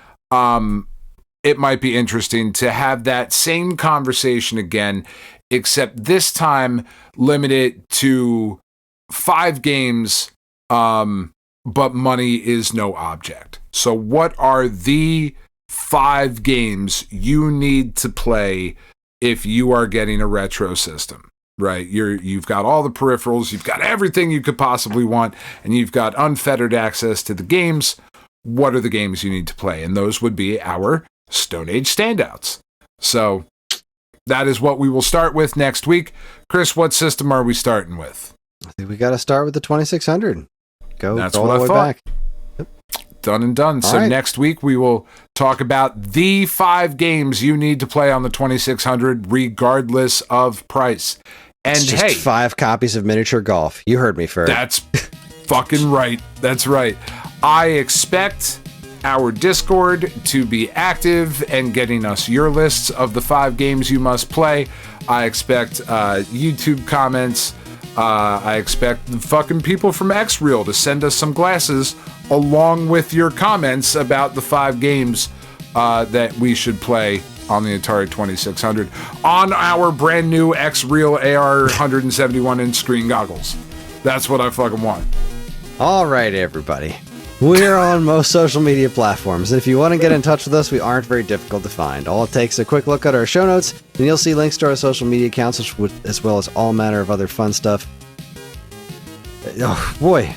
it might be interesting to have that same conversation again, except this time limited to 5 games, but money is no object. So what are the 5 games you need to play if you are getting a retro system? Right, you've got all the peripherals, you've got everything you could possibly want, and you've got unfettered access to the games. What are the games you need to play? And those would be our Stone Age standouts. So that is what we will start with next week. Kris, what system are we starting with?
I think we got to start with the 2600.
That's
all
what
the
I
way
thought.
Back. Yep.
Done and done. So
right.
Next week we will talk about the 5 games you need to play on the 2600 regardless of price. And
it's just 5 copies of Miniature Golf. You heard me first.
That's fucking right. That's right. I expect our Discord to be active and getting us your lists of the 5 games you must play. I expect YouTube comments. I expect the fucking people from X-Reel to send us some glasses along with your comments about the 5 games that we should play on the Atari 2600 on our brand new X-Reel AR 171-inch screen goggles. That's what I fucking want.
All right, everybody. We're on most social media platforms, and if you want to get in touch with us, we aren't very difficult to find. All it takes is a quick look at our show notes, and you'll see links to our social media accounts, as well as all manner of other fun stuff. Oh, boy.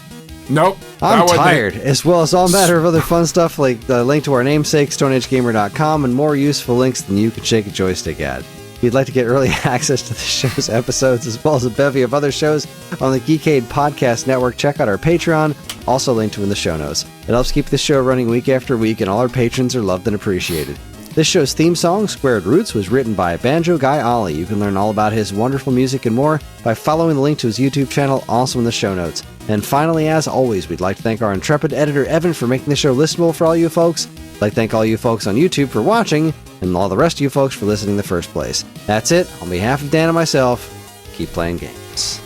Nope.
I'm tired, as well as all manner of other fun stuff, like the link to our namesake, stoneagegamer.com, and more useful links than you can shake a joystick at. If you'd like to get early access to the show's episodes, as well as a bevy of other shows on the Geekade Podcast Network, check out our Patreon, also linked to in the show notes. It helps keep the show running week after week, and all our patrons are loved and appreciated. This show's theme song, Squared Roots, was written by Banjo Guy Ollie. You can learn all about his wonderful music and more by following the link to his YouTube channel, also in the show notes. And finally, as always, we'd like to thank our intrepid editor, Evan, for making the show listenable for all you folks. I'd like to thank all you folks on YouTube for watching, and all the rest of you folks for listening in the first place. That's it. On behalf of Dan and myself, keep playing games.